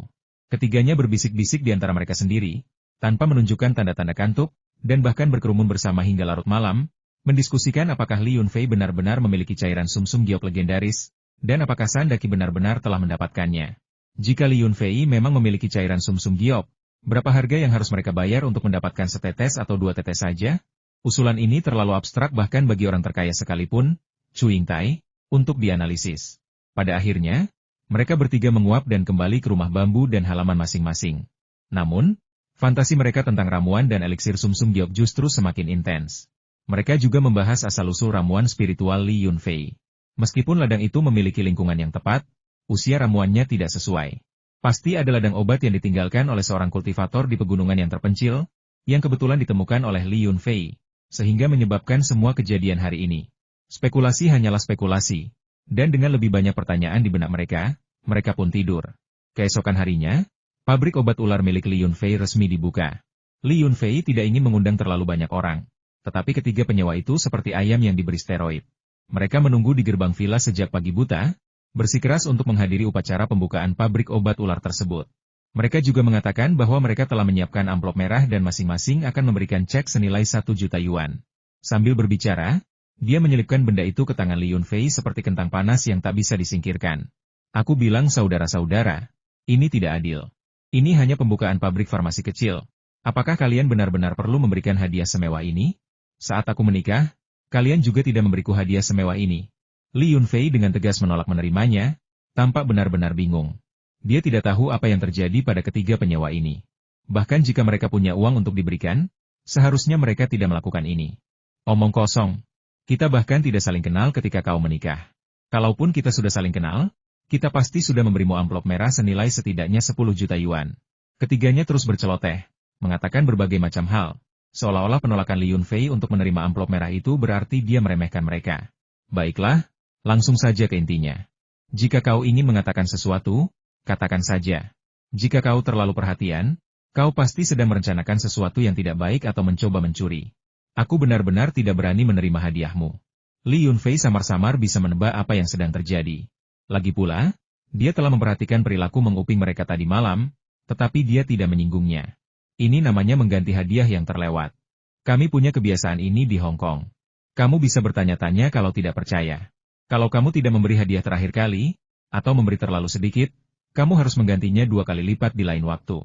Ketiganya berbisik-bisik di antara mereka sendiri, tanpa menunjukkan tanda-tanda kantuk, dan bahkan berkerumun bersama hingga larut malam, mendiskusikan apakah Li Yunfei benar-benar memiliki cairan sumsum giok legendaris, dan apakah Sandaki benar-benar telah mendapatkannya. Jika Li Yunfei memang memiliki cairan sumsum giok, berapa harga yang harus mereka bayar untuk mendapatkan setetes atau 2 tetes saja? Usulan ini terlalu abstrak bahkan bagi orang terkaya sekalipun, Chu Yingtai, untuk dianalisis. Pada akhirnya, mereka bertiga menguap dan kembali ke rumah bambu dan halaman masing-masing. Namun, fantasi mereka tentang ramuan dan eliksir sumsum giok justru semakin intens. Mereka juga membahas asal-usul ramuan spiritual Li Yunfei. Meskipun ladang itu memiliki lingkungan yang tepat, usia ramuannya tidak sesuai. Pasti ada ladang obat yang ditinggalkan oleh seorang kultivator di pegunungan yang terpencil, yang kebetulan ditemukan oleh Li Yunfei, sehingga menyebabkan semua kejadian hari ini. Spekulasi hanyalah spekulasi, dan dengan lebih banyak pertanyaan di benak mereka pun tidur. Keesokan harinya, pabrik obat ular milik Li Yunfei resmi dibuka. Li Yunfei tidak ingin mengundang terlalu banyak orang, tetapi ketiga penyewa itu seperti ayam yang diberi steroid. Mereka menunggu di gerbang villa sejak pagi buta, bersikeras untuk menghadiri upacara pembukaan pabrik obat ular tersebut. Mereka juga mengatakan bahwa mereka telah menyiapkan amplop merah dan masing-masing akan memberikan cek senilai 1 juta yuan. Sambil berbicara, dia menyelipkan benda itu ke tangan Li Yunfei seperti kentang panas yang tak bisa disingkirkan. Aku bilang saudara-saudara, ini tidak adil. Ini hanya pembukaan pabrik farmasi kecil. Apakah kalian benar-benar perlu memberikan hadiah semewah ini? Saat aku menikah, kalian juga tidak memberiku hadiah semewah ini. Li Yunfei dengan tegas menolak menerimanya, tampak benar-benar bingung. Dia tidak tahu apa yang terjadi pada ketiga penyewa ini. Bahkan jika mereka punya uang untuk diberikan, seharusnya mereka tidak melakukan ini. Omong kosong. Kita bahkan tidak saling kenal ketika kau menikah. Kalaupun kita sudah saling kenal, kita pasti sudah memberimu amplop merah senilai setidaknya 10 juta yuan. Ketiganya terus berceloteh, mengatakan berbagai macam hal, seolah-olah penolakan Li Yunfei untuk menerima amplop merah itu berarti dia meremehkan mereka. Baiklah, langsung saja ke intinya. Jika kau ingin mengatakan sesuatu, katakan saja. Jika kau terlalu perhatian, kau pasti sedang merencanakan sesuatu yang tidak baik atau mencoba mencuri. Aku benar-benar tidak berani menerima hadiahmu. Li Yunfei samar-samar bisa menebak apa yang sedang terjadi. Lagi pula, dia telah memperhatikan perilaku menguping mereka tadi malam, tetapi dia tidak menyinggungnya. Ini namanya mengganti hadiah yang terlewat. Kami punya kebiasaan ini di Hong Kong. Kamu bisa bertanya-tanya kalau tidak percaya. Kalau kamu tidak memberi hadiah terakhir kali, atau memberi terlalu sedikit, kamu harus menggantinya 2 kali lipat di lain waktu.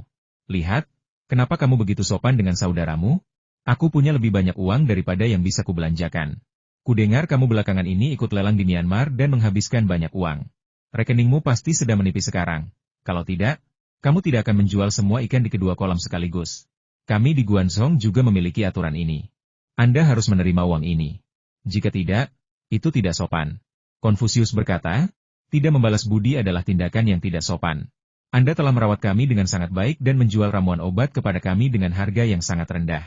Lihat, kenapa kamu begitu sopan dengan saudaramu? Aku punya lebih banyak uang daripada yang bisa kubelanjakan. Kudengar kamu belakangan ini ikut lelang di Myanmar dan menghabiskan banyak uang. Rekeningmu pasti sedang menipis sekarang. Kalau tidak, kamu tidak akan menjual semua ikan di kedua kolam sekaligus. Kami di Guangzhou juga memiliki aturan ini. Anda harus menerima uang ini. Jika tidak, itu tidak sopan. Konfusius berkata, tidak membalas budi adalah tindakan yang tidak sopan. Anda telah merawat kami dengan sangat baik dan menjual ramuan obat kepada kami dengan harga yang sangat rendah.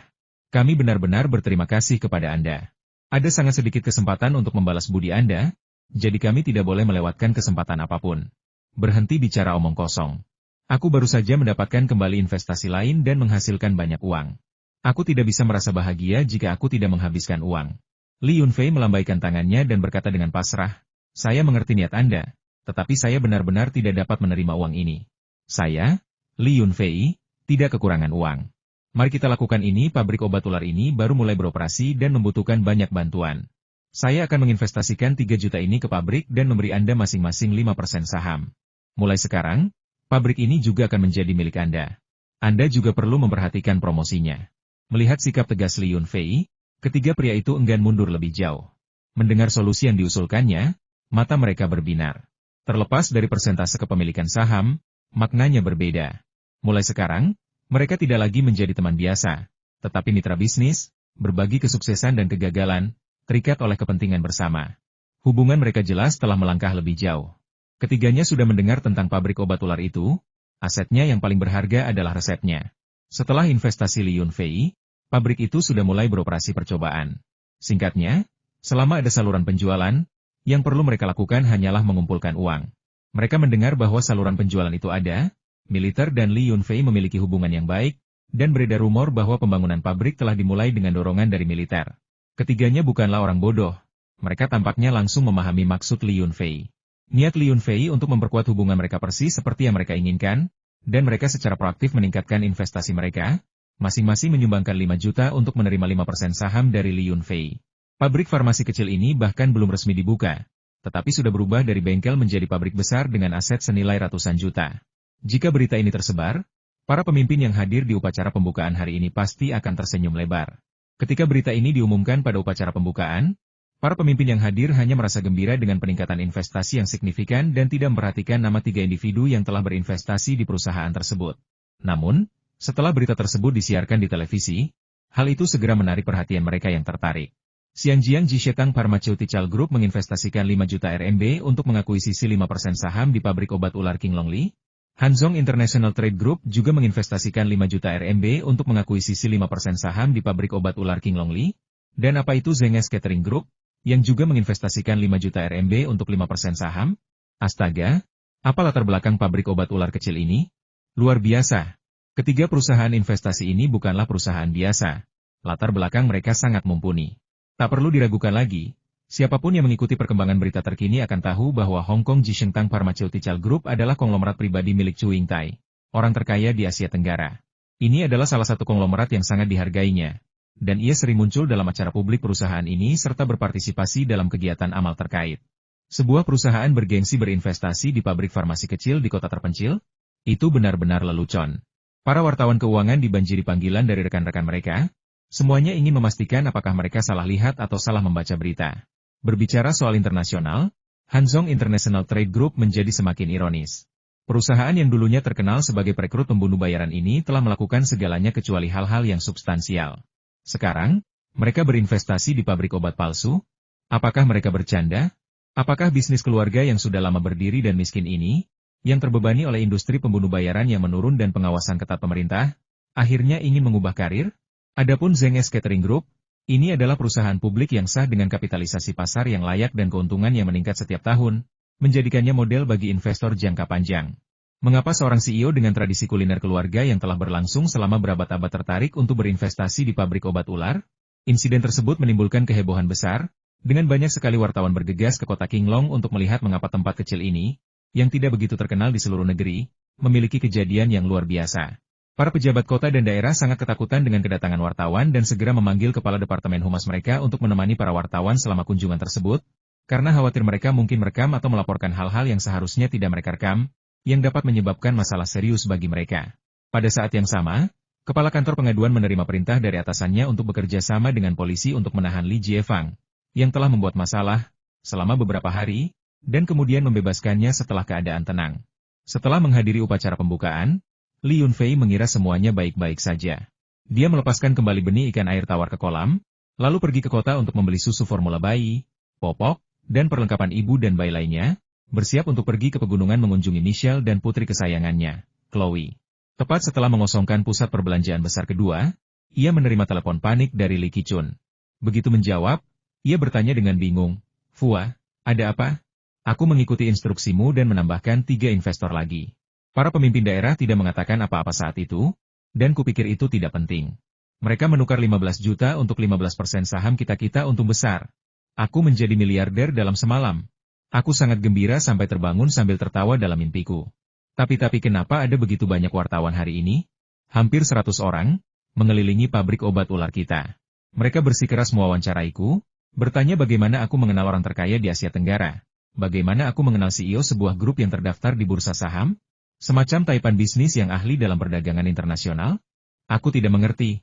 Kami benar-benar berterima kasih kepada Anda. Ada sangat sedikit kesempatan untuk membalas budi Anda, jadi kami tidak boleh melewatkan kesempatan apapun. Berhenti bicara omong kosong. Aku baru saja mendapatkan kembali investasi lain dan menghasilkan banyak uang. Aku tidak bisa merasa bahagia jika aku tidak menghabiskan uang. Li Yunfei melambaikan tangannya dan berkata dengan pasrah, saya mengerti niat Anda, tetapi saya benar-benar tidak dapat menerima uang ini. Saya, Li Yunfei, tidak kekurangan uang. Mari kita lakukan ini. Pabrik obat ular ini baru mulai beroperasi dan membutuhkan banyak bantuan. Saya akan menginvestasikan 3 juta ini ke pabrik dan memberi Anda masing-masing 5% saham. Mulai sekarang, pabrik ini juga akan menjadi milik Anda. Anda juga perlu memperhatikan promosinya. Melihat sikap tegas Li Yunfei, ketiga pria itu enggan mundur lebih jauh. Mendengar solusi yang diusulkannya, mata mereka berbinar. Terlepas dari persentase kepemilikan saham, maknanya berbeda. Mulai sekarang, mereka tidak lagi menjadi teman biasa, tetapi mitra bisnis, berbagi kesuksesan dan kegagalan, terikat oleh kepentingan bersama. Hubungan mereka jelas telah melangkah lebih jauh. Ketiganya sudah mendengar tentang pabrik obat ular itu, asetnya yang paling berharga adalah resepnya. Setelah investasi Li Yunfei, pabrik itu sudah mulai beroperasi percobaan. Singkatnya, selama ada saluran penjualan, yang perlu mereka lakukan hanyalah mengumpulkan uang. Mereka mendengar bahwa saluran penjualan itu ada, militer dan Li Yunfei memiliki hubungan yang baik, dan beredar rumor bahwa pembangunan pabrik telah dimulai dengan dorongan dari militer. Ketiganya bukanlah orang bodoh, mereka tampaknya langsung memahami maksud Li Yunfei. Niat Li Yunfei untuk memperkuat hubungan mereka persis seperti yang mereka inginkan, dan mereka secara proaktif meningkatkan investasi mereka, masing-masing menyumbangkan 5 juta untuk menerima 5% saham dari Li Yunfei. Pabrik farmasi kecil ini bahkan belum resmi dibuka, tetapi sudah berubah dari bengkel menjadi pabrik besar dengan aset senilai ratusan juta. Jika berita ini tersebar, para pemimpin yang hadir di upacara pembukaan hari ini pasti akan tersenyum lebar. Ketika berita ini diumumkan pada upacara pembukaan, para pemimpin yang hadir hanya merasa gembira dengan peningkatan investasi yang signifikan dan tidak memperhatikan nama 3 individu yang telah berinvestasi di perusahaan tersebut. Namun, setelah berita tersebut disiarkan di televisi, hal itu segera menarik perhatian mereka yang tertarik. Xianjiang Jishetang Pharmaceutical Group menginvestasikan 5 juta RMB untuk mengakuisisi 5% saham di pabrik obat ular King Longli. Hanzhong International Trade Group juga menginvestasikan 5 juta RMB untuk mengakuisisi 5% saham di pabrik obat ular King Longli. Dan apa itu Zhenges Catering Group, yang juga menginvestasikan 5 juta RMB untuk 5% saham? Astaga, apa latar belakang pabrik obat ular kecil ini? Luar biasa. Ketiga perusahaan investasi ini bukanlah perusahaan biasa. Latar belakang mereka sangat mumpuni. Tak perlu diragukan lagi, siapapun yang mengikuti perkembangan berita terkini akan tahu bahwa Hong Kong Jishetang Pharmaceutical Group adalah konglomerat pribadi milik Chu Yingtai, orang terkaya di Asia Tenggara. Ini adalah salah satu konglomerat yang sangat dihargainya, dan ia sering muncul dalam acara publik perusahaan ini serta berpartisipasi dalam kegiatan amal terkait. Sebuah perusahaan bergengsi berinvestasi di pabrik farmasi kecil di kota terpencil? Itu benar-benar lelucon. Para wartawan keuangan dibanjiri panggilan dari rekan-rekan mereka. Semuanya ingin memastikan apakah mereka salah lihat atau salah membaca berita. Berbicara soal internasional, Hanzhong International Trade Group menjadi semakin ironis. Perusahaan yang dulunya terkenal sebagai perekrut pembunuh bayaran ini telah melakukan segalanya kecuali hal-hal yang substansial. Sekarang, mereka berinvestasi di pabrik obat palsu? Apakah mereka bercanda? Apakah bisnis keluarga yang sudah lama berdiri dan miskin ini, yang terbebani oleh industri pembunuh bayaran yang menurun dan pengawasan ketat pemerintah, akhirnya ingin mengubah karir? Adapun Zhenges Catering Group, ini adalah perusahaan publik yang sah dengan kapitalisasi pasar yang layak dan keuntungan yang meningkat setiap tahun, menjadikannya model bagi investor jangka panjang. Mengapa seorang CEO dengan tradisi kuliner keluarga yang telah berlangsung selama berabad-abad tertarik untuk berinvestasi di pabrik obat ular? Insiden tersebut menimbulkan kehebohan besar, dengan banyak sekali wartawan bergegas ke kota Qinglong untuk melihat mengapa tempat kecil ini, yang tidak begitu terkenal di seluruh negeri, memiliki kejadian yang luar biasa. Para pejabat kota dan daerah sangat ketakutan dengan kedatangan wartawan dan segera memanggil kepala departemen humas mereka untuk menemani para wartawan selama kunjungan tersebut, karena khawatir mereka mungkin merekam atau melaporkan hal-hal yang seharusnya tidak mereka rekam, yang dapat menyebabkan masalah serius bagi mereka. Pada saat yang sama, kepala kantor pengaduan menerima perintah dari atasannya untuk bekerja sama dengan polisi untuk menahan Li Jiefang, yang telah membuat masalah selama beberapa hari, dan kemudian membebaskannya setelah keadaan tenang. Setelah menghadiri upacara pembukaan, Li Yunfei mengira semuanya baik-baik saja. Dia melepaskan kembali benih ikan air tawar ke kolam, lalu pergi ke kota untuk membeli susu formula bayi, popok, dan perlengkapan ibu dan bayi lainnya, bersiap untuk pergi ke pegunungan mengunjungi Michelle dan putri kesayangannya, Chloe. Tepat setelah mengosongkan pusat perbelanjaan besar kedua, ia menerima telepon panik dari Lee Ki-chun. Begitu menjawab, ia bertanya dengan bingung, "Fua, ada apa?" "Aku mengikuti instruksimu dan menambahkan 3 investor lagi." Para pemimpin daerah tidak mengatakan apa-apa saat itu, dan kupikir itu tidak penting. Mereka menukar 15 juta untuk 15% saham kita-kita untung besar. Aku menjadi miliarder dalam semalam. Aku sangat gembira sampai terbangun sambil tertawa dalam mimpiku. Tapi kenapa ada begitu banyak wartawan hari ini? Hampir 100 orang, mengelilingi pabrik obat ular kita. Mereka bersikeras mewawancaraiku, bertanya bagaimana aku mengenal orang terkaya di Asia Tenggara. Bagaimana aku mengenal CEO sebuah grup yang terdaftar di bursa saham? Semacam taipan bisnis yang ahli dalam perdagangan internasional? Aku tidak mengerti.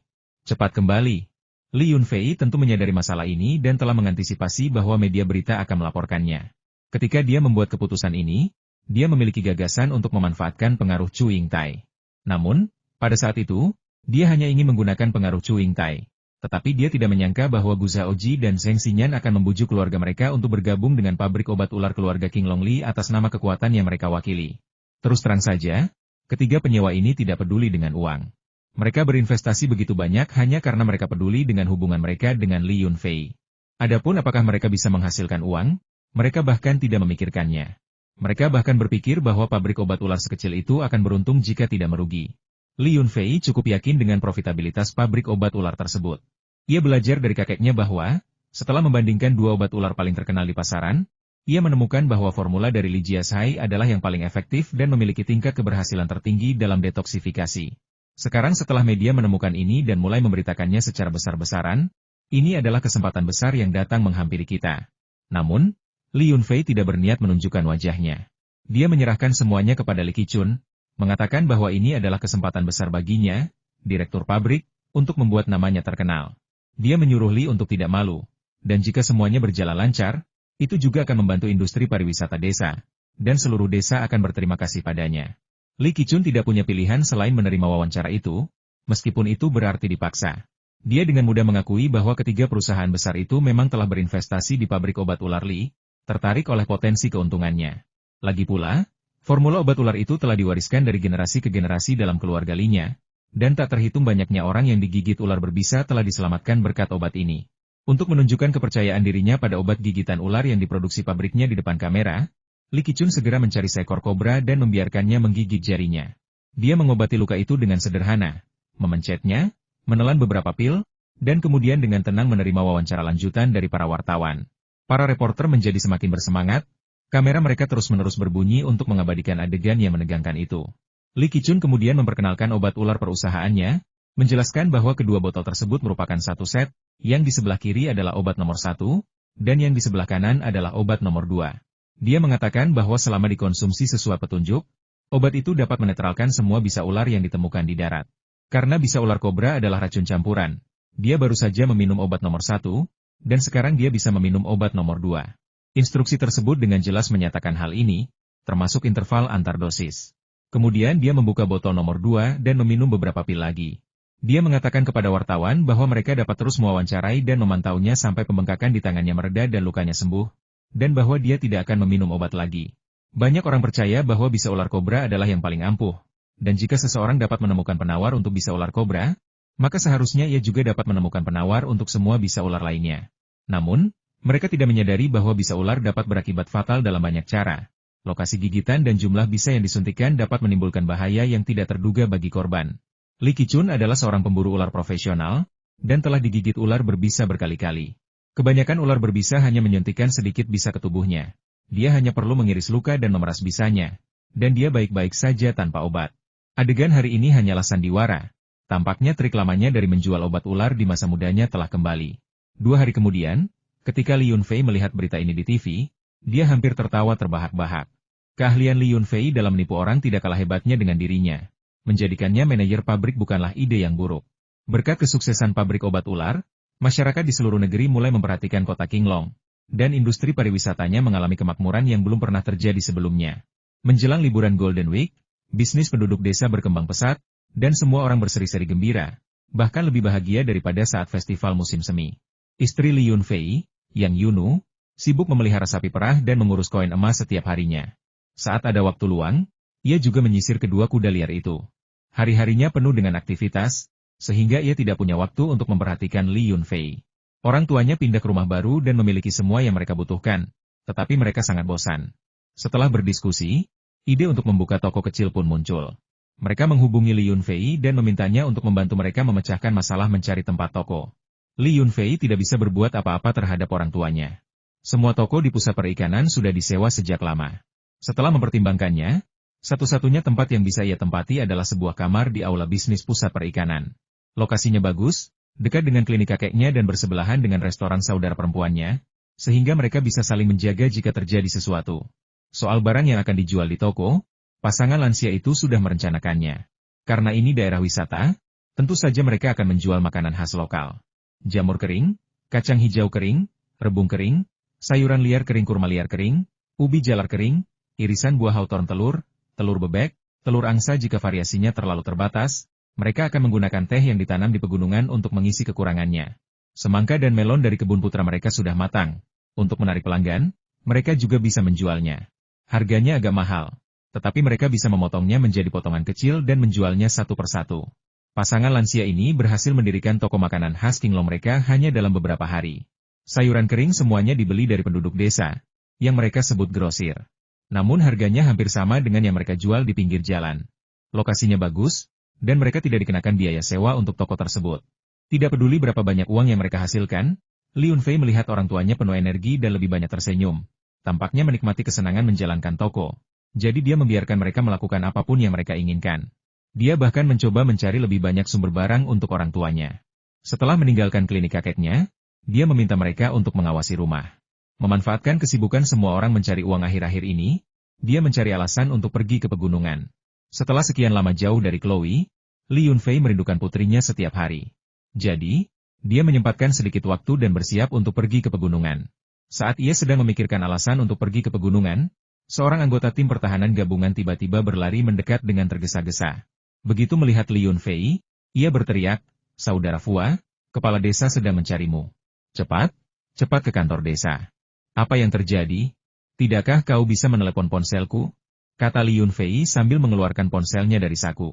Cepat kembali. Lee Yunfei tentu menyadari masalah ini dan telah mengantisipasi bahwa media berita akan melaporkannya. Ketika dia membuat keputusan ini, dia memiliki gagasan untuk memanfaatkan pengaruh Chu Yingtai. Namun, pada saat itu, dia hanya ingin menggunakan pengaruh Chu Yingtai. Tetapi dia tidak menyangka bahwa Gu Zhaoji dan Zheng Xinyan akan membujuk keluarga mereka untuk bergabung dengan pabrik obat ular keluarga King Long Li atas nama kekuatan yang mereka wakili. Terus terang saja, ketiga penyewa ini tidak peduli dengan uang. Mereka berinvestasi begitu banyak hanya karena mereka peduli dengan hubungan mereka dengan Lee Yunfei. Adapun apakah mereka bisa menghasilkan uang, mereka bahkan tidak memikirkannya. Mereka bahkan berpikir bahwa pabrik obat ular sekecil itu akan beruntung jika tidak merugi. Lee Yunfei cukup yakin dengan profitabilitas pabrik obat ular tersebut. Ia belajar dari kakeknya bahwa, setelah membandingkan 2 obat ular paling terkenal di pasaran, ia menemukan bahwa formula dari Li Jiashai adalah yang paling efektif dan memiliki tingkat keberhasilan tertinggi dalam detoksifikasi. Sekarang setelah media menemukan ini dan mulai memberitakannya secara besar-besaran, ini adalah kesempatan besar yang datang menghampiri kita. Namun, Lee Yunfei tidak berniat menunjukkan wajahnya. Dia menyerahkan semuanya kepada Lee Ki-chun, mengatakan bahwa ini adalah kesempatan besar baginya, direktur pabrik, untuk membuat namanya terkenal. Dia menyuruh Lee untuk tidak malu, dan jika semuanya berjalan lancar, itu juga akan membantu industri pariwisata desa, dan seluruh desa akan berterima kasih padanya. Lee Ki-chun tidak punya pilihan selain menerima wawancara itu, meskipun itu berarti dipaksa. Dia dengan mudah mengakui bahwa ketiga perusahaan besar itu memang telah berinvestasi di pabrik obat ular Lee, tertarik oleh potensi keuntungannya. Lagi pula, formula obat ular itu telah diwariskan dari generasi ke generasi dalam keluarga Lee-nya, dan tak terhitung banyaknya orang yang digigit ular berbisa telah diselamatkan berkat obat ini. Untuk menunjukkan kepercayaan dirinya pada obat gigitan ular yang diproduksi pabriknya di depan kamera, Lee Ki-chun segera mencari seekor kobra dan membiarkannya menggigit jarinya. Dia mengobati luka itu dengan sederhana, memencetnya, menelan beberapa pil, dan kemudian dengan tenang menerima wawancara lanjutan dari para wartawan. Para reporter menjadi semakin bersemangat, kamera mereka terus-menerus berbunyi untuk mengabadikan adegan yang menegangkan itu. Lee Ki-chun kemudian memperkenalkan obat ular perusahaannya, menjelaskan bahwa kedua botol tersebut merupakan satu set, yang di sebelah kiri adalah obat nomor 1, dan yang di sebelah kanan adalah obat nomor 2. Dia mengatakan bahwa selama dikonsumsi sesuai petunjuk, obat itu dapat menetralkan semua bisa ular yang ditemukan di darat. Karena bisa ular kobra adalah racun campuran, dia baru saja meminum obat nomor 1, dan sekarang dia bisa meminum obat nomor 2. Instruksi tersebut dengan jelas menyatakan hal ini, termasuk interval antar dosis. Kemudian dia membuka botol nomor 2 dan meminum beberapa pil lagi. Dia mengatakan kepada wartawan bahwa mereka dapat terus mewawancarai dan memantaunya sampai pembengkakan di tangannya mereda dan lukanya sembuh, dan bahwa dia tidak akan meminum obat lagi. Banyak orang percaya bahwa bisa ular kobra adalah yang paling ampuh, dan jika seseorang dapat menemukan penawar untuk bisa ular kobra, maka seharusnya ia juga dapat menemukan penawar untuk semua bisa ular lainnya. Namun, mereka tidak menyadari bahwa bisa ular dapat berakibat fatal dalam banyak cara. Lokasi gigitan dan jumlah bisa yang disuntikan dapat menimbulkan bahaya yang tidak terduga bagi korban. Lee Ki-chun adalah seorang pemburu ular profesional, dan telah digigit ular berbisa berkali-kali. Kebanyakan ular berbisa hanya menyuntikkan sedikit bisa ke tubuhnya. Dia hanya perlu mengiris luka dan memeras bisanya, dan dia baik-baik saja tanpa obat. Adegan hari ini hanyalah sandiwara. Tampaknya trik lamanya dari menjual obat ular di masa mudanya telah kembali. 2 hari kemudian, ketika Lee Yunfei melihat berita ini di TV, dia hampir tertawa terbahak-bahak. Keahlian Lee Yunfei dalam menipu orang tidak kalah hebatnya dengan dirinya. Menjadikannya manajer pabrik bukanlah ide yang buruk. Berkat kesuksesan pabrik obat ular, masyarakat di seluruh negeri mulai memperhatikan kota Qinglong, dan industri pariwisatanya mengalami kemakmuran yang belum pernah terjadi sebelumnya. Menjelang liburan Golden Week, bisnis penduduk desa berkembang pesat, dan semua orang berseri-seri gembira, bahkan lebih bahagia daripada saat festival musim semi. Istri Li Yunfei, Yang Yunu, sibuk memelihara sapi perah dan mengurus koin emas setiap harinya. Saat ada waktu luang, ia juga menyisir kedua kuda liar itu. Hari-harinya penuh dengan aktivitas, sehingga ia tidak punya waktu untuk memperhatikan Li Yunfei. Orang tuanya pindah ke rumah baru dan memiliki semua yang mereka butuhkan, tetapi mereka sangat bosan. Setelah berdiskusi, ide untuk membuka toko kecil pun muncul. Mereka menghubungi Li Yunfei dan memintanya untuk membantu mereka memecahkan masalah mencari tempat toko. Li Yunfei tidak bisa berbuat apa-apa terhadap orang tuanya. Semua toko di pusat perikanan sudah disewa sejak lama. Setelah mempertimbangkannya, satu-satunya tempat yang bisa ia tempati adalah sebuah kamar di aula bisnis pusat perikanan. Lokasinya bagus, dekat dengan klinik kakeknya dan bersebelahan dengan restoran saudara perempuannya, sehingga mereka bisa saling menjaga jika terjadi sesuatu. Soal barang yang akan dijual di toko, pasangan lansia itu sudah merencanakannya. Karena ini daerah wisata, tentu saja mereka akan menjual makanan khas lokal. Jamur kering, kacang hijau kering, rebung kering, sayuran liar kering, kurma liar kering, ubi jalar kering, irisan buah hawthorn telur, telur bebek, telur angsa jika variasinya terlalu terbatas, mereka akan menggunakan teh yang ditanam di pegunungan untuk mengisi kekurangannya. Semangka dan melon dari kebun putra mereka sudah matang. Untuk menarik pelanggan, mereka juga bisa menjualnya. Harganya agak mahal, tetapi mereka bisa memotongnya menjadi potongan kecil dan menjualnya satu persatu. Pasangan lansia ini berhasil mendirikan toko makanan khas Qinglong mereka hanya dalam beberapa hari. Sayuran kering semuanya dibeli dari penduduk desa, yang mereka sebut grosir. Namun harganya hampir sama dengan yang mereka jual di pinggir jalan. Lokasinya bagus, dan mereka tidak dikenakan biaya sewa untuk toko tersebut. Tidak peduli berapa banyak uang yang mereka hasilkan, Li Yunfei melihat orang tuanya penuh energi dan lebih banyak tersenyum. Tampaknya menikmati kesenangan menjalankan toko. Jadi dia membiarkan mereka melakukan apapun yang mereka inginkan. Dia bahkan mencoba mencari lebih banyak sumber barang untuk orang tuanya. Setelah meninggalkan klinik kakeknya, dia meminta mereka untuk mengawasi rumah. Memanfaatkan kesibukan semua orang mencari uang akhir-akhir ini, dia mencari alasan untuk pergi ke pegunungan. Setelah sekian lama jauh dari Chloe, Li Yunfei merindukan putrinya setiap hari. Jadi, dia menyempatkan sedikit waktu dan bersiap untuk pergi ke pegunungan. Saat ia sedang memikirkan alasan untuk pergi ke pegunungan, seorang anggota tim pertahanan gabungan tiba-tiba berlari mendekat dengan tergesa-gesa. Begitu melihat Li Yunfei, ia berteriak, "Saudara Fua, kepala desa sedang mencarimu. Cepat, cepat ke kantor desa." "Apa yang terjadi? Tidakkah kau bisa menelepon ponselku?" kata Li Yunfei sambil mengeluarkan ponselnya dari saku.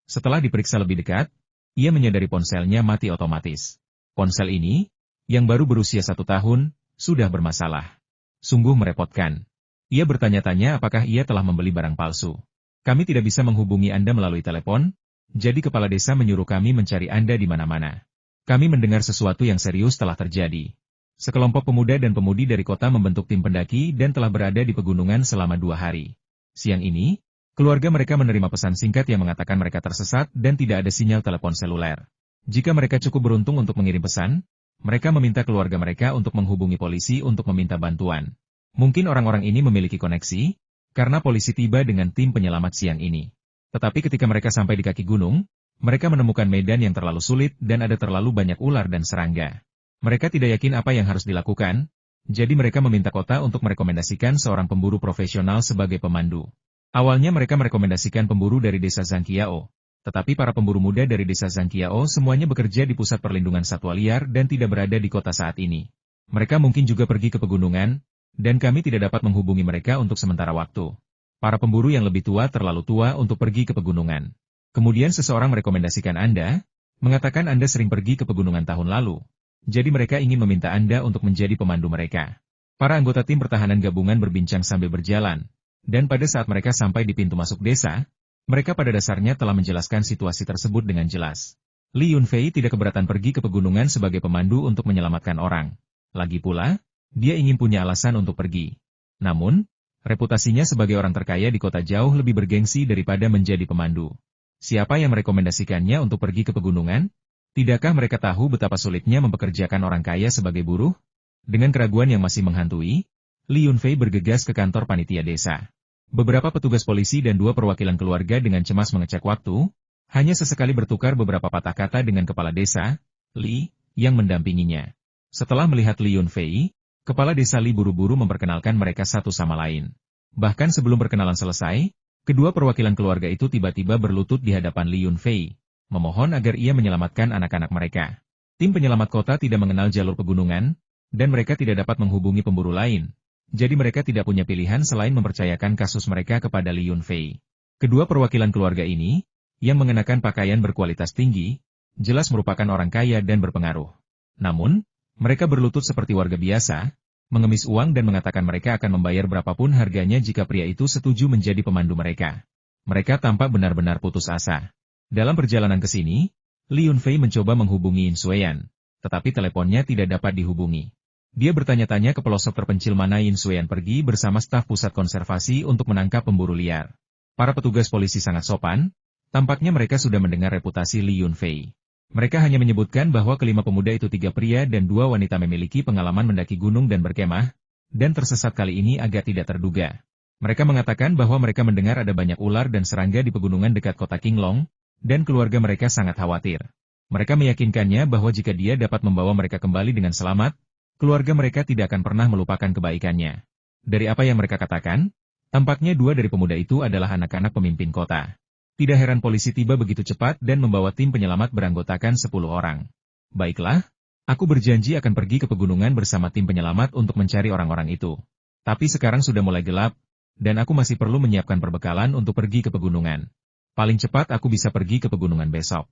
Setelah diperiksa lebih dekat, ia menyadari ponselnya mati otomatis. Ponsel ini, yang baru berusia 1 tahun, sudah bermasalah. Sungguh merepotkan. Ia bertanya-tanya apakah ia telah membeli barang palsu. "Kami tidak bisa menghubungi Anda melalui telepon, jadi kepala desa menyuruh kami mencari Anda di mana-mana. Kami mendengar sesuatu yang serius telah terjadi. Sekelompok pemuda dan pemudi dari kota membentuk tim pendaki dan telah berada di pegunungan selama 2 hari. Siang ini, keluarga mereka menerima pesan singkat yang mengatakan mereka tersesat dan tidak ada sinyal telepon seluler. Jika mereka cukup beruntung untuk mengirim pesan, mereka meminta keluarga mereka untuk menghubungi polisi untuk meminta bantuan. Mungkin orang-orang ini memiliki koneksi, karena polisi tiba dengan tim penyelamat siang ini. Tetapi ketika mereka sampai di kaki gunung, mereka menemukan medan yang terlalu sulit dan ada terlalu banyak ular dan serangga. Mereka tidak yakin apa yang harus dilakukan, jadi mereka meminta kota untuk merekomendasikan seorang pemburu profesional sebagai pemandu. Awalnya mereka merekomendasikan pemburu dari desa Zhangqiao. Tetapi para pemburu muda dari desa Zhangqiao semuanya bekerja di pusat perlindungan satwa liar dan tidak berada di kota saat ini. Mereka mungkin juga pergi ke pegunungan, dan kami tidak dapat menghubungi mereka untuk sementara waktu. Para pemburu yang lebih tua terlalu tua untuk pergi ke pegunungan. Kemudian seseorang merekomendasikan Anda, mengatakan Anda sering pergi ke pegunungan tahun lalu. Jadi mereka ingin meminta Anda untuk menjadi pemandu mereka. Para anggota tim pertahanan gabungan berbincang sambil berjalan, dan pada saat mereka sampai di pintu masuk desa, mereka pada dasarnya telah menjelaskan situasi tersebut dengan jelas. Li Yunfei tidak keberatan pergi ke pegunungan sebagai pemandu untuk menyelamatkan orang. Lagi pula, dia ingin punya alasan untuk pergi. Namun, reputasinya sebagai orang terkaya di kota jauh lebih bergengsi daripada menjadi pemandu. Siapa yang merekomendasikannya untuk pergi ke pegunungan? Tidakkah mereka tahu betapa sulitnya mempekerjakan orang kaya sebagai buruh? Dengan keraguan yang masih menghantui, Li Yunfei bergegas ke kantor panitia desa. Beberapa petugas polisi dan 2 perwakilan keluarga dengan cemas mengecek waktu, hanya sesekali bertukar beberapa patah kata dengan kepala desa, Li, yang mendampinginya. Setelah melihat Li Yunfei, kepala desa Li buru-buru memperkenalkan mereka satu sama lain. Bahkan sebelum perkenalan selesai, kedua perwakilan keluarga itu tiba-tiba berlutut di hadapan Li Yunfei, memohon agar ia menyelamatkan anak-anak mereka. Tim penyelamat kota tidak mengenal jalur pegunungan, dan mereka tidak dapat menghubungi pemburu lain. Jadi mereka tidak punya pilihan selain mempercayakan kasus mereka kepada Li Yunfei. Kedua perwakilan keluarga ini, yang mengenakan pakaian berkualitas tinggi, jelas merupakan orang kaya dan berpengaruh. Namun, mereka berlutut seperti warga biasa, mengemis uang dan mengatakan mereka akan membayar berapapun harganya jika pria itu setuju menjadi pemandu mereka. Mereka tampak benar-benar putus asa. Dalam perjalanan ke sini, Li Yunfei mencoba menghubungi Yin Xueyan, tetapi teleponnya tidak dapat dihubungi. Dia bertanya-tanya ke pelosok terpencil mana Yin Xueyan pergi bersama staf pusat konservasi untuk menangkap pemburu liar. Para petugas polisi sangat sopan, tampaknya mereka sudah mendengar reputasi Li Yunfei. Mereka hanya menyebutkan bahwa kelima pemuda itu 3 pria dan 2 wanita memiliki pengalaman mendaki gunung dan berkemah, dan tersesat kali ini agak tidak terduga. Mereka mengatakan bahwa mereka mendengar ada banyak ular dan serangga di pegunungan dekat kota Qinglong, dan keluarga mereka sangat khawatir. Mereka meyakinkannya bahwa jika dia dapat membawa mereka kembali dengan selamat, keluarga mereka tidak akan pernah melupakan kebaikannya. Dari apa yang mereka katakan, tampaknya 2 dari pemuda itu adalah anak-anak pemimpin kota. Tidak heran polisi tiba begitu cepat dan membawa tim penyelamat beranggotakan 10 orang. Baiklah, aku berjanji akan pergi ke pegunungan bersama tim penyelamat untuk mencari orang-orang itu. Tapi sekarang sudah mulai gelap, dan aku masih perlu menyiapkan perbekalan untuk pergi ke pegunungan. Paling cepat aku bisa pergi ke pegunungan besok.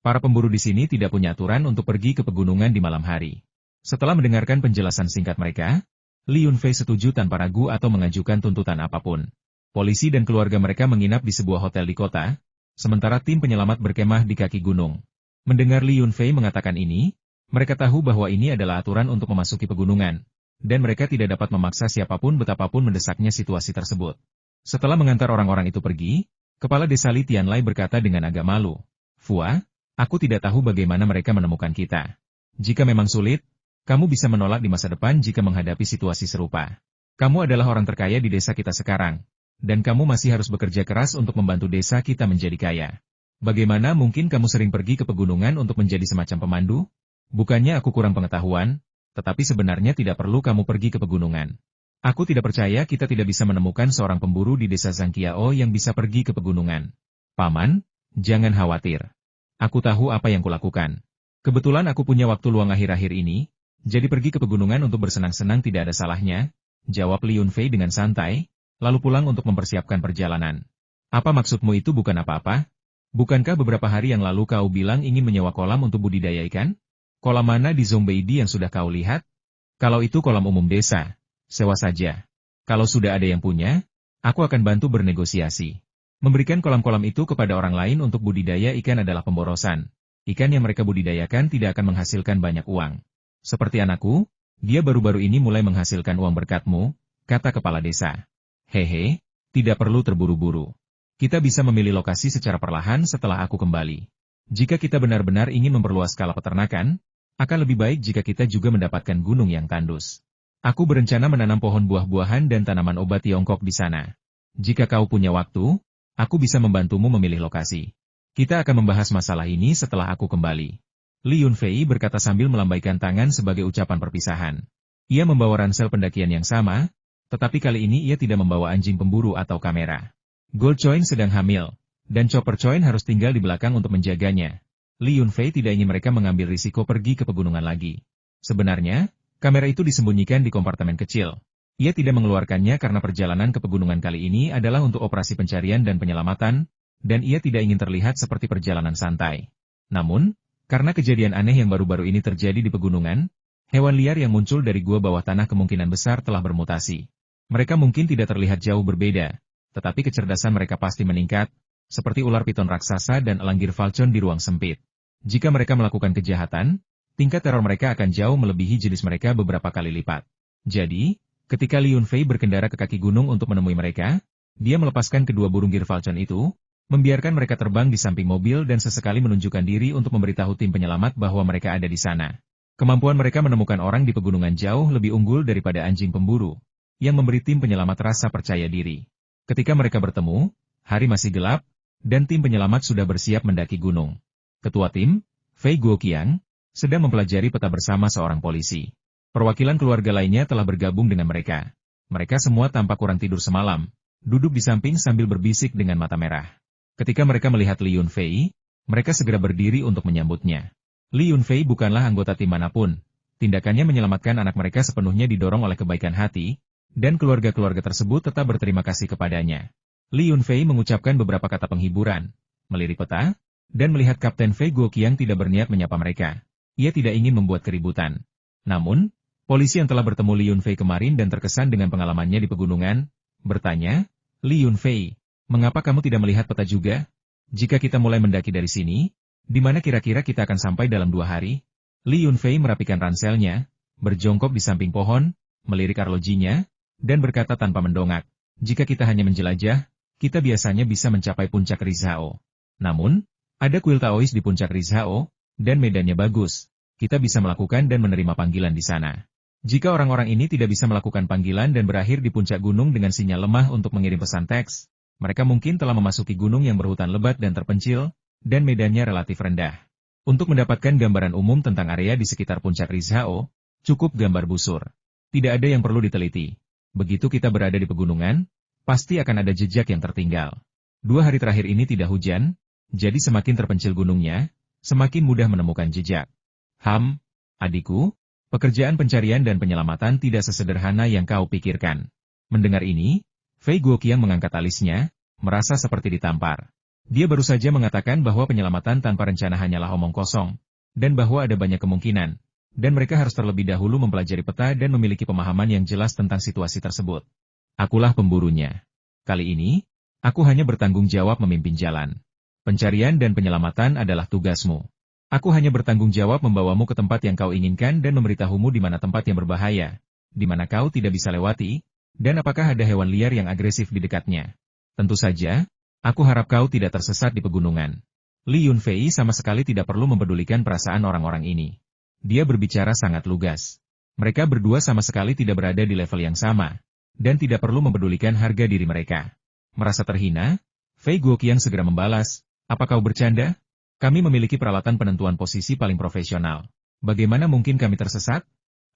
Para pemburu di sini tidak punya aturan untuk pergi ke pegunungan di malam hari. Setelah mendengarkan penjelasan singkat mereka, Li Yunfei setuju tanpa ragu atau mengajukan tuntutan apapun. Polisi dan keluarga mereka menginap di sebuah hotel di kota, sementara tim penyelamat berkemah di kaki gunung. Mendengar Li Yunfei mengatakan ini, mereka tahu bahwa ini adalah aturan untuk memasuki pegunungan, dan mereka tidak dapat memaksa siapapun betapapun mendesaknya situasi tersebut. Setelah mengantar orang-orang itu pergi, Kepala Desa Li Tianlai berkata dengan agak malu, "Fua, aku tidak tahu bagaimana mereka menemukan kita. Jika memang sulit, kamu bisa menolak di masa depan jika menghadapi situasi serupa. Kamu adalah orang terkaya di desa kita sekarang, dan kamu masih harus bekerja keras untuk membantu desa kita menjadi kaya. Bagaimana mungkin kamu sering pergi ke pegunungan untuk menjadi semacam pemandu? Bukannya aku kurang pengetahuan, tetapi sebenarnya tidak perlu kamu pergi ke pegunungan. Aku tidak percaya kita tidak bisa menemukan seorang pemburu di desa Zhangqiao yang bisa pergi ke pegunungan. Paman, jangan khawatir. Aku tahu apa yang kulakukan. Kebetulan aku punya waktu luang akhir-akhir ini, jadi pergi ke pegunungan untuk bersenang-senang tidak ada salahnya," jawab Li Yunfei dengan santai, lalu pulang untuk mempersiapkan perjalanan. "Apa maksudmu itu bukan apa-apa? Bukankah beberapa hari yang lalu kau bilang ingin menyewa kolam untuk budidaya ikan? Kolam mana di Zhongbeidi yang sudah kau lihat? Kalau itu kolam umum desa, sewa saja. Kalau sudah ada yang punya, aku akan bantu bernegosiasi. Memberikan kolam-kolam itu kepada orang lain untuk budidaya ikan adalah pemborosan. Ikan yang mereka budidayakan tidak akan menghasilkan banyak uang. Seperti anakku, dia baru-baru ini mulai menghasilkan uang berkatmu," kata kepala desa. "Hehe, tidak perlu terburu-buru. Kita bisa memilih lokasi secara perlahan setelah aku kembali. Jika kita benar-benar ingin memperluas skala peternakan, akan lebih baik jika kita juga mendapatkan gunung yang tandus. Aku berencana menanam pohon buah-buahan dan tanaman obat Tiongkok di sana. Jika kau punya waktu, aku bisa membantumu memilih lokasi. Kita akan membahas masalah ini setelah aku kembali." Li Yunfei berkata sambil melambaikan tangan sebagai ucapan perpisahan. Ia membawa ransel pendakian yang sama, tetapi kali ini ia tidak membawa anjing pemburu atau kamera. Gold Coin sedang hamil, dan Chopper Coin harus tinggal di belakang untuk menjaganya. Li Yunfei tidak ingin mereka mengambil risiko pergi ke pegunungan lagi. Sebenarnya, kamera itu disembunyikan di kompartemen kecil. Ia tidak mengeluarkannya karena perjalanan ke pegunungan kali ini adalah untuk operasi pencarian dan penyelamatan, dan ia tidak ingin terlihat seperti perjalanan santai. Namun, karena kejadian aneh yang baru-baru ini terjadi di pegunungan, hewan liar yang muncul dari gua bawah tanah kemungkinan besar telah bermutasi. Mereka mungkin tidak terlihat jauh berbeda, tetapi kecerdasan mereka pasti meningkat, seperti ular piton raksasa dan elang Falcon di ruang sempit. Jika mereka melakukan kejahatan, tingkat teror mereka akan jauh melebihi jenis mereka beberapa kali lipat. Jadi, ketika Li Yunfei berkendara ke kaki gunung untuk menemui mereka, dia melepaskan kedua burung Falcon itu, membiarkan mereka terbang di samping mobil dan sesekali menunjukkan diri untuk memberitahu tim penyelamat bahwa mereka ada di sana. Kemampuan mereka menemukan orang di pegunungan jauh lebih unggul daripada anjing pemburu, yang memberi tim penyelamat rasa percaya diri. Ketika mereka bertemu, hari masih gelap, dan tim penyelamat sudah bersiap mendaki gunung. Ketua tim, Fei Guoqiang, sedang mempelajari peta bersama seorang polisi. Perwakilan keluarga lainnya telah bergabung dengan mereka. Mereka semua tampak kurang tidur semalam, duduk di samping sambil berbisik dengan mata merah. Ketika mereka melihat Li Yunfei, mereka segera berdiri untuk menyambutnya. Li Yunfei bukanlah anggota tim manapun. Tindakannya menyelamatkan anak mereka sepenuhnya didorong oleh kebaikan hati, dan keluarga-keluarga tersebut tetap berterima kasih kepadanya. Li Yunfei mengucapkan beberapa kata penghiburan, melirik peta, dan melihat Kapten Fei Guoqiang tidak berniat menyapa mereka. Ia tidak ingin membuat keributan. Namun, polisi yang telah bertemu Li Yunfei kemarin dan terkesan dengan pengalamannya di pegunungan, bertanya, Li Yunfei, mengapa kamu tidak melihat peta juga? Jika kita mulai mendaki dari sini, di mana kira-kira kita akan sampai dalam 2 hari? Li Yunfei merapikan ranselnya, berjongkok di samping pohon, melirik arlojinya, dan berkata tanpa mendongak, jika kita hanya menjelajah, kita biasanya bisa mencapai puncak Rizhao. Namun, ada kuil Taois di puncak Rizhao, dan medannya bagus. Kita bisa melakukan dan menerima panggilan di sana. Jika orang-orang ini tidak bisa melakukan panggilan dan berakhir di puncak gunung dengan sinyal lemah untuk mengirim pesan teks, mereka mungkin telah memasuki gunung yang berhutan lebat dan terpencil, dan medannya relatif rendah. Untuk mendapatkan gambaran umum tentang area di sekitar puncak Rizhao, cukup gambar busur. Tidak ada yang perlu diteliti. Begitu kita berada di pegunungan, pasti akan ada jejak yang tertinggal. 2 hari terakhir ini tidak hujan, jadi semakin terpencil gunungnya, semakin mudah menemukan jejak. Adikku, pekerjaan pencarian dan penyelamatan tidak sesederhana yang kau pikirkan. Mendengar ini, Fei Guoqiang mengangkat alisnya, merasa seperti ditampar. Dia baru saja mengatakan bahwa penyelamatan tanpa rencana hanyalah omong kosong, dan bahwa ada banyak kemungkinan, dan mereka harus terlebih dahulu mempelajari peta dan memiliki pemahaman yang jelas tentang situasi tersebut. Akulah pemburunya. Kali ini, aku hanya bertanggung jawab memimpin jalan. Pencarian dan penyelamatan adalah tugasmu. Aku hanya bertanggung jawab membawamu ke tempat yang kau inginkan dan memberitahumu di mana tempat yang berbahaya, di mana kau tidak bisa lewati, dan apakah ada hewan liar yang agresif di dekatnya. Tentu saja, aku harap kau tidak tersesat di pegunungan. Li Yunfei sama sekali tidak perlu mempedulikan perasaan orang-orang ini. Dia berbicara sangat lugas. Mereka berdua sama sekali tidak berada di level yang sama, dan tidak perlu mempedulikan harga diri mereka. Merasa terhina, Fei Guoqiang segera membalas, apa kau bercanda? Kami memiliki peralatan penentuan posisi paling profesional. Bagaimana mungkin kami tersesat?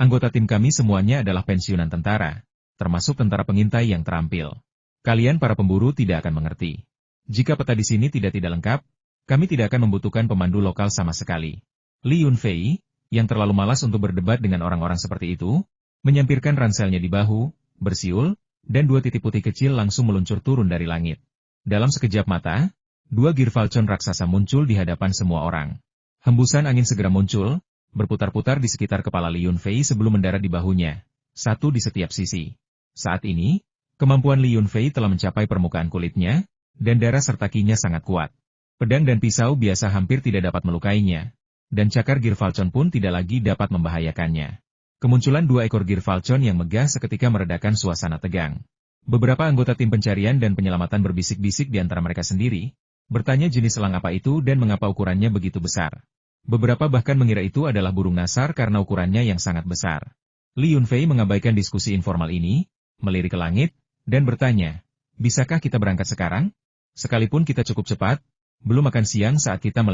Anggota tim kami semuanya adalah pensiunan tentara, termasuk tentara pengintai yang terampil. Kalian para pemburu tidak akan mengerti. Jika peta di sini tidak lengkap, kami tidak akan membutuhkan pemandu lokal sama sekali. Li Yunfei, yang terlalu malas untuk berdebat dengan orang-orang seperti itu, menyampirkan ranselnya di bahu, bersiul, dan 2 titik putih kecil langsung meluncur turun dari langit. Dalam sekejap mata, 2 Girfalcon raksasa muncul di hadapan semua orang. Hembusan angin segera muncul, berputar-putar di sekitar kepala Li Yunfei sebelum mendarat di bahunya, 1 di setiap sisi. Saat ini, kemampuan Li Yunfei telah mencapai permukaan kulitnya, dan darah serta kinya sangat kuat. Pedang dan pisau biasa hampir tidak dapat melukainya, dan cakar Girfalcon pun tidak lagi dapat membahayakannya. Kemunculan 2 ekor Girfalcon yang megah seketika meredakan suasana tegang. Beberapa anggota tim pencarian dan penyelamatan berbisik-bisik di antara mereka sendiri, bertanya jenis selang apa itu dan mengapa ukurannya begitu besar. Beberapa bahkan mengira itu adalah burung nasar karena ukurannya yang sangat besar. Li Yunfei mengabaikan diskusi informal ini, melirik ke langit, dan bertanya, bisakah kita berangkat sekarang? Sekalipun kita cukup cepat, belum akan siang saat kita